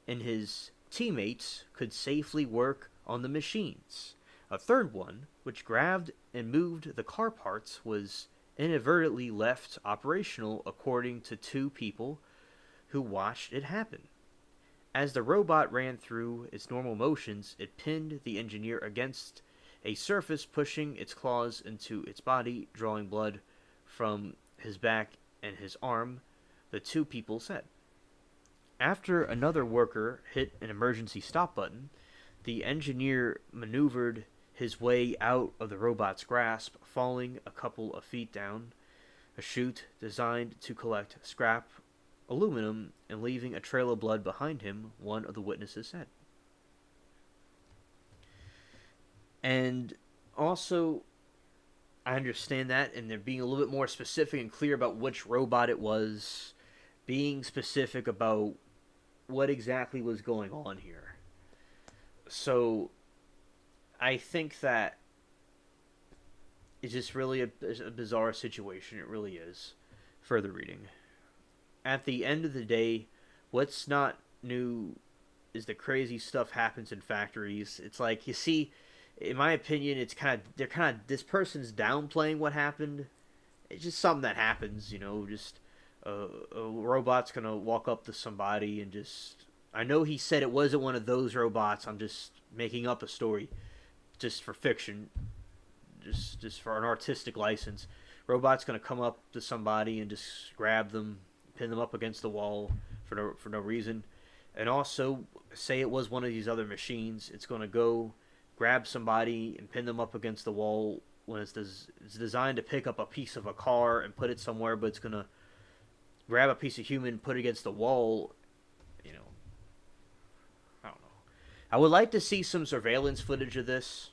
A: and his teammates could safely work on the machines. A third one, which grabbed and moved the car parts, was inadvertently left operational, according to two people who watched it happen. As the robot ran through its normal motions, it pinned the engineer against a surface, pushing its claws into its body, drawing blood from his back and his arm, the two people said. After another worker hit an emergency stop button, the engineer maneuvered his way out of the robot's grasp, falling a couple of feet down a chute designed to collect scrap aluminum and leaving a trail of blood behind him, one of the witnesses said. And also, I understand that, and they're being a little bit more specific and clear about which robot it was, being specific about what exactly was going on here. So, I think that it's just really a bizarre situation. It really is. Further reading. At the end of the day, what's not new is the crazy stuff happens in factories. It's like, you see, in my opinion, this person's downplaying what happened. It's just something that happens, just a robot's gonna walk up to somebody and just, I know he said it wasn't one of those robots, I'm just making up a story, just for fiction, just for an artistic license. Robot's gonna come up to somebody and just grab them, pin them up against the wall for no reason, and also say it was one of these other machines. It's gonna go grab somebody and pin them up against the wall when it's designed to pick up a piece of a car and put it somewhere, but it's gonna grab a piece of human, put it against the wall. I don't know. I would like to see some surveillance footage of this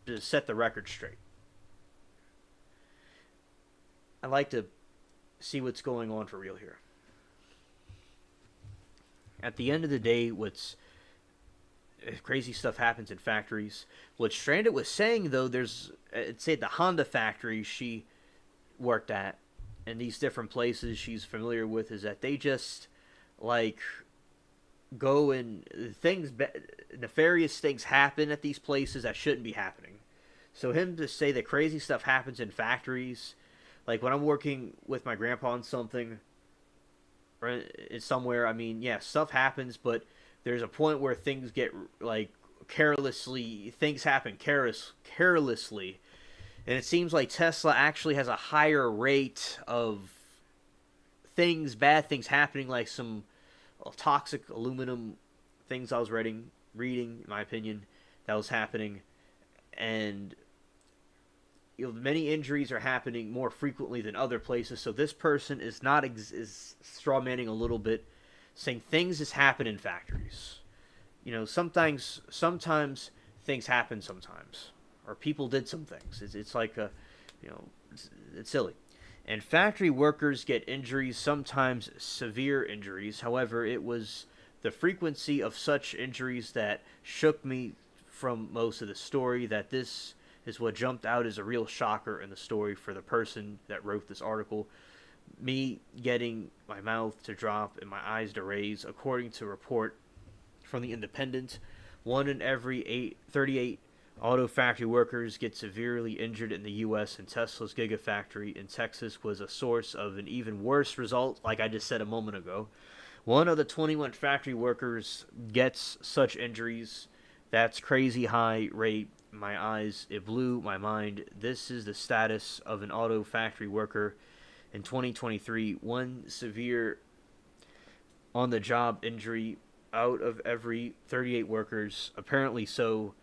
A: to set the record straight. I'd like to see what's going on for real here. At the end of the day, crazy stuff happens in factories. What Stranded was saying, though, say the Honda factory she worked at, and these different places she's familiar with, is that they just go and nefarious things happen at these places that shouldn't be happening. So him to say that crazy stuff happens in factories, like when I'm working with my grandpa on something, or somewhere, I mean, yeah, stuff happens, but there's a point where things get things happen carelessly. And it seems like Tesla actually has a higher rate of bad things happening, like some toxic aluminum things I was reading, in my opinion, that was happening. And many injuries are happening more frequently than other places. So this person is not is strawmanning a little bit, saying things just happen in factories. Sometimes things happen sometimes, or people did some things. It's like it's silly. And factory workers get injuries, sometimes severe injuries. However, it was the frequency of such injuries that shook me from most of the story, that this is what jumped out as a real shocker in the story for the person that wrote this article. Me getting my mouth to drop and my eyes to raise, according to a report from the Independent. 1 in every 38 auto factory workers get severely injured in the U.S., and Tesla's Gigafactory in Texas was a source of an even worse result, like I just said a moment ago. 1 of the 21 factory workers gets such injuries. That's crazy high rate. My eyes, it blew my mind. This is the status of an auto factory worker in 2023. 1 severe on-the-job injury out of every 38 workers, apparently so,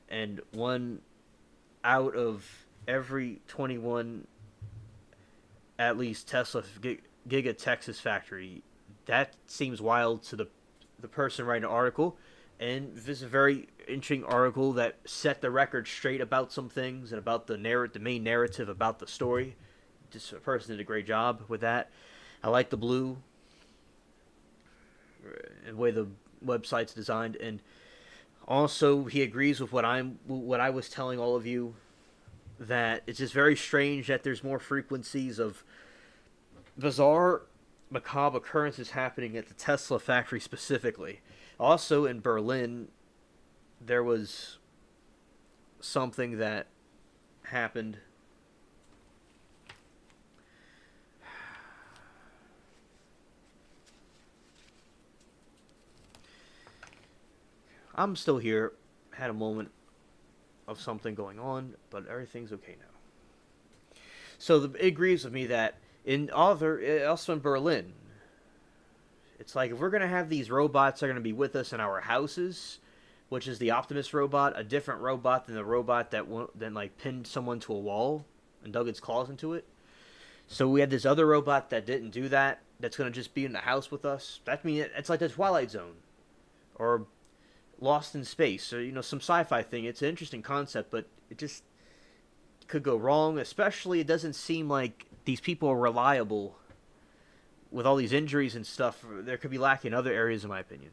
A: and 1 out of every 21 at least Tesla Giga Texas factory. That seems wild to the person writing the article, and this is a very interesting article that set the record straight about some things and about the main narrative about the story. Just a person did a great job with that. I like the blue and the way the website's designed, and also he agrees with what I was telling all of you, that it's just very strange that there's more frequencies of bizarre, macabre occurrences happening at the Tesla factory specifically. Also in Berlin, there was something that happened. I'm still here. Had a moment of something going on, but everything's okay now. So it agrees with me that also in Berlin, it's like if we're gonna have these robots that are gonna be with us in our houses, which is the Optimus robot, a different robot than the robot that then like pinned someone to a wall and dug its claws into it. So we had this other robot that didn't do that. That's gonna just be in the house with us. That means it's like the Twilight Zone or Lost in Space, or some sci-fi thing. It's an interesting concept, but it just could go wrong. Especially, it doesn't seem like these people are reliable with all these injuries and stuff. There could be lacking in other areas, in my opinion.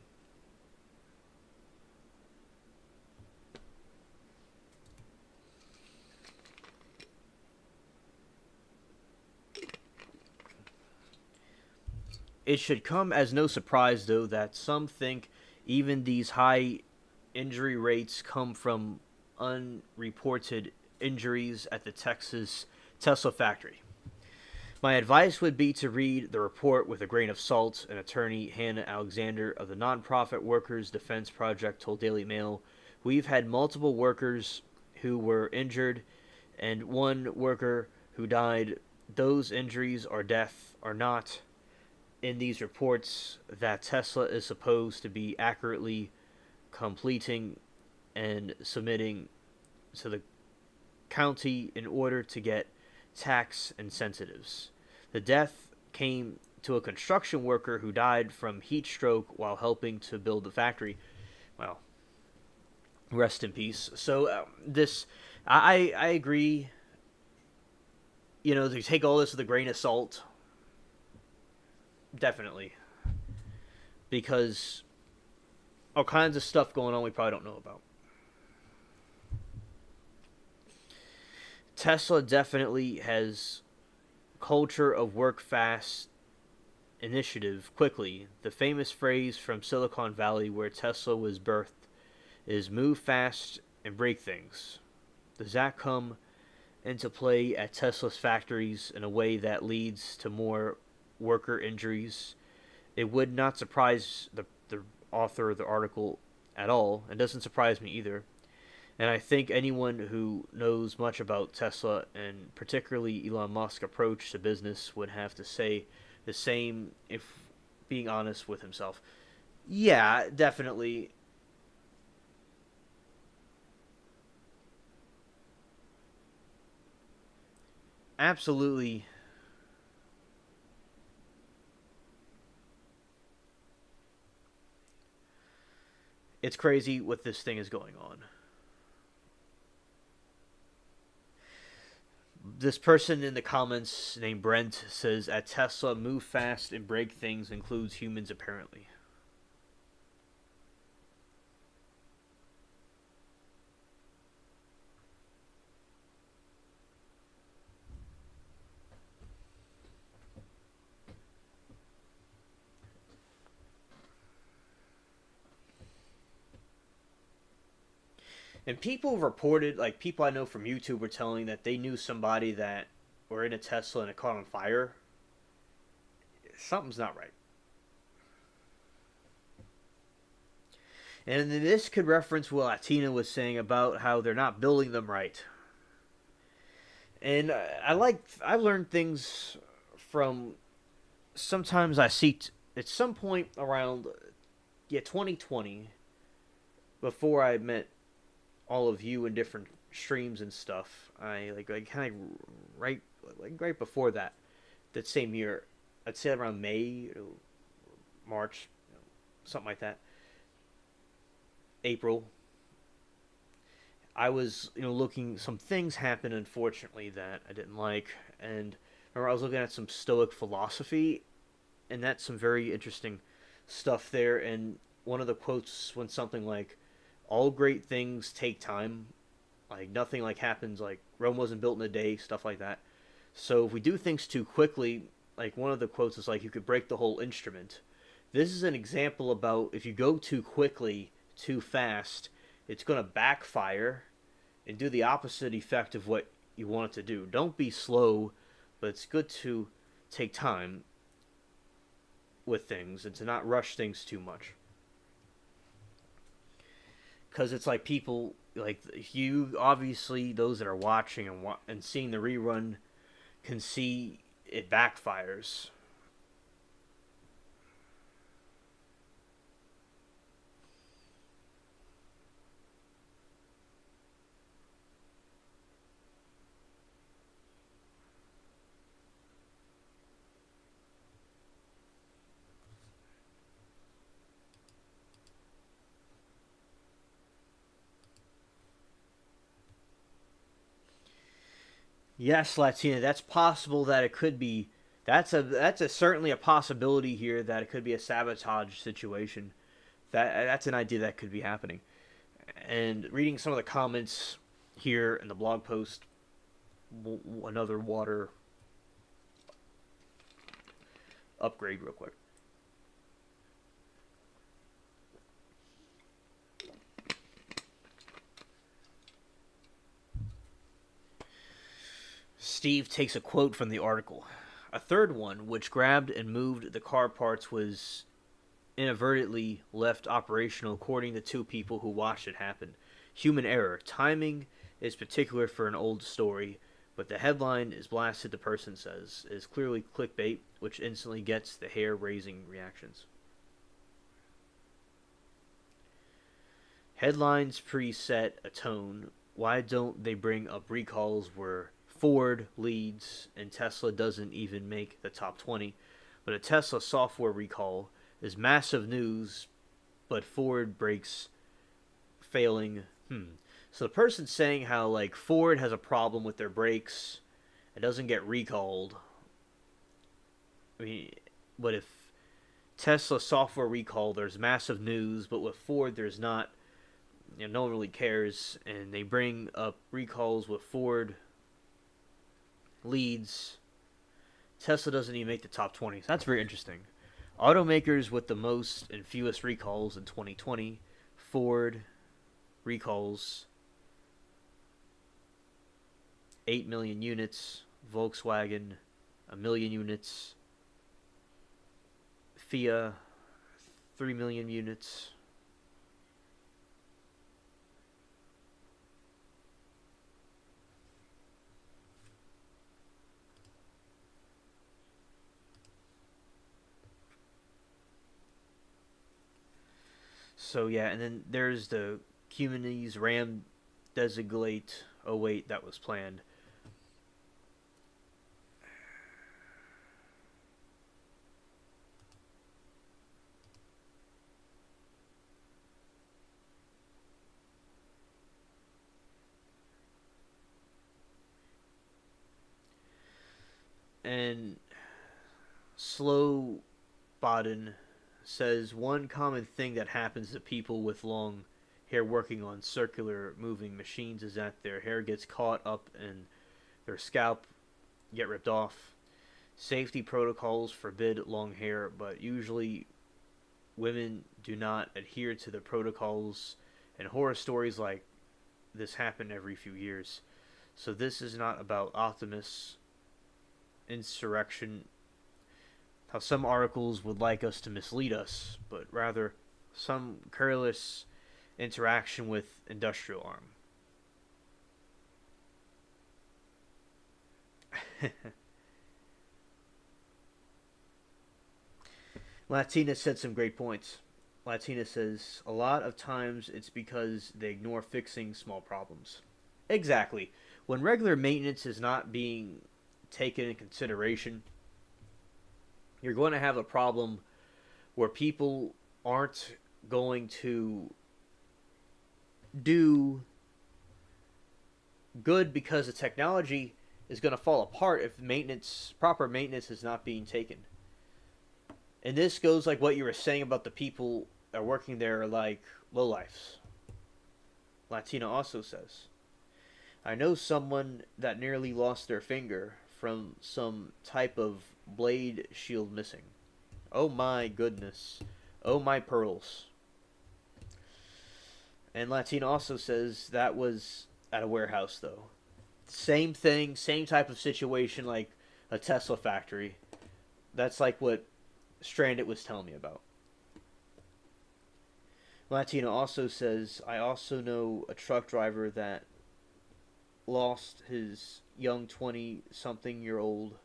A: It should come as no surprise, though, that some think even these high injury rates come from unreported injuries at the Texas Tesla factory. My advice would be to read the report with a grain of salt, an attorney, Hannah Alexander of the nonprofit Workers' Defense Project told Daily Mail. We've had multiple workers who were injured and one worker who died. Those injuries or death are not in these reports that Tesla is supposed to be accurately completing and submitting to the county in order to get tax incentives. The death came to a construction worker who died from heat stroke while helping to build the factory. Well, rest in peace. So I agree. To take all this with a grain of salt. Definitely. Because all kinds of stuff going on we probably don't know about. Tesla definitely has culture of work fast initiative quickly. The famous phrase from Silicon Valley where Tesla was birthed is move fast and break things. Does that come into play at Tesla's factories in a way that leads to more worker injuries? It would not surprise the author of the article at all. It doesn't surprise me either. And I think anyone who knows much about Tesla and particularly Elon Musk's approach to business would have to say the same if being honest with himself. Yeah, definitely. Absolutely. It's crazy what this thing is going on. This person in the comments named Brent says at Tesla, move fast and break things includes humans apparently. And people reported, like people I know from YouTube were telling that they knew somebody that were in a Tesla and it caught on fire. Something's not right. And this could reference what Latina was saying about how they're not building them right. And I've learned things from, sometimes I see at some point around 2020, before I met all of you in different streams and stuff. I like kind of right before that same year. I'd say around May, March, something like that. April. I was looking, some things happened unfortunately that I didn't like, and remember I was looking at some Stoic philosophy, and that's some very interesting stuff there. And one of the quotes went something like, all great things take time. Like nothing like happens, like Rome wasn't built in a day, stuff like that. So if we do things too quickly, like one of the quotes is like you could break the whole instrument. This is an example about if you go too quickly, too fast, it's going to backfire and do the opposite effect of what you want it to do. Don't be slow, but it's good to take time with things and to not rush things too much. Because it's like people, like you, obviously, those that are watching and seeing the rerun can see it backfires. Yes, Latina, that's possible that it could be. That's a certainly a possibility here that it could be a sabotage situation. That's an idea that could be happening. And reading some of the comments here in the blog post, another water upgrade real quick. Steve takes a quote from the article. A third one, which grabbed and moved the car parts, was inadvertently left operational according to two people who watched it happen. Human error. Timing is particular for an old story, but the headline is blasted, the person says, is clearly clickbait, which instantly gets the hair-raising reactions. Headlines preset a tone. Why don't they bring up recalls where Ford leads and Tesla doesn't even make the top 20? But a Tesla software recall is massive news, but Ford breaks failing. So the person saying how like Ford has a problem with their brakes, it doesn't get recalled. I mean, but if Tesla software recall, there's massive news, but with Ford, there's not. No one really cares, and they bring up recalls with Ford leads. Tesla doesn't even make the top 20. So that's very interesting. Automakers with the most and fewest recalls in 2020. Ford recalls 8 million units. Volkswagen 1 million units. Fiat 3 million units. So yeah, and then there's the Cumanese Ram Desiglate 08 that was planned. And Slow Baden says one common thing that happens to people with long hair working on circular moving machines is that their hair gets caught up and their scalp get ripped off. Safety protocols forbid long hair, but usually women do not adhere to the protocols, and horror stories like this happen every few years. So this is not about Optimus insurrection, how some articles would like us to mislead us, but rather some careless interaction with industrial arm. Latina said some great points. Latina says, a lot of times it's because they ignore fixing small problems. Exactly. When regular maintenance is not being taken in consideration, you're going to have a problem where people aren't going to do good because the technology is going to fall apart if proper maintenance is not being taken. And this goes like what you were saying about the people that are working there, like lowlifes. Latina also says, I know someone that nearly lost their finger from some type of blade shield missing. Oh my goodness. Oh my pearls. And Latina also says that was at a warehouse though. Same thing, same type of situation like a Tesla factory. That's like what Stranded was telling me about. Latino also says, I also know a truck driver that lost his young 20 something year old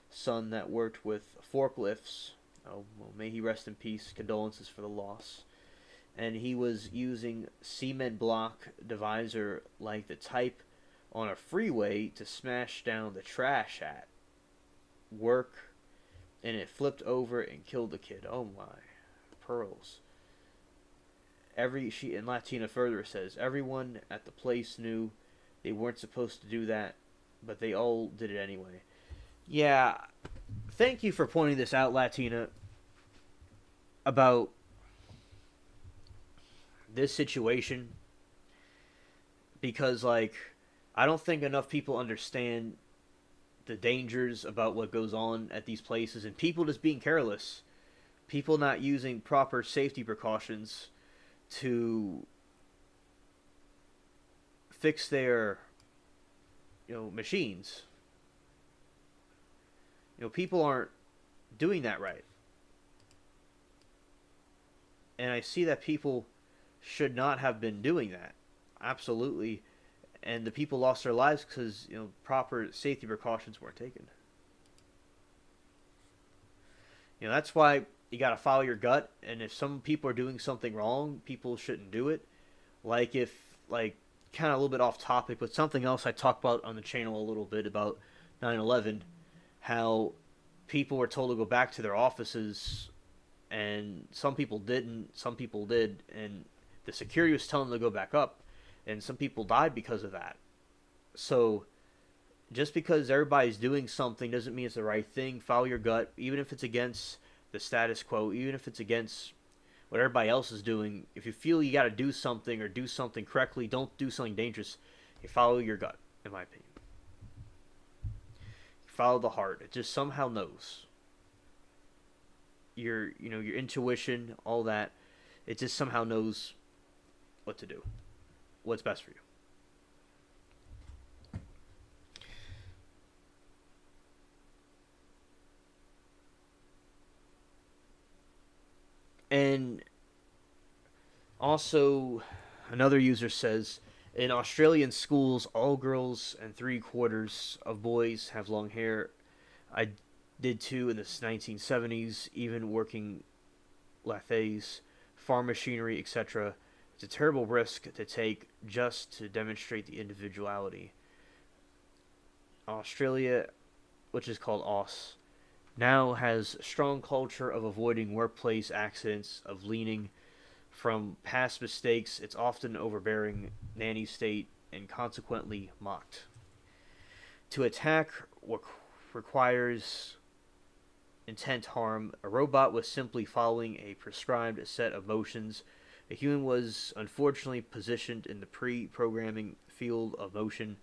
A: son that worked with forklifts. Oh, well, may he rest in peace. Condolences for the loss. And he was using cement block divisor like the type on a freeway to smash down the trash at work, and it flipped over and killed the kid. Oh my pearls. She and Latina further says everyone at the place knew they weren't supposed to do that, but they all did it anyway. Yeah, thank you for pointing this out, Latina, about this situation, because like I don't think enough people understand the dangers about what goes on at these places, and people just being careless, people not using proper safety precautions to fix their machines. People aren't doing that right, and I see that people should not have been doing that. Absolutely. And the people lost their lives because proper safety precautions weren't taken. That's why you gotta follow your gut. And if some people are doing something wrong, people shouldn't do it. Like if kind of a little bit off topic, but something else I talked about on the channel a little bit about 9/11, how people were told to go back to their offices, and some people didn't, some people did, and the security was telling them to go back up, and some people died because of that. So just because everybody's doing something doesn't mean it's the right thing. Follow your gut, even if it's against the status quo, even if it's against what everybody else is doing. If you feel you got to do something or do something correctly, don't do something dangerous. You follow your gut, in my opinion. Follow the heart. It just somehow knows. Your intuition, all that, it just somehow knows what to do, what's best for you. And also, another user says, in Australian schools, all girls and 3/4 of boys have long hair. I did too in the 1970s, even working lathes, farm machinery, etc. It's a terrible risk to take just to demonstrate the individuality. Australia, which is called AUS, now has a strong culture of avoiding workplace accidents, of leaning from past mistakes. It's often overbearing nanny state and consequently mocked. To attack requires intent harm. A robot was simply following a prescribed set of motions. A human was unfortunately positioned in the pre-programming field of motion.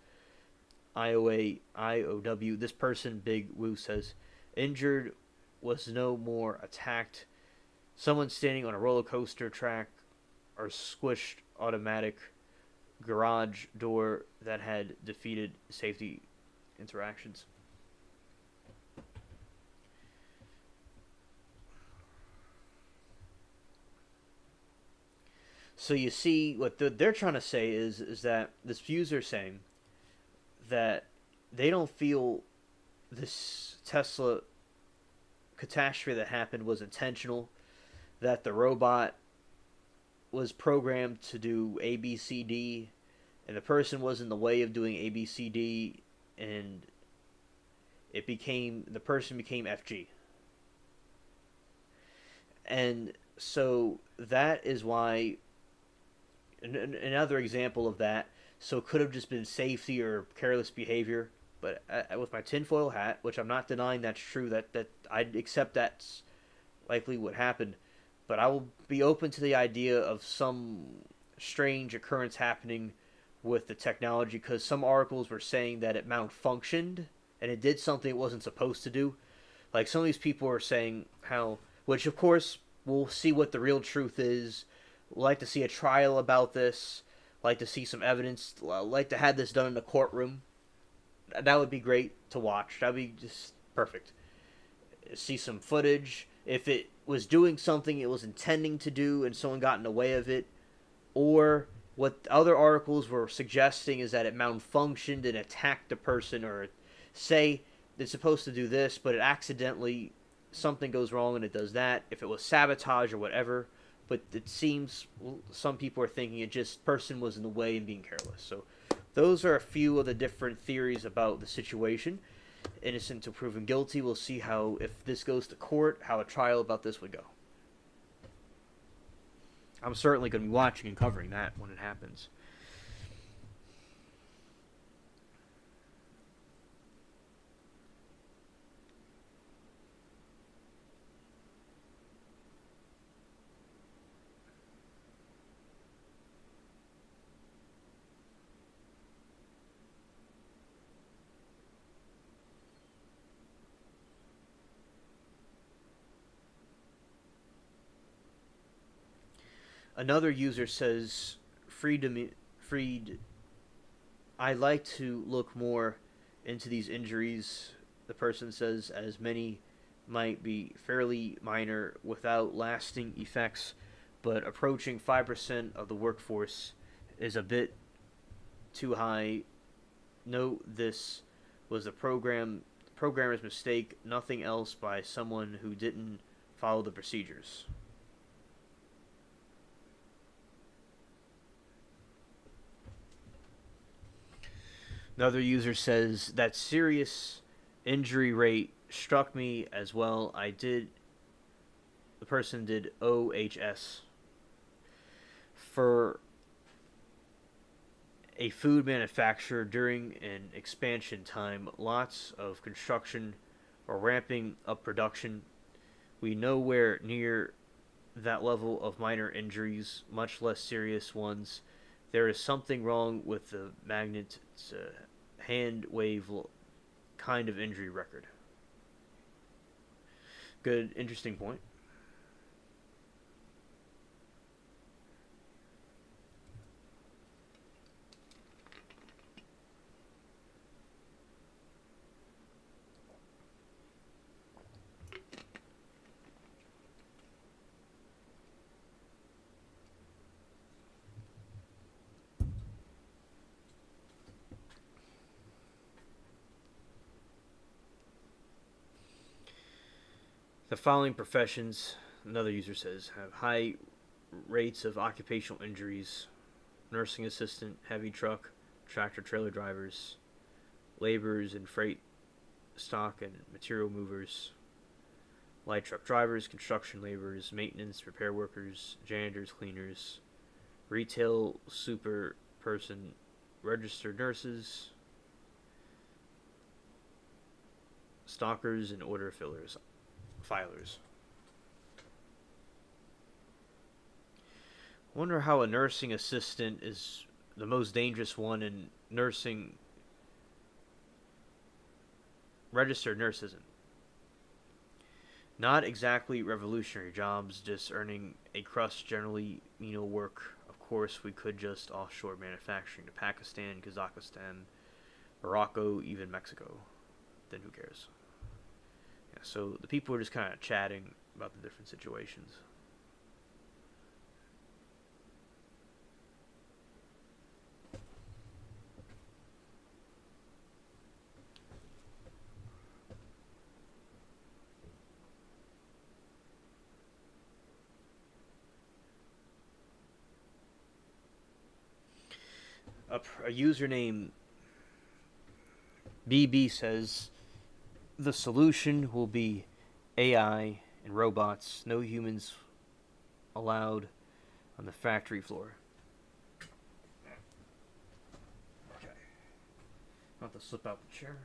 A: IOW. This person, Big Woo, says, injured was no more attacked. Someone standing on a roller coaster track or squished automatic garage door that had defeated safety interactions. So you see, what they're trying to say is that this user saying that they don't feel this Tesla catastrophe that happened was intentional, that the robot was programmed to do A, B, C, D, and the person was in the way of doing A, B, C, D, and the person became FG. And so that is why, another example of that, so it could have just been safety or careless behavior. But with my tinfoil hat, which I'm not denying that's true, that I accept that's likely what happened, but I will be open to the idea of some strange occurrence happening with the technology, because some articles were saying that it malfunctioned and it did something it wasn't supposed to do. Like some of these people are saying how, which of course we'll see what the real truth is. We'd like to see a trial about this. Like to see some evidence. Like to have this done in a courtroom. That would be great to watch. That'd be just perfect. See some footage. If it was doing something it was intending to do and someone got in the way of it, or what other articles were suggesting is that it malfunctioned and attacked the person, or say it's supposed to do this, but it accidentally something goes wrong and it does that. If it was sabotage or whatever, but it seems some people are thinking it just person was in the way and being careless. So those are a few of the different theories about the situation. Innocent to proven guilty. We'll see how, if this goes to court, how a trial about this would go. I'm certainly going to be watching and covering that when it happens. Another user says, Freed, I like to look more into these injuries. The person says, as many might be fairly minor without lasting effects, but approaching 5% of the workforce is a bit too high. Note this was the programmer's mistake, nothing else by someone who didn't follow the procedures. Another user says that serious injury rate struck me as well. The person did OHS for a food manufacturer during an expansion time. Lots of construction or ramping up production. We nowhere near that level of minor injuries, much less serious ones. There is something wrong with the magnet hand wave kind of injury record. Good, interesting point. The following professions, another user says, have high rates of occupational injuries: nursing assistant, heavy truck, tractor trailer drivers, laborers in freight, stock and material movers, light truck drivers, construction laborers, maintenance, repair workers, janitors, cleaners, retail super person, registered nurses, stockers, and order filers. Wonder how a nursing assistant is the most dangerous one, and nursing registered nurse isn't. Not exactly revolutionary jobs, just earning a crust, generally menial work. Of course, we could just offshore manufacturing to Pakistan, Kazakhstan, Morocco, even Mexico. Then who cares? Yeah, so the people are just kind of chatting about the different situations. A username BB says the solution will be AI and robots, no humans allowed on the factory floor. Okay. I'll have to slip out the chair.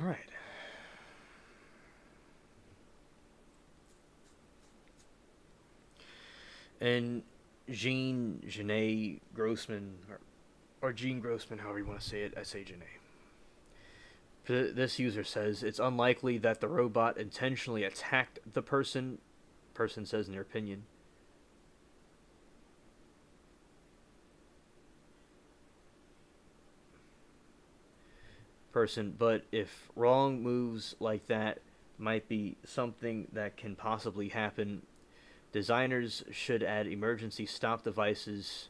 A: All right. And Jean Grossman, or Jean Grossman, however you want to say it, I say Janae. This user says it's unlikely that the robot intentionally attacked the person person says in their opinion. Person, but if wrong moves like that might be something that can possibly happen, designers should add emergency stop devices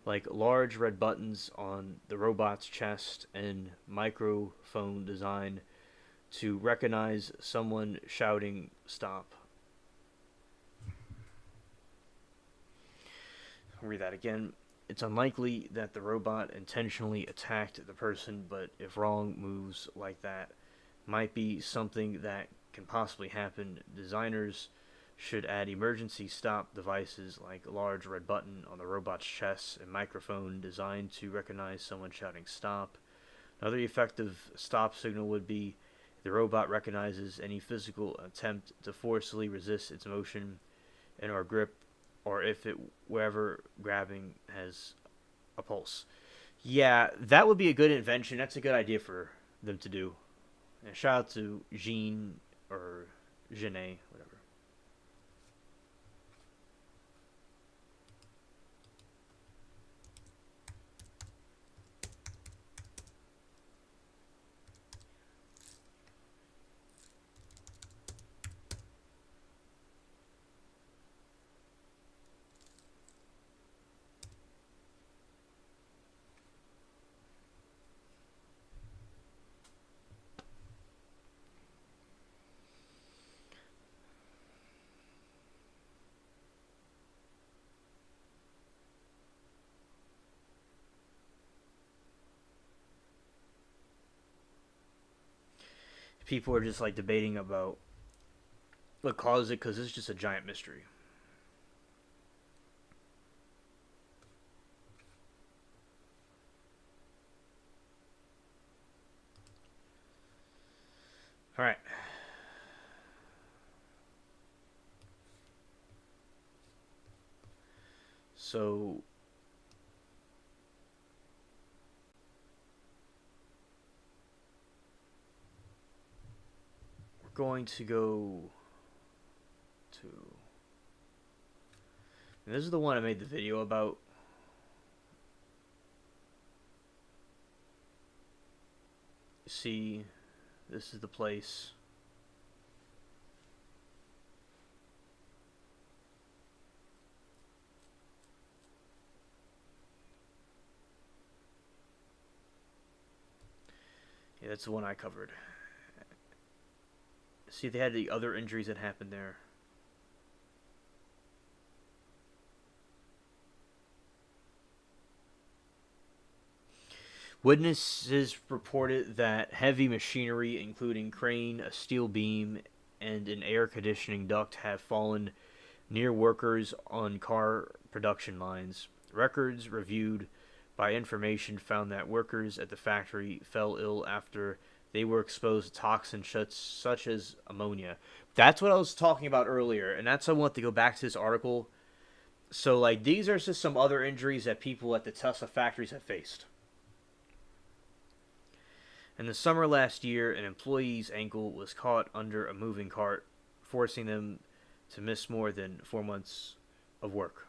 A: like large red buttons on the robot's chest and microphone design to recognize someone shouting stop. I'll read that again. It's unlikely that the robot intentionally attacked the person, but if wrong moves like that might be something that can possibly happen, designers should add emergency stop devices like a large red button on the robot's chest and microphone designed to recognize someone shouting stop. Another effective stop signal would be if the robot recognizes any physical attempt to forcibly resist its motion and or grip, or if it wherever grabbing has a pulse. Yeah, that would be a good invention. That's a good idea for them to do. And shout out to Jean or Genet, whatever. People are just like debating about what caused it because it's just a giant mystery. All right. So we're going to go to. And this is the one I made the video about. See, this is the place. Yeah, that's the one I covered. See, they had the other injuries that happened there. Witnesses reported that heavy machinery, including crane, a steel beam, and an air conditioning duct, have fallen near workers on car production lines. Records reviewed by Information found that workers at the factory fell ill after they were exposed to toxins such as ammonia. That's what I was talking about earlier, and that's I want to go back to this article. So, like, these are just some other injuries that people at the Tesla factories have faced. In the summer last year, an employee's ankle was caught under a moving cart, forcing them to miss more than 4 months of work.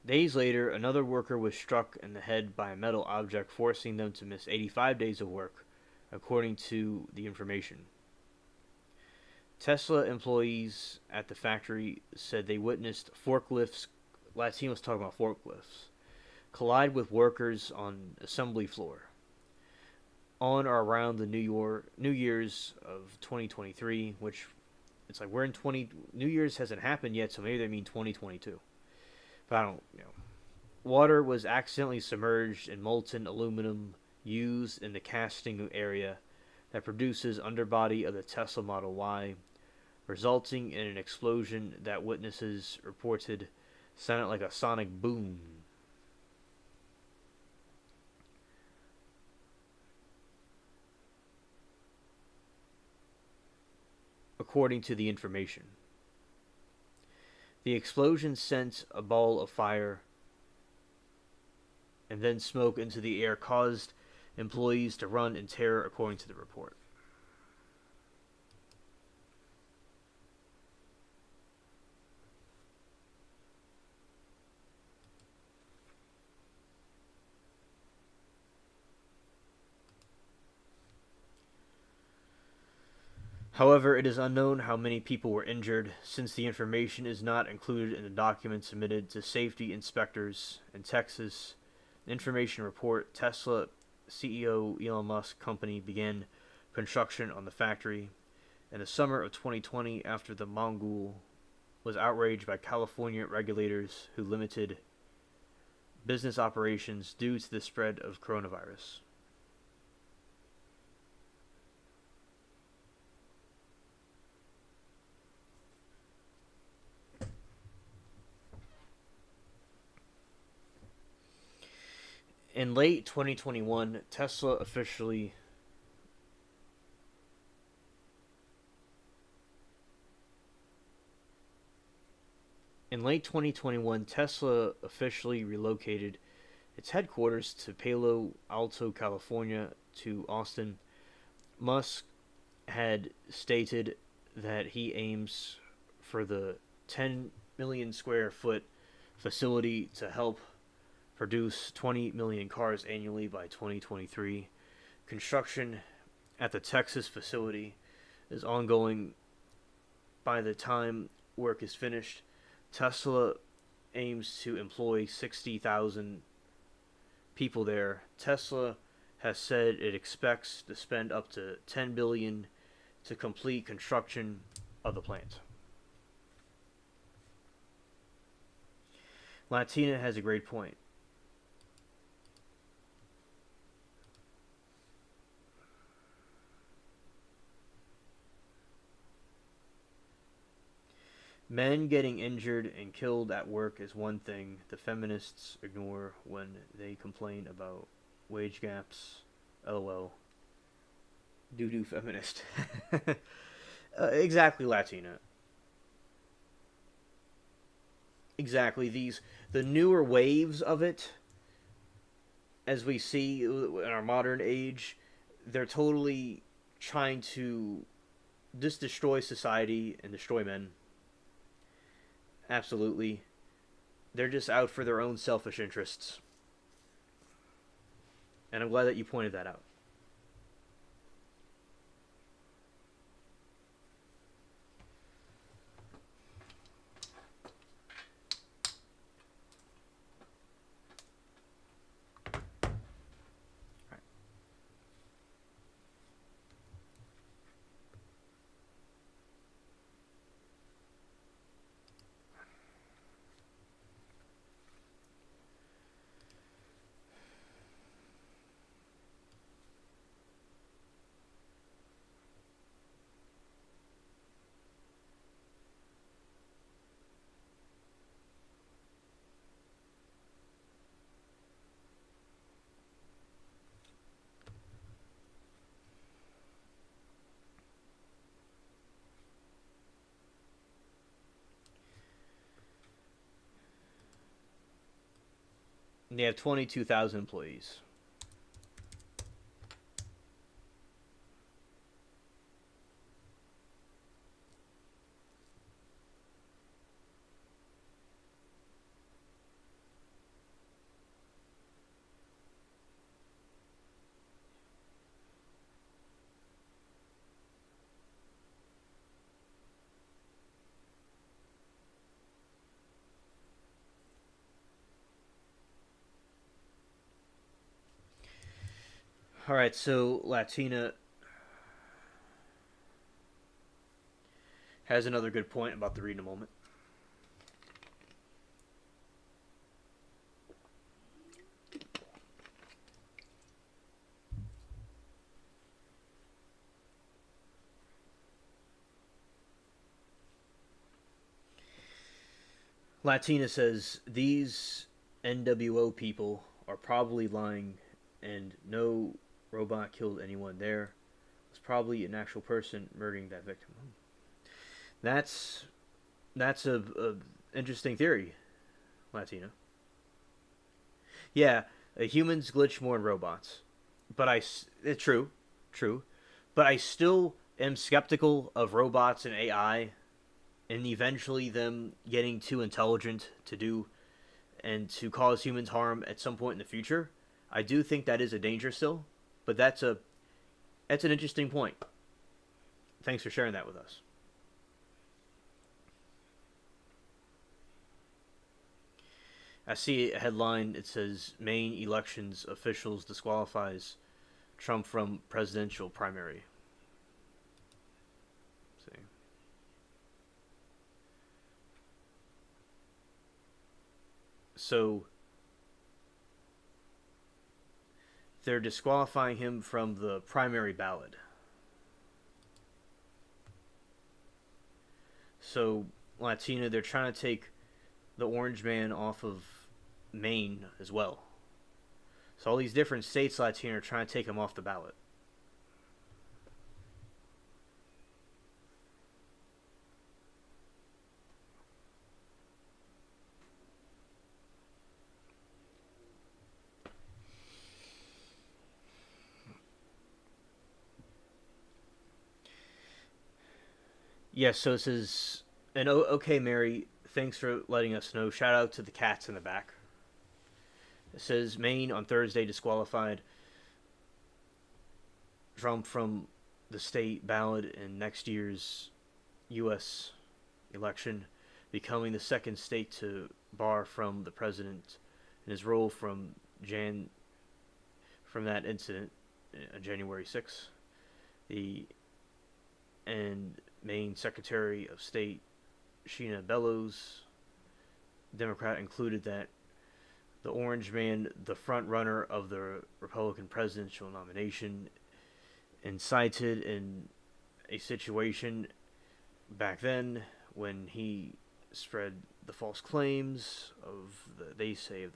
A: Days later, another worker was struck in the head by a metal object, forcing them to miss 85 days of work, according to the Information. Tesla employees at the factory said they witnessed forklifts. Last team was talking about forklifts collide with workers on assembly floor on or around the New Year's of 2023, which it's like we're in 20 New Year's hasn't happened yet, so maybe they mean 2022. But I don't, Water was accidentally submerged in molten aluminum used in the casting area that produces underbody of the Tesla Model Y, resulting in an explosion that witnesses reported sounded like a sonic boom. according to the information. The explosion sent a ball of fire and then smoke into the air caused employees to run in terror, according to the report. However, it is unknown how many people were injured, since the information is not included in the document submitted to safety inspectors in Texas. The information report Tesla CEO Elon Musk company began construction on the factory in the summer of 2020 after the Mongol was outraged by California regulators who limited business operations due to the spread of coronavirus. In late 2021, Tesla officially relocated its headquarters to Palo Alto, California, to Austin. Musk had stated that he aims for the 10 million square foot facility to help produce 20 million cars annually by 2023. Construction at the Texas facility is ongoing. By the time work is finished, Tesla aims to employ 60,000 people there. Tesla has said it expects to spend up to $10 billion to complete construction of the plant. Latina has a great point. Men getting injured and killed at work is one thing the feminists ignore when they complain about wage gaps. LOL. Doo-doo feminist. Exactly, Latina. Exactly. The newer waves of it, as we see in our modern age, they're totally trying to just destroy society and destroy men. Absolutely. They're just out for their own selfish interests. And I'm glad that you pointed that out. And they have 22,000 employees. All right, so Latina has another good point about the read in a moment. Latina says these NWO people are probably lying and no robot killed anyone there. It was probably an actual person murdering that victim. That's that's a interesting theory, Latino. Yeah, humans glitch more than robots, but it's true, true, but I still am skeptical of robots and AI, and eventually them getting too intelligent to do and to cause humans harm at some point in the future. I do think that is a danger still, but that's an interesting point. Thanks for sharing that with us. I see a headline. It says Maine elections officials disqualifies Trump from presidential primary. See. So they're disqualifying him from the primary ballot. So Latina, they're trying to take the orange man off of Maine as well. So all these different states, Latina, are trying to take him off the ballot. Yes, so it says, and okay, Mary, thanks for letting us know. Shout out to the cats in the back. It says Maine on Thursday disqualified Trump from the state ballot in next year's U.S. election, becoming the second state to bar from the president in his role from that incident on January 6th. The and Maine Secretary of State Sheena Bellows, Democrat, included that the Orange Man, the front runner of the Republican presidential nomination, incited in a situation back then when he spread the false claims of they say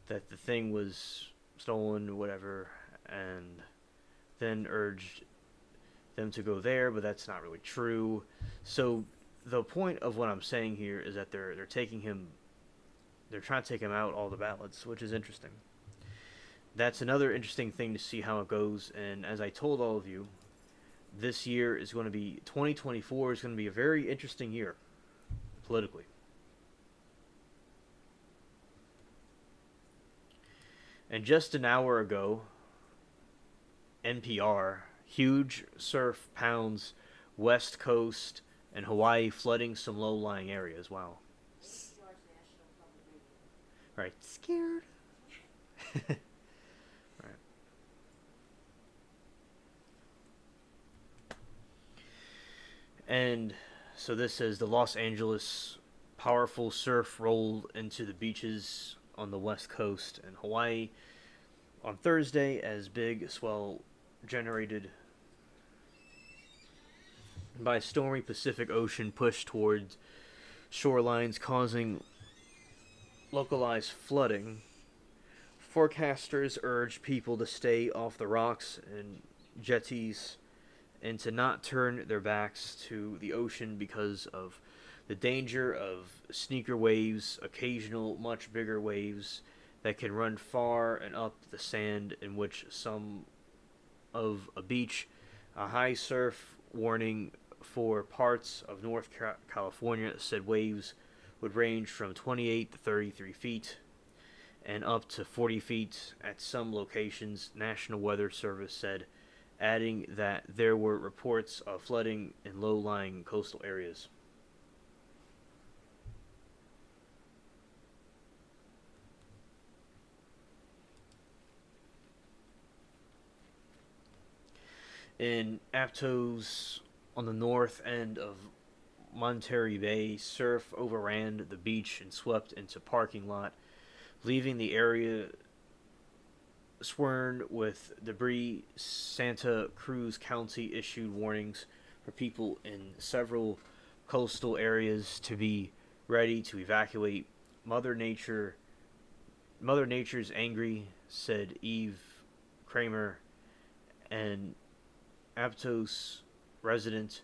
A: that the thing was stolen, whatever, and then urged them to go there, but that's not really true. So the point of what I'm saying here is that they're taking him, they're trying to take him out all the ballots, which is interesting. That's another interesting thing to see how it goes. And as I told all of you, this year is going to be 2024 is going to be a very interesting year politically. And just an hour ago, NPR, huge surf pounds West Coast and Hawaii, flooding some low-lying areas. Wow. Right. Scared. Right. And so this says the Los Angeles powerful surf rolled into the beaches on the West Coast and Hawaii on Thursday as big swell generated by stormy Pacific Ocean pushed towards shorelines, causing localized flooding. Forecasters urge people to stay off the rocks and jetties and to not turn their backs to the ocean because of the danger of sneaker waves, occasional much bigger waves that can run far and up the sand in which some of a beach. A high surf warning for parts of North California said waves would range from 28 to 33 feet and up to 40 feet at some locations, National Weather Service said, adding that there were reports of flooding in low-lying coastal areas. In Aptos, on the north end of Monterey Bay, surf overran the beach and swept into parking lot, leaving the area swarmed with debris. Santa Cruz County issued warnings for people in several coastal areas to be ready to evacuate. Mother Nature Mother Nature's angry, said Eve Kramer, an Aptos resident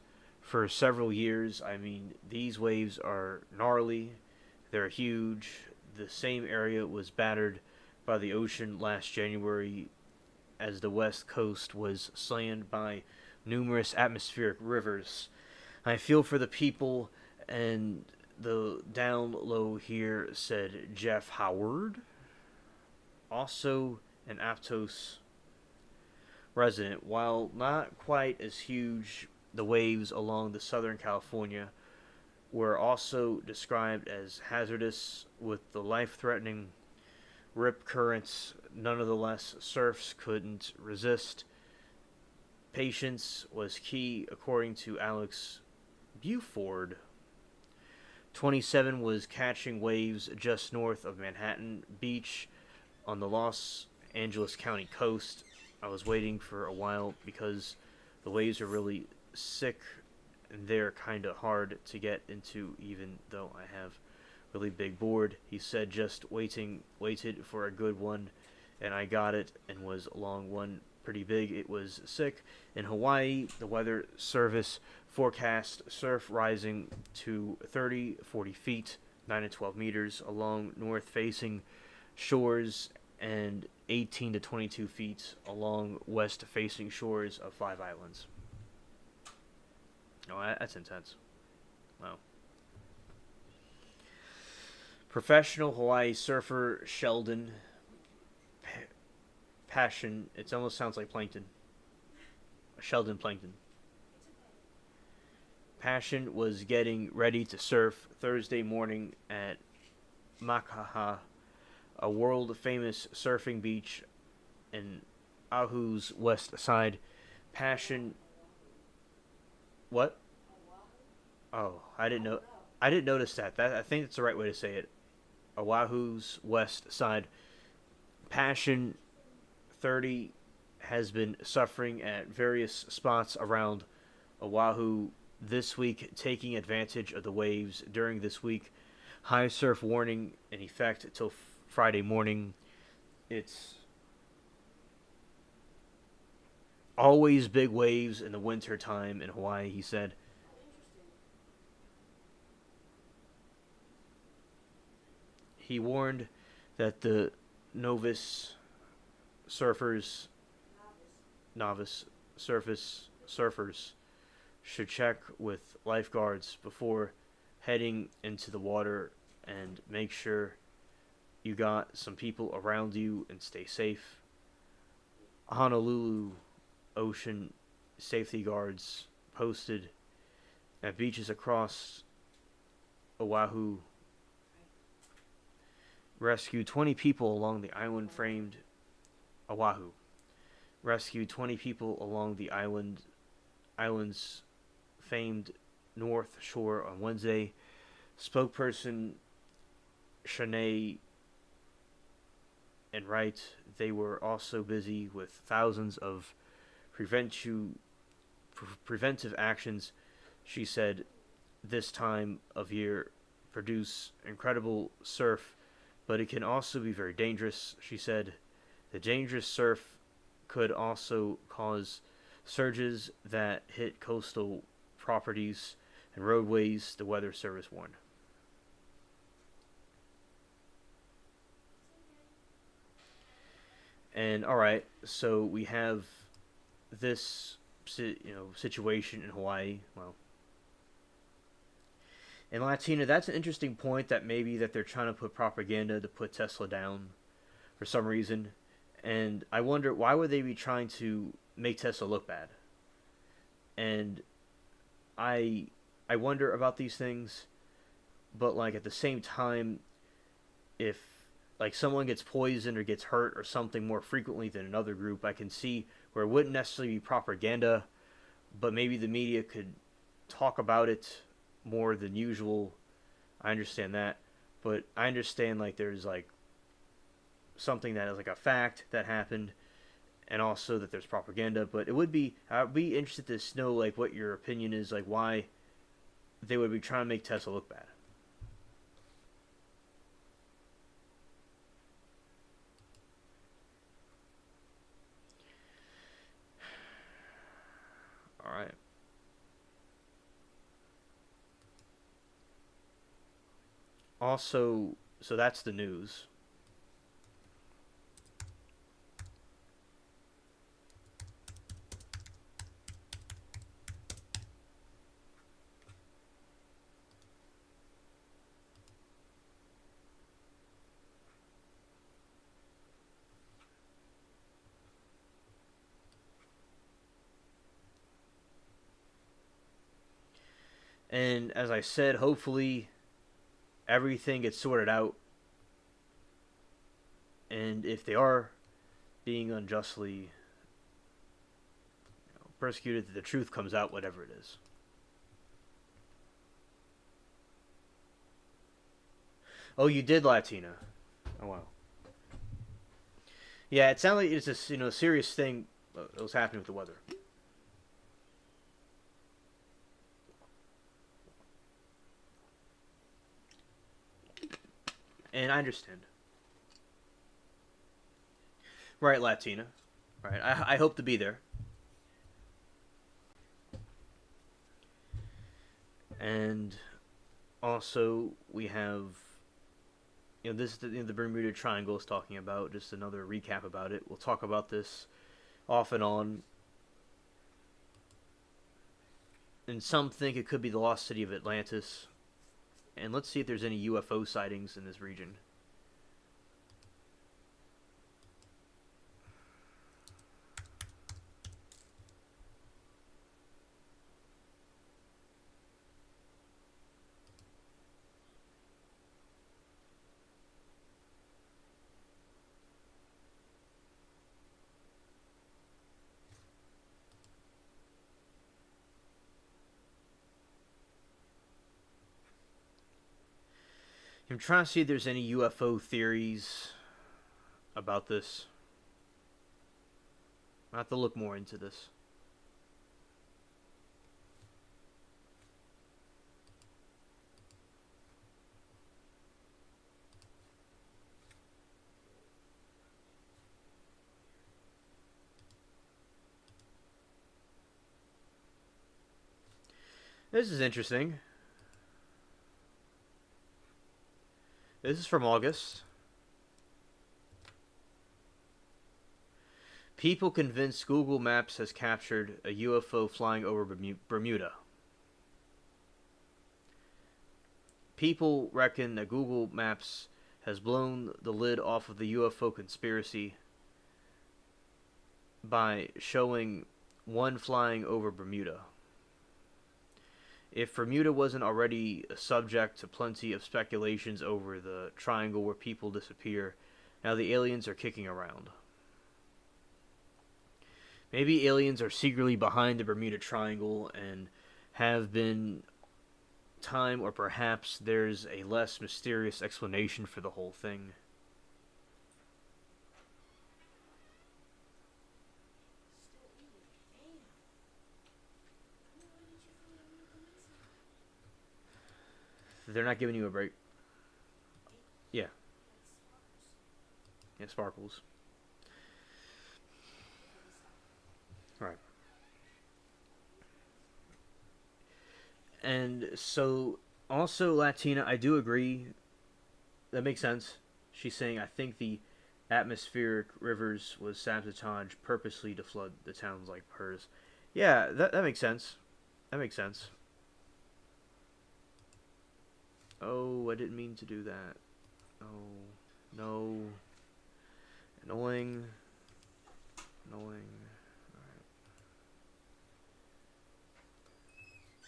A: for several years. I mean, these waves are gnarly, they're huge. The same area was battered by the ocean last January as the west coast was slammed by numerous atmospheric rivers. I feel for the people and the down low here, said Jeff Howard, also an Aptos resident. While not quite as huge, the waves along the Southern California were also described as hazardous, with the life-threatening rip currents. Nonetheless, surfs couldn't resist. Patience was key, according to Alex Buford. 27 was catching waves just north of Manhattan Beach on the Los Angeles County coast. I was waiting for a while because the waves are really sick and they're kind of hard to get into, even though I have really big board. He said, just waited for a good one, and I got it, and was along one pretty big. It was sick. In Hawaii, the Weather Service forecast surf rising to 30-40 feet, 9 to 12 meters along north-facing shores, and 18 to 22 feet along west-facing shores of 5 islands. Oh, that's intense. Wow. Professional Hawaii surfer Sheldon Passion. It almost sounds like plankton. Sheldon Plankton. Passion was getting ready to surf Thursday morning at Makaha, a world-famous surfing beach in Oahu's west side. Passion. What? Oh, I didn't know. I didn't notice that. I think that's the right way to say it. Oahu's west side. Passion 30 has been suffering at various spots around Oahu this week, taking advantage of the waves during this week. High surf warning in effect until Friday morning. It's always big waves in the winter time in Hawaii, he said. He warned that the novice surfers should check with lifeguards before heading into the water and make sure you got some people around you and stay safe. Honolulu ocean safety guards posted at beaches across Oahu rescued 20 people along the island framed Oahu. Rescued 20 people along the island's famed north shore on Wednesday. Spokesperson Shanae and Wright, they were also busy with thousands of preventive actions, she said. This time of year produce incredible surf, but it can also be very dangerous, she said. The dangerous surf could also cause surges that hit coastal properties and roadways, the Weather Service warned. And alright, so we have this situation in Hawaii. Well, in Latina, that's an interesting point, that maybe that they're trying to put propaganda to put Tesla down for some reason. And I wonder, why would they be trying to make Tesla look bad? And I wonder about these things, but like at the same time, if like someone gets poisoned or gets hurt or something more frequently than another group, I can see where it wouldn't necessarily be propaganda, but maybe the media could talk about it more than usual. I understand that, but I understand like there's like something that is like a fact that happened, and also that there's propaganda. But I'd be interested to know like what your opinion is, like why they would be trying to make Tesla look bad. All right. Also, so that's the news. And as I said, hopefully everything gets sorted out. And if they are being unjustly persecuted, the truth comes out, whatever it is. Oh, you did Latina. Oh wow. Yeah, it sounded like it's a serious thing that was happening with the weather. And I understand. Right, Latina. Right. I hope to be there. And also we have this the Bermuda Triangle is talking about. Just another recap about it. We'll talk about this off and on. And some think it could be the lost city of Atlantis. And let's see if there's any UFO sightings in this region. I'm trying to see if there's any UFO theories about this. I have to look more into this. This is interesting. This is from August. People convinced Google Maps has captured a UFO flying over Bermuda. People reckon that Google Maps has blown the lid off of the UFO conspiracy by showing one flying over Bermuda. If Bermuda wasn't already subject to plenty of speculations over the triangle where people disappear, now the aliens are kicking around. Maybe aliens are secretly behind the Bermuda Triangle and have been time, or perhaps there's a less mysterious explanation for the whole thing. They're not giving you a break. Yeah. Yeah, sparkles. Right. And so, also, Latina, I do agree. That makes sense. She's saying, I think the atmospheric rivers was sabotaged purposely to flood the towns like hers. Yeah, that makes sense. That makes sense. Oh, I didn't mean to do that. Oh, no. Annoying. Annoying.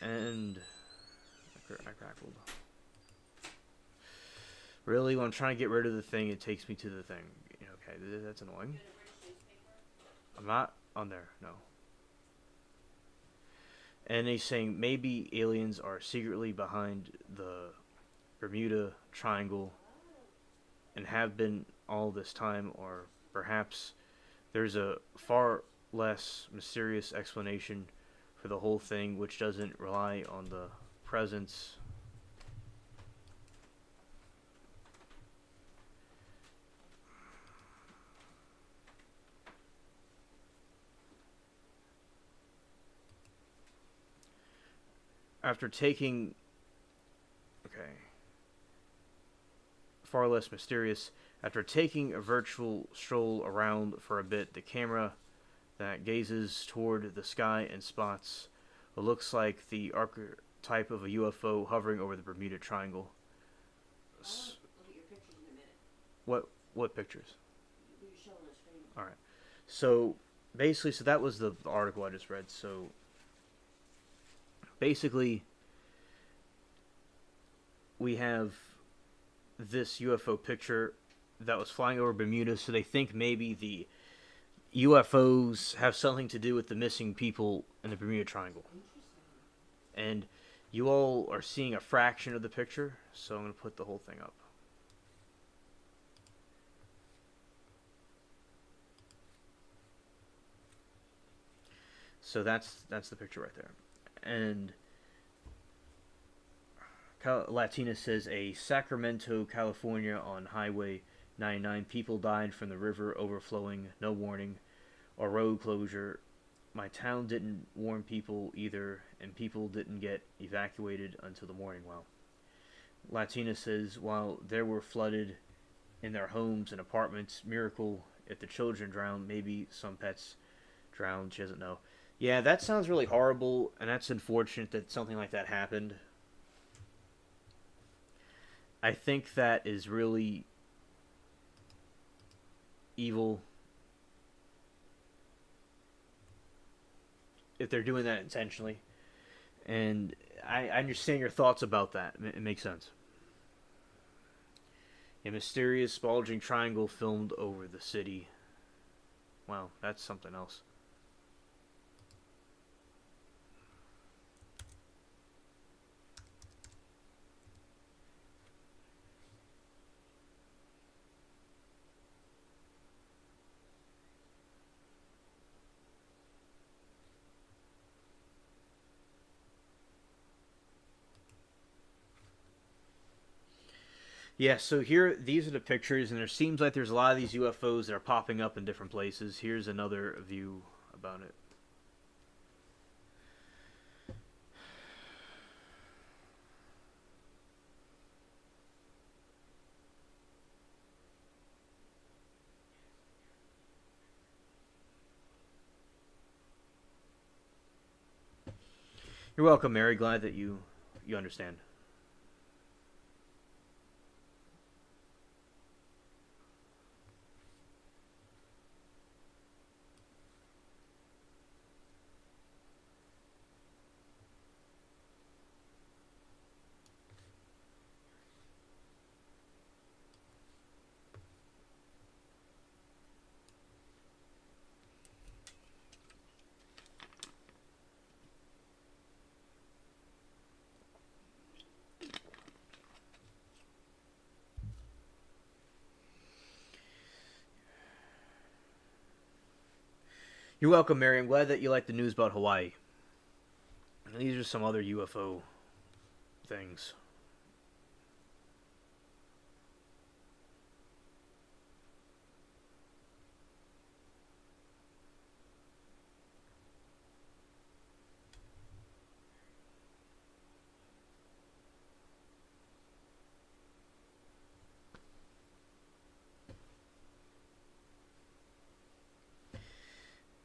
A: And I crackled. Really, when I'm trying to get rid of the thing, it takes me to the thing. Okay, that's annoying. I'm not on there, no. And he's saying maybe aliens are secretly behind the Bermuda Triangle and have been all this time, or perhaps there's a far less mysterious explanation for the whole thing, which doesn't rely on the presence after taking. Okay. far less mysterious. After taking a virtual stroll around for a bit, the camera that gazes toward the sky and spots what looks like the archetype of a UFO hovering over the Bermuda Triangle.
B: I want to look at your pictures in a minute.
A: What pictures?
B: You show on the screen.
A: All right. So basically, so that was the article I just read. So basically, we have this UFO picture that was flying over Bermuda. So they think maybe the UFOs have something to do with the missing people in the Bermuda Triangle. And you all are seeing a fraction of the picture, so I'm going to put the whole thing up. So that's the picture right there. And Latina says a Sacramento, California on Highway 99, people died from the river overflowing, no warning, or road closure. My town didn't warn people either, and people didn't get evacuated until the morning. Wow. Latina says while they were flooded in their homes and apartments, miracle if the children drowned, maybe some pets drowned, she doesn't know. Yeah, that sounds really horrible, and that's unfortunate that something like that happened. I think that is really evil if they're doing that intentionally. And I understand your thoughts about that. It makes sense. A mysterious bulging triangle filmed over the city. Wow, that's something else. Yeah, so here, these are the pictures, and there seems like there's a lot of these UFOs that are popping up in different places. Here's another view about it. You're welcome, Mary. Glad that you understand. You're welcome, Mary. I'm glad that you like the news about Hawaii. And these are some other UFO things.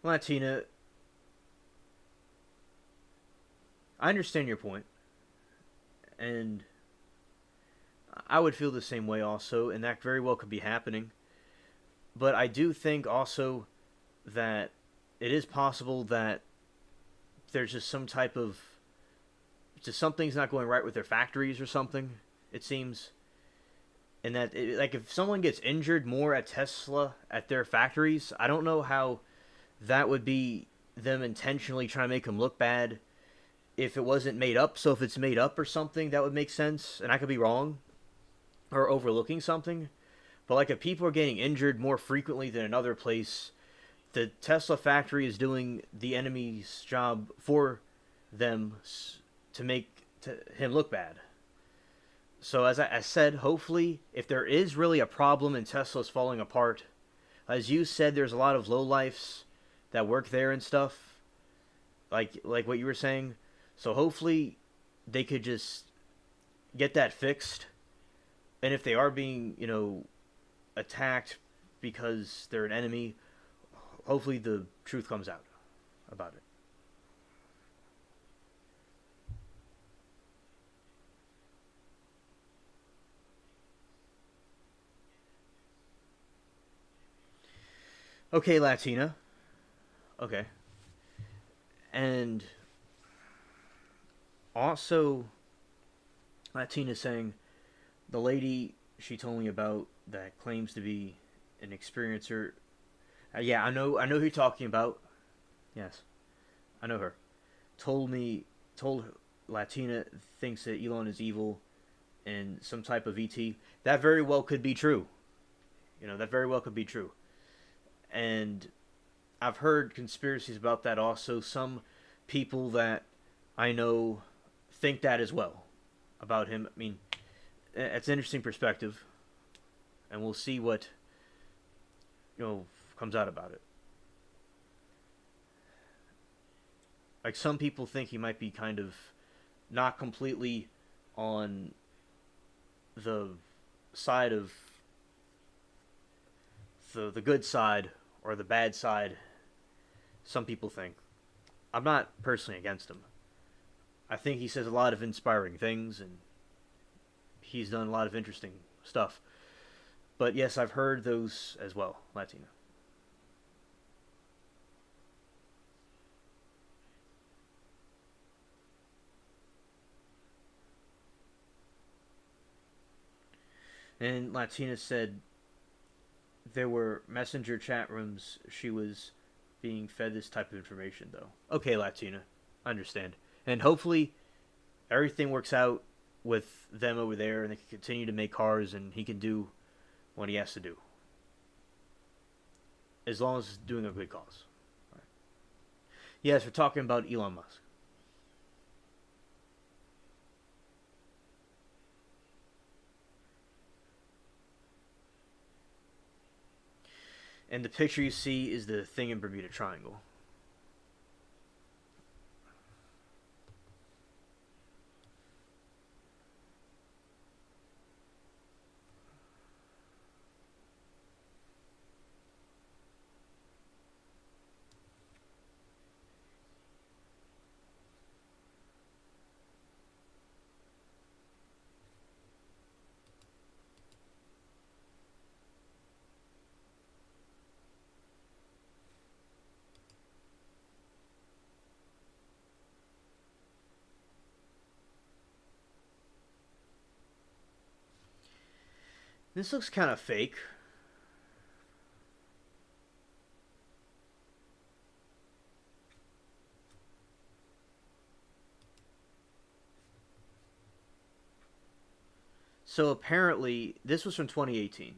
A: Latina, I understand your point, and I would feel the same way also, and that very well could be happening. But I do think also that it is possible that there's just some type of just something's not going right with their factories or something. It seems, and that like if someone gets injured more at Tesla at their factories, I don't know how that would be them intentionally trying to make them look bad if it wasn't made up. So if it's made up or something, that would make sense. And I could be wrong or overlooking something. But like if people are getting injured more frequently than another place, the Tesla factory is doing the enemy's job for them to make him look bad. So as I said, hopefully, if there is really a problem and Tesla's falling apart, as you said, there's a lot of lowlifes that work there and stuff, like what you were saying. So hopefully, they could just get that fixed And if they are being, attacked because they're an enemy, hopefully the truth comes out about it. Okay, Latina. Okay. And also, Latina saying the lady she told me about that claims to be an experiencer. Yeah, I know who you're talking about. Yes, I know her. Told me, told Latina thinks that Elon is evil and some type of ET. That very well could be true. That very well could be true. And I've heard conspiracies about that also. Some people that I know think that as well about him. I mean, it's an interesting perspective, and we'll see what comes out about it. Like some people think he might be kind of not completely on the side of the good side or the bad side. Some people think. I'm not personally against him. I think he says a lot of inspiring things and he's done a lot of interesting stuff. But yes, I've heard those as well, Latina. And Latina said there were messenger chat rooms she was being fed this type of information, though. Okay, Latina. I understand. And hopefully everything works out with them over there and they can continue to make cars and he can do what he has to do. As long as it's doing a good cause. Right. Yes, we're talking about Elon Musk. And the picture you see is the thing in Bermuda Triangle. This looks kind of fake. So apparently, this was from 2018.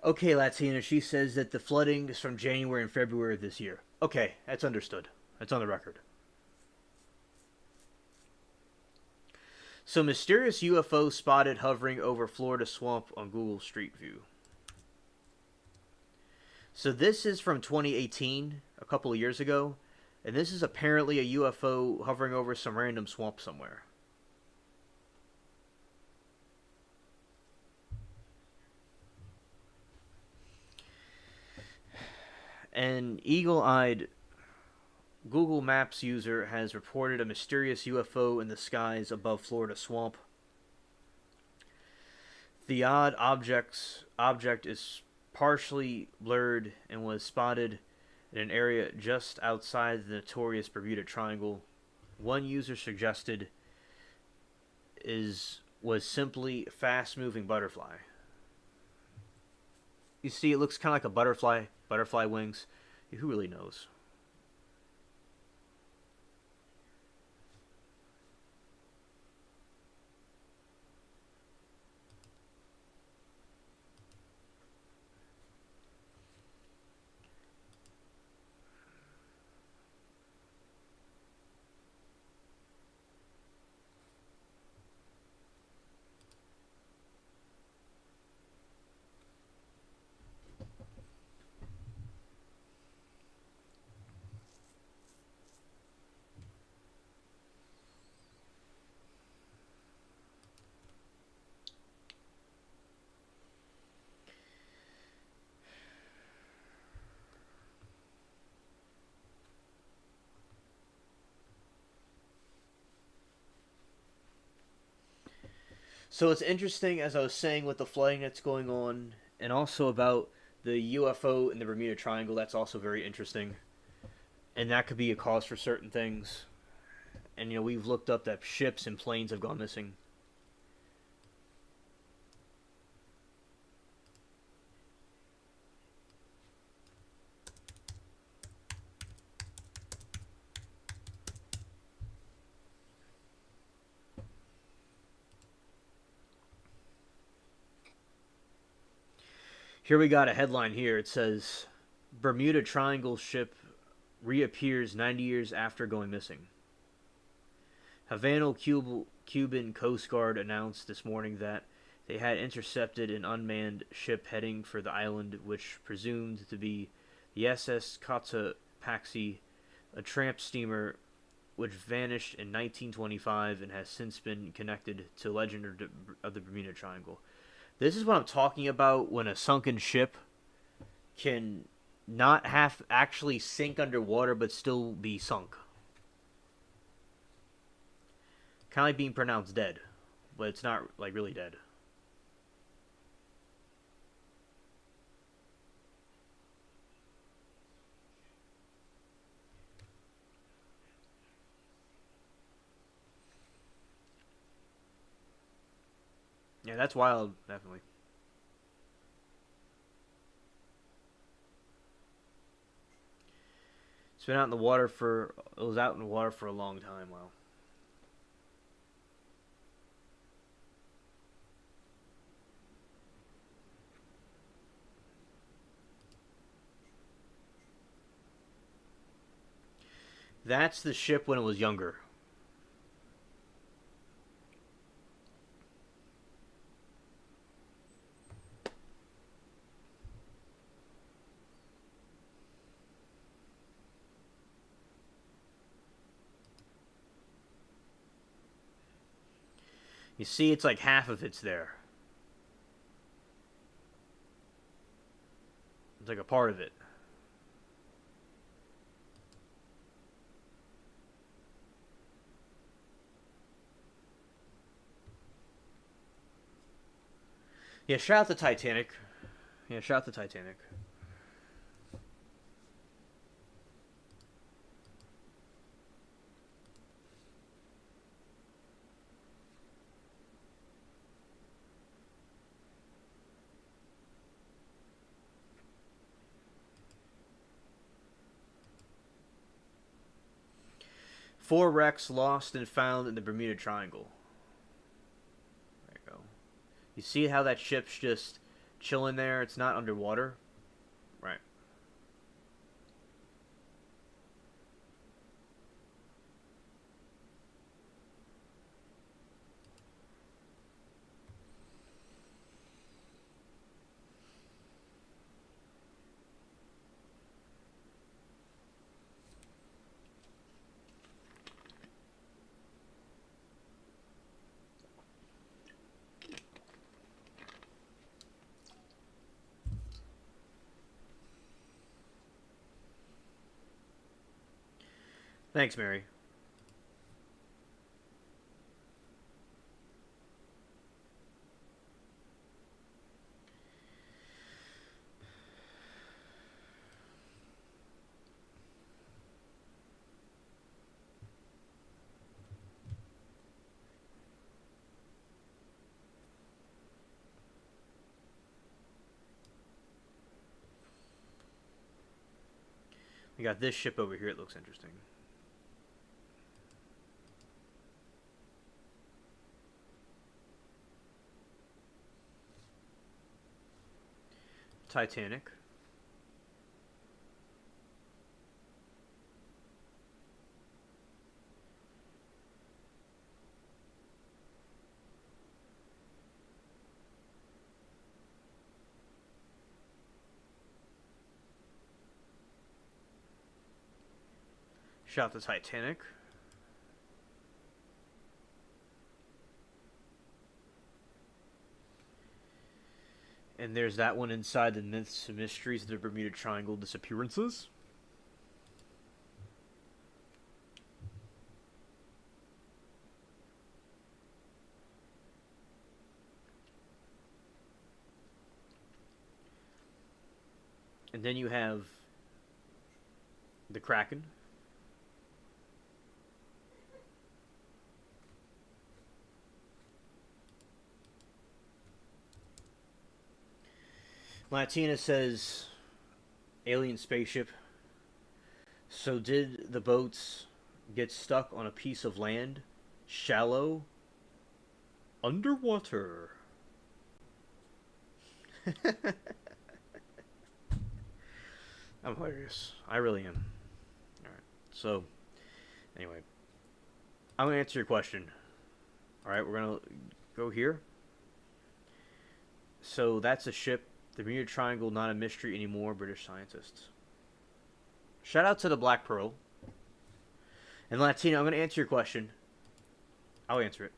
A: Okay, Latina, she says that the flooding is from January and February of this year. Okay, that's understood. That's on the record. So, mysterious UFO spotted hovering over Florida swamp on Google Street View. So, this is from 2018, a couple of years ago, and this is apparently a UFO hovering over some random swamp somewhere. An eagle eyed Google Maps user has reported a mysterious UFO in the skies above Florida swamp. The odd object is partially blurred and was spotted in an area just outside the notorious Bermuda Triangle. One user suggested is was simply fast moving butterfly. You see, it looks kind of like a butterfly wings. Who really knows? So it's interesting, as I was saying, with the flooding that's going on, and also about the UFO in the Bermuda Triangle. That's also very interesting, and that could be a cause for certain things. And we've looked up that ships and planes have gone missing. Here we got a headline here. It says Bermuda Triangle ship reappears 90 years after going missing. Cuban Coast Guard announced this morning that they had intercepted an unmanned ship heading for the island, which presumed to be the SS Cotopaxi, a tramp steamer which vanished in 1925 and has since been connected to legend of the Bermuda Triangle. This is what I'm talking about when a sunken ship can not have actually sink underwater but still be sunk. Kind of like being pronounced dead, but it's not like really dead. Yeah, that's wild, definitely. It's been out in the water for. It was out in the water for a long time. Wow. That's the ship when it was younger. You see, it's like half of it's there. It's like a part of it. Yeah, shout out to Titanic. Yeah, shout out to Titanic. 4 wrecks lost and found in the Bermuda Triangle. There you go. You see how that ship's just chilling there? It's not underwater. Right. Thanks, Mary. We got this ship over here. It looks interesting. Titanic. Shout out to Titanic. And there's that one inside the Myths and Mysteries of the Bermuda Triangle Disappearances. And then you have the Kraken. Latina says alien spaceship. So did the boats get stuck on a piece of land, shallow, underwater? I'm hilarious. I really am. All right. So anyway, I'm gonna answer your question. All right, we're gonna go here. So that's a ship. The Bermuda Triangle, not a mystery anymore. British scientists. Shout out to the Black Pearl. And Latino, I'm gonna answer your question. I'll answer it.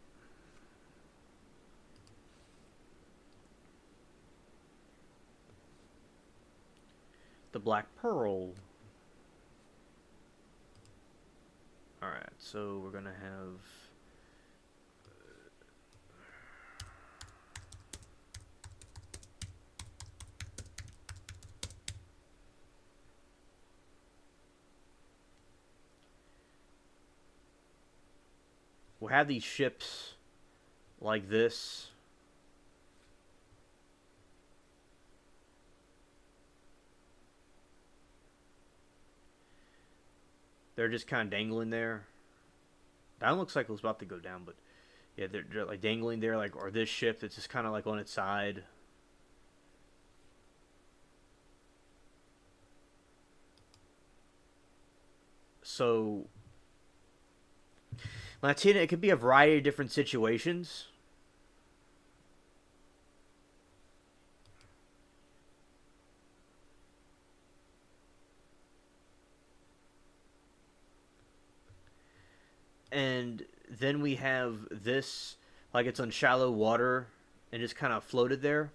A: The Black Pearl. All right, so we're gonna have. We'll have these ships like this. They're just kind of dangling there. That one looks like it was about to go down, but yeah, they're like dangling there, like, or this ship that's just kind of like on its side. So, Latina, it could be a variety of different situations. And then we have this, like it's on shallow water and just kind of floated there.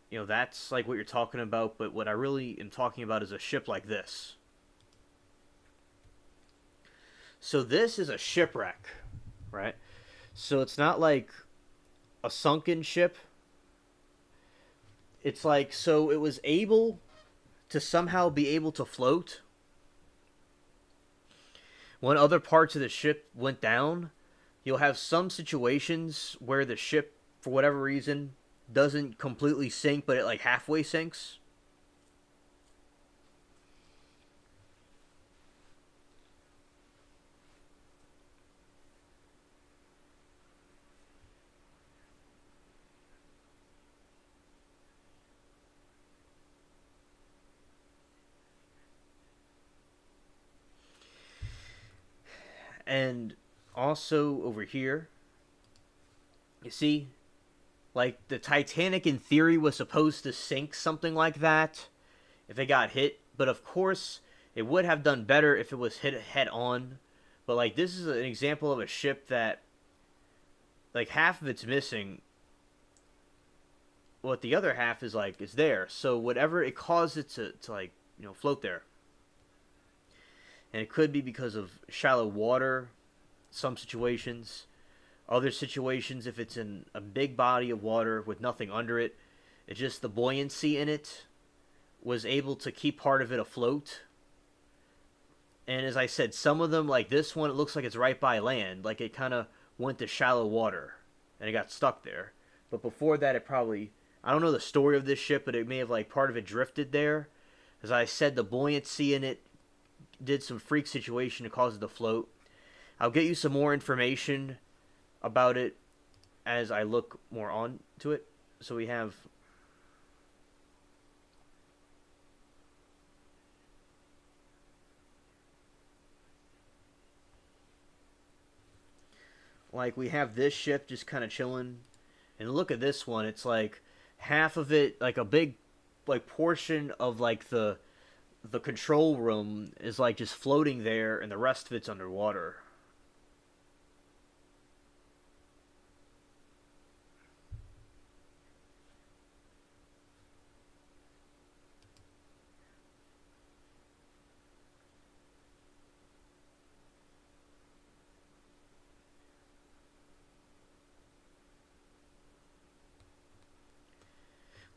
A: You know, that's like what you're talking about, but what I really am talking about is a ship like this. So this is a shipwreck, right? So it's not like a sunken ship. It's like, so it was able to somehow be able to float when other parts of the ship went down. You'll have some situations where the ship, for whatever reason, doesn't completely sink, but it like halfway sinks. And also over here, you see, like the Titanic in theory was supposed to sink something like that if it got hit, but of course it would have done better if it was hit head on. But like this is an example of a ship that like half of it's missing. What the other half is like is there. So whatever it caused it to like, you know, float there. And it could be because of shallow water, some situations. Other situations, if it's in a big body of water with nothing under it, it's just the buoyancy in it was able to keep part of it afloat. And as I said, some of them, like this one, it looks like it's right by land. Like it kind of went to shallow water and it got stuck there. But before that, it probably, I don't know the story of this ship, but it may have like part of it drifted there. As I said, the buoyancy in it did some freak situation to cause it to float. I'll get you some more information about it as I look more on to it. So we have like we have this ship just kind of chilling, and look at this one. It's like half of it, like a big like portion of like the control room is like just floating there, and the rest of it's underwater.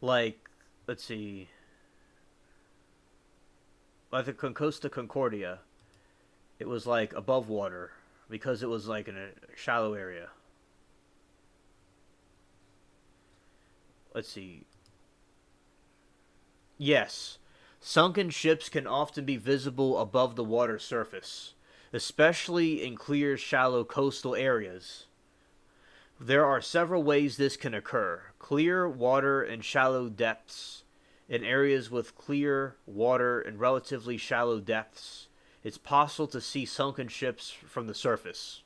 A: Like let's see, like the Costa Concordia, it was like above water because it was like in a shallow area. Let's see. Yes, sunken ships can often be visible above the water surface, especially in clear, shallow coastal areas. There are several ways this can occur: clear water and shallow depths. In areas with clear water and relatively shallow depths, it's possible to see sunken ships from the surface.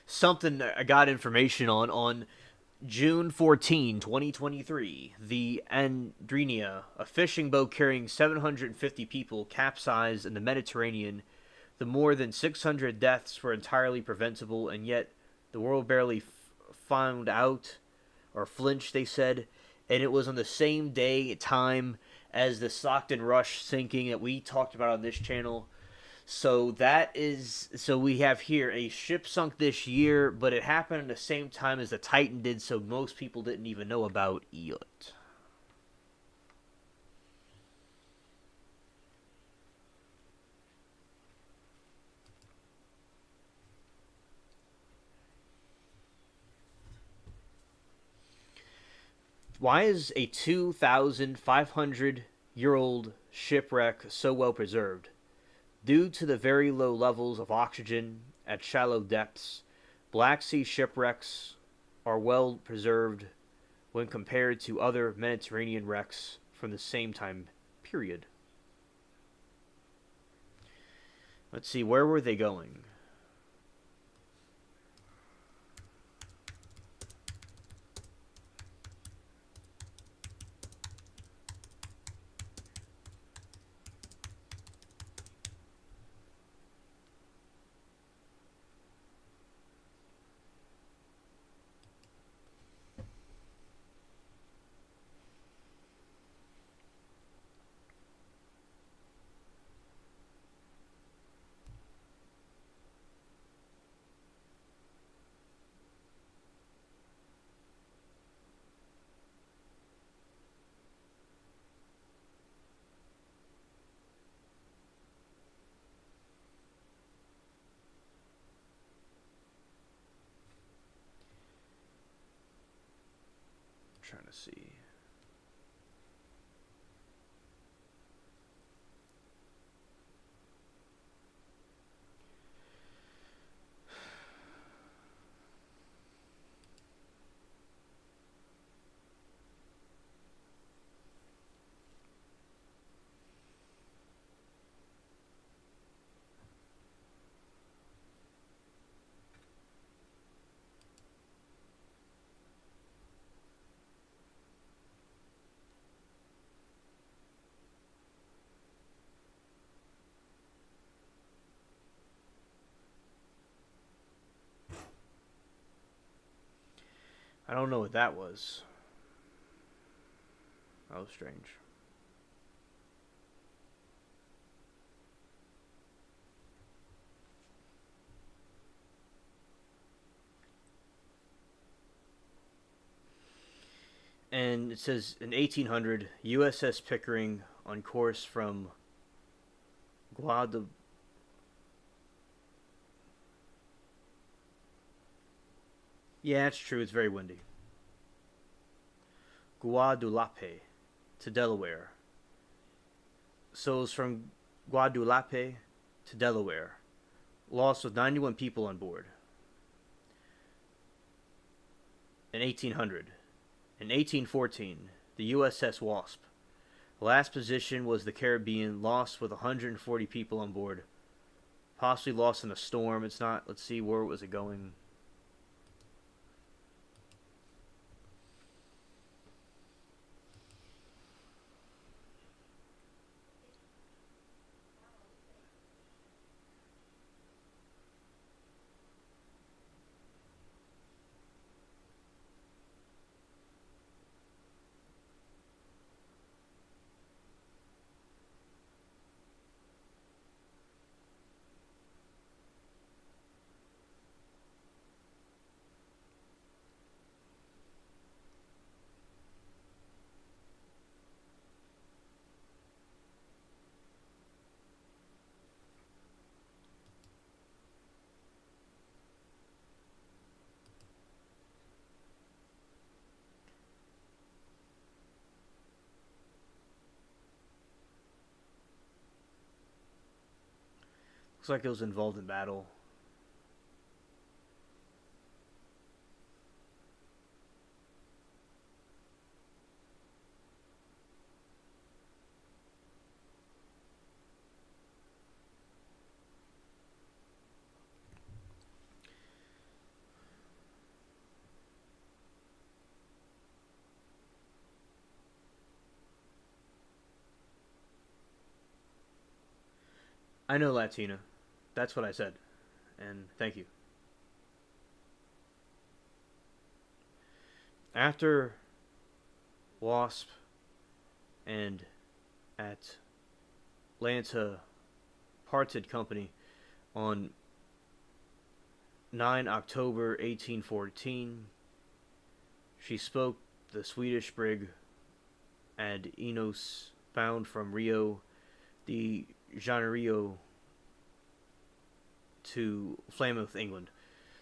A: Something I got information on June 14, 2023, the Andrinia, a fishing boat carrying 750 people, capsized in the Mediterranean. The more than 600 deaths were entirely preventable, and yet the world barely found out or flinched, they said. And it was on the same day, time as the Stockton Rush sinking that we talked about on this channel. So we have here a ship sunk this year, but it happened at the same time as the Titan did, so most people didn't even know about it. Why is a 2,500-year-old shipwreck so well preserved? Due to the very low levels of oxygen at shallow depths, Black Sea shipwrecks are well preserved when compared to other Mediterranean wrecks from the same time period. Let's see, where were they going? I'm trying to see. I don't know what that was. That was strange. And it says in 1800, USS Pickering on course from Guadeloupe. Yeah, it's true. It's very windy. Guadeloupe to Delaware. So it's from Guadeloupe to Delaware. Lost with 91 people on board. In 1800. In 1814, the USS Wasp. Last position was the Caribbean, lost with 140 people on board. Possibly lost in a storm. It's not. Let's see, where was it going? Looks like it was involved in battle. I know Latina. That's what I said. And thank you. After Wasp and Atlanta parted company on 9 October 1814, she spoke the Swedish brig Ad Enos, bound from Rio de Janeiro to Plymouth, England.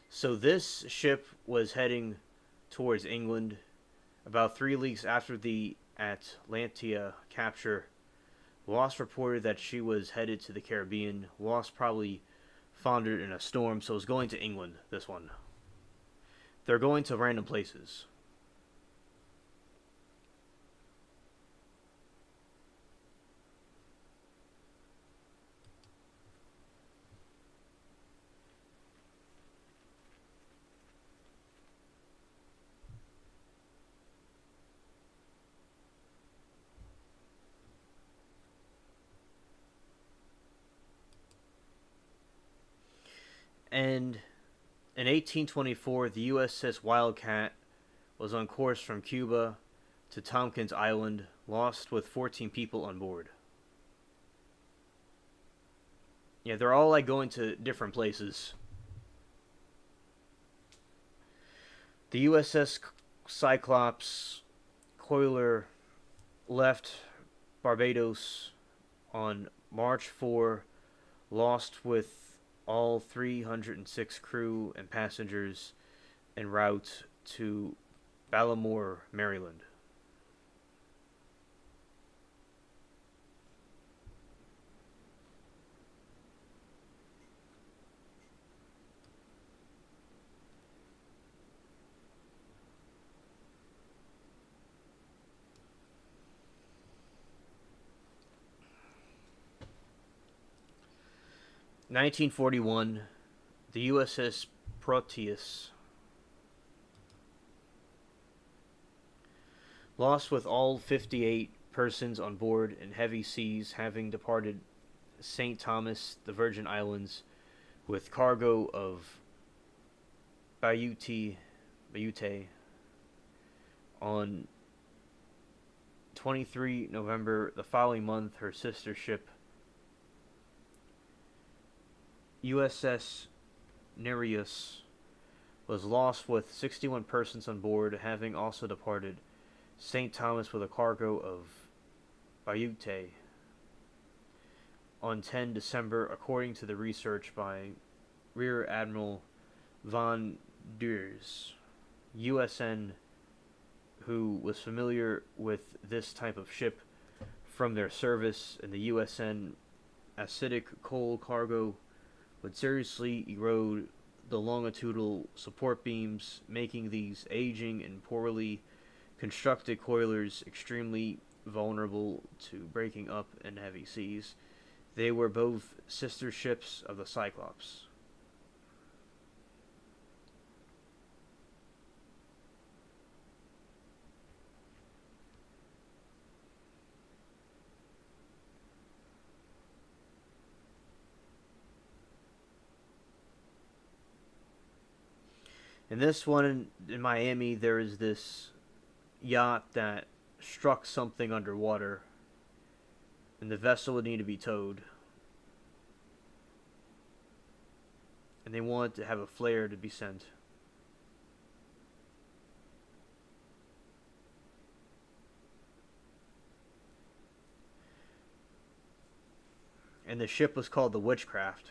A: So this ship was heading towards England about 3 weeks after the Atlantia capture. Wasp reported that she was headed to the Caribbean. Wasp probably foundered in a storm, so was going to England, this one. They're going to random places. And in 1824, the USS Wildcat was on course from Cuba to Tompkins Island, lost with 14 people on board. Yeah, they're all like going to different places. The USS Cyclops Coiler left Barbados on March 4, lost with all 306 crew and passengers en route to Baltimore, Maryland. In 1941, the USS Proteus lost with all 58 persons on board in heavy seas, having departed St. Thomas, the Virgin Islands, with cargo of Bayute on 23 November. The following month, her sister ship USS Nereus was lost with 61 persons on board, having also departed St. Thomas with a cargo of Bayute on 10 December, according to the research by Rear Admiral von Deurs, USN, who was familiar with this type of ship from their service in the USN. Acidic coal cargo would seriously erode the longitudinal support beams, making these aging and poorly constructed coilers extremely vulnerable to breaking up in heavy seas. They were both sister ships of the Cyclops. In this one in Miami, there is this yacht that struck something underwater, and the vessel would need to be towed. And they wanted to have a flare to be sent. And the ship was called the Witchcraft.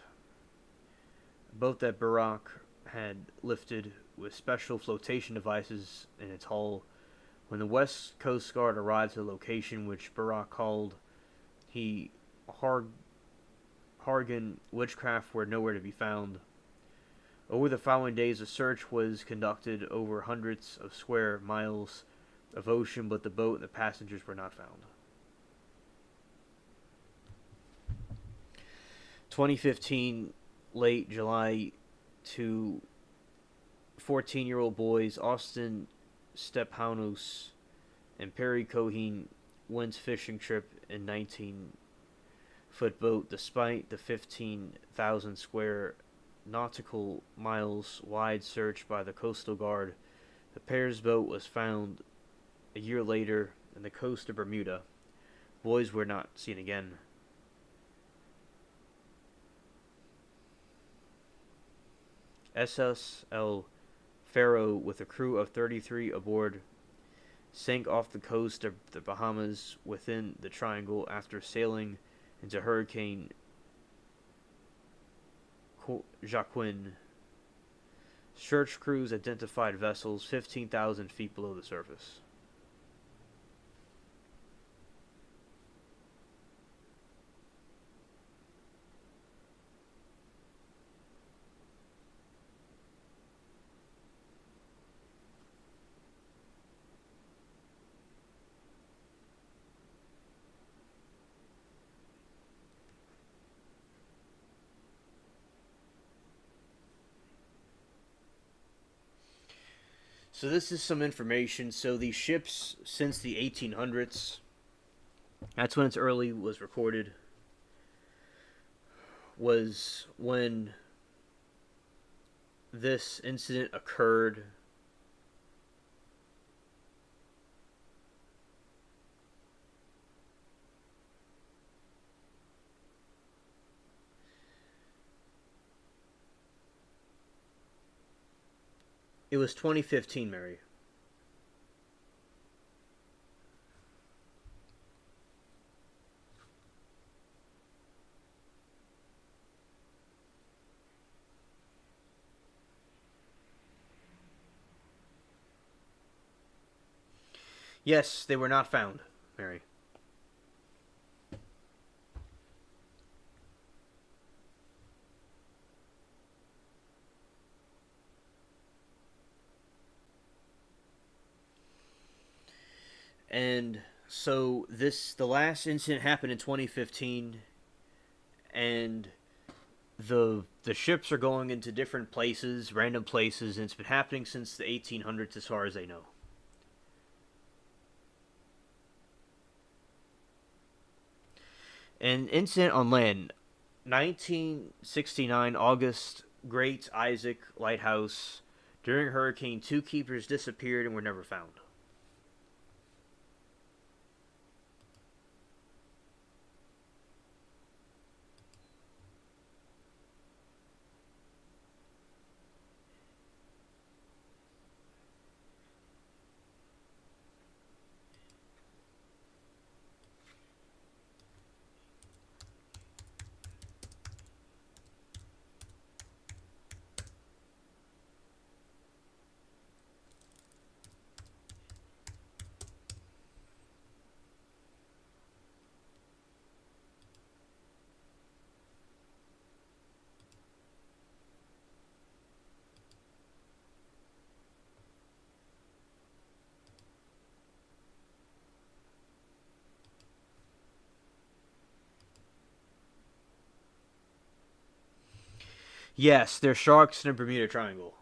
A: A boat that Barak had lifted with special flotation devices in its hull. When the West Coast Guard arrived at the location, which Barak called, he Hargan witchcraft were nowhere to be found. Over the following days, a search was conducted over hundreds of square miles of ocean, but the boat and the passengers were not found. 2015, late July, two 14-year-old boys, Austin Stepanos and Perry Cohen, went fishing trip in 19-foot boat. Despite the 15,000 square nautical miles wide search by the Coastal Guard, the pair's boat was found a year later in the coast of Bermuda. Boys were not seen again. SSL Pharaoh, with a crew of 33 aboard, sank off the coast of the Bahamas within the Triangle after sailing into Hurricane Joaquin. Search crews identified vessels 15,000 feet below the surface. So this is some information. So these ships, since the 1800s, that's when its early was recorded, was when this incident occurred. It was 2015, Mary. Yes, they were not found, Mary. And so the last incident happened in 2015, and the ships are going into different places, random places, and it's been happening since the 1800s as far as they know. An incident on land, 1969 August, Great Isaac Lighthouse. During hurricane, 2 keepers disappeared and were never found. Yes, there's sharks in the Bermuda Triangle.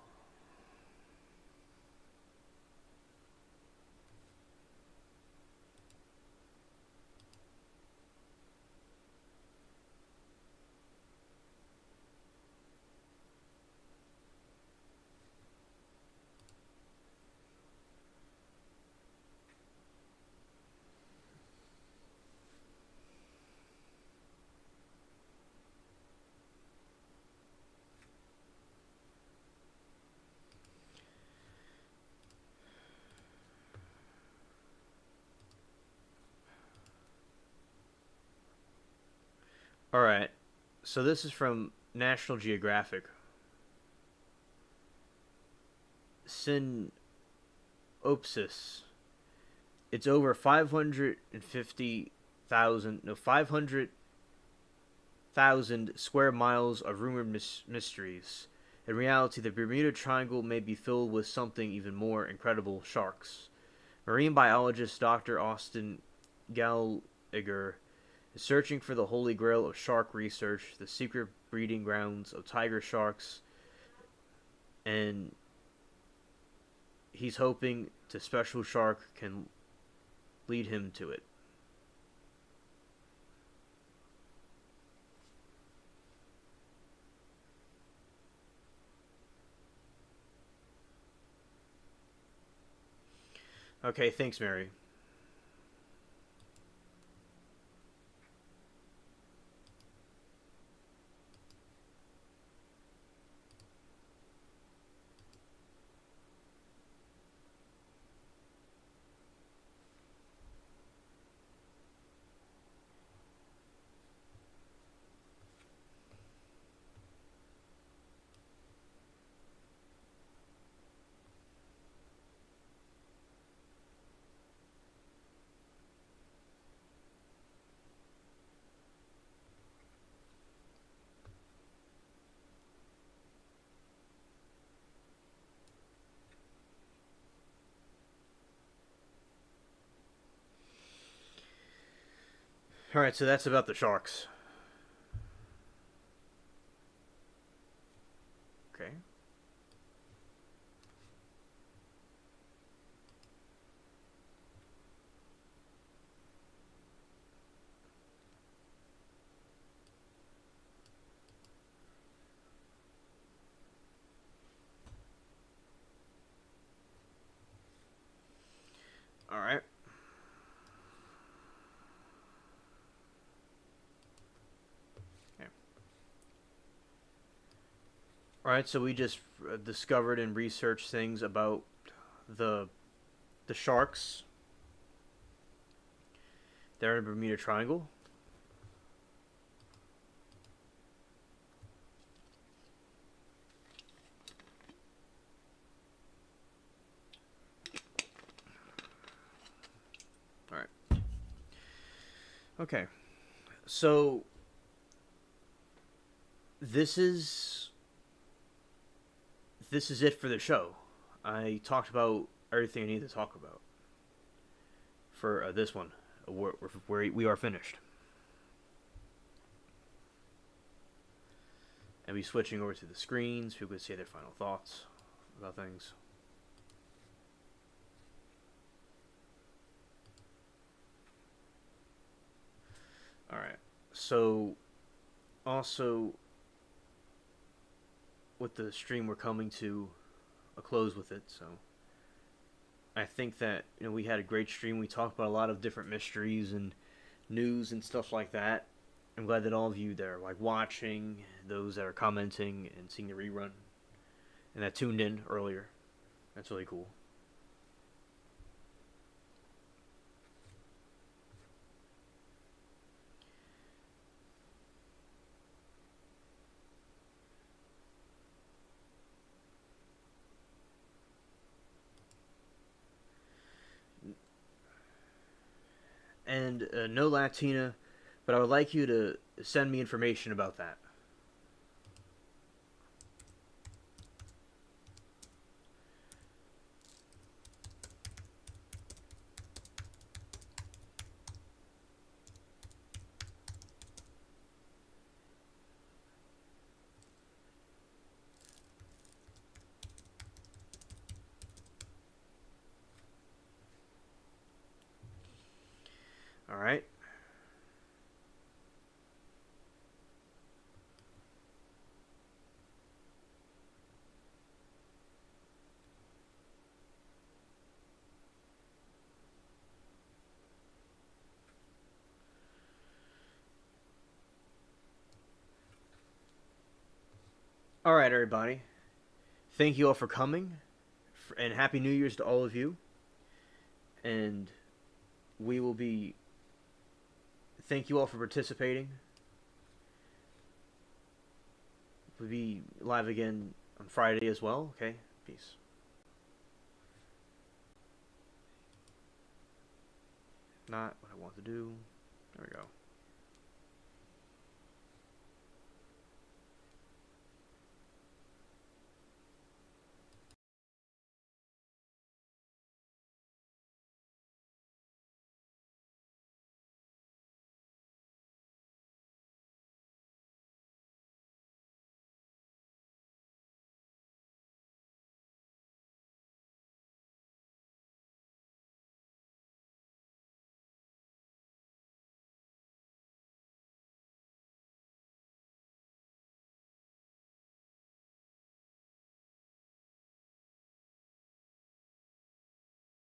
A: All right. So this is from National Geographic. Synopsis. It's over 550,000, no, 500 square miles of rumored mysteries. In reality, the Bermuda Triangle may be filled with something even more incredible: sharks. Marine biologist Dr. Austin Gallagher is searching for the holy grail of shark research, the secret breeding grounds of tiger sharks, and he's hoping the special shark can lead him to it. Okay, thanks, Mary. All right, so that's about the sharks. Okay. All right. Okay. All right, so we just discovered and researched things about the the sharks. They're in the Bermuda Triangle. All right. Okay. So this is this is it for the show. I talked about everything I need to talk about for this one. We are finished. And be switching over to the screens. People could say their final thoughts about things. All right. So, also, with the stream, we're coming to a close with it. So, I think that we had a great stream. We talked about a lot of different mysteries and news and stuff like that. I'm glad that all of you that are like watching, those that are commenting and seeing the rerun, and that tuned in earlier. That's really cool. And no Latina, but I would like you to send me information about that. All right. All right, everybody. Thank you all for coming, and Happy New Year's to all of you. And we will be. Thank you all for participating. We'll be live again on Friday as well. Okay. Peace. Not what I want to do. There we go.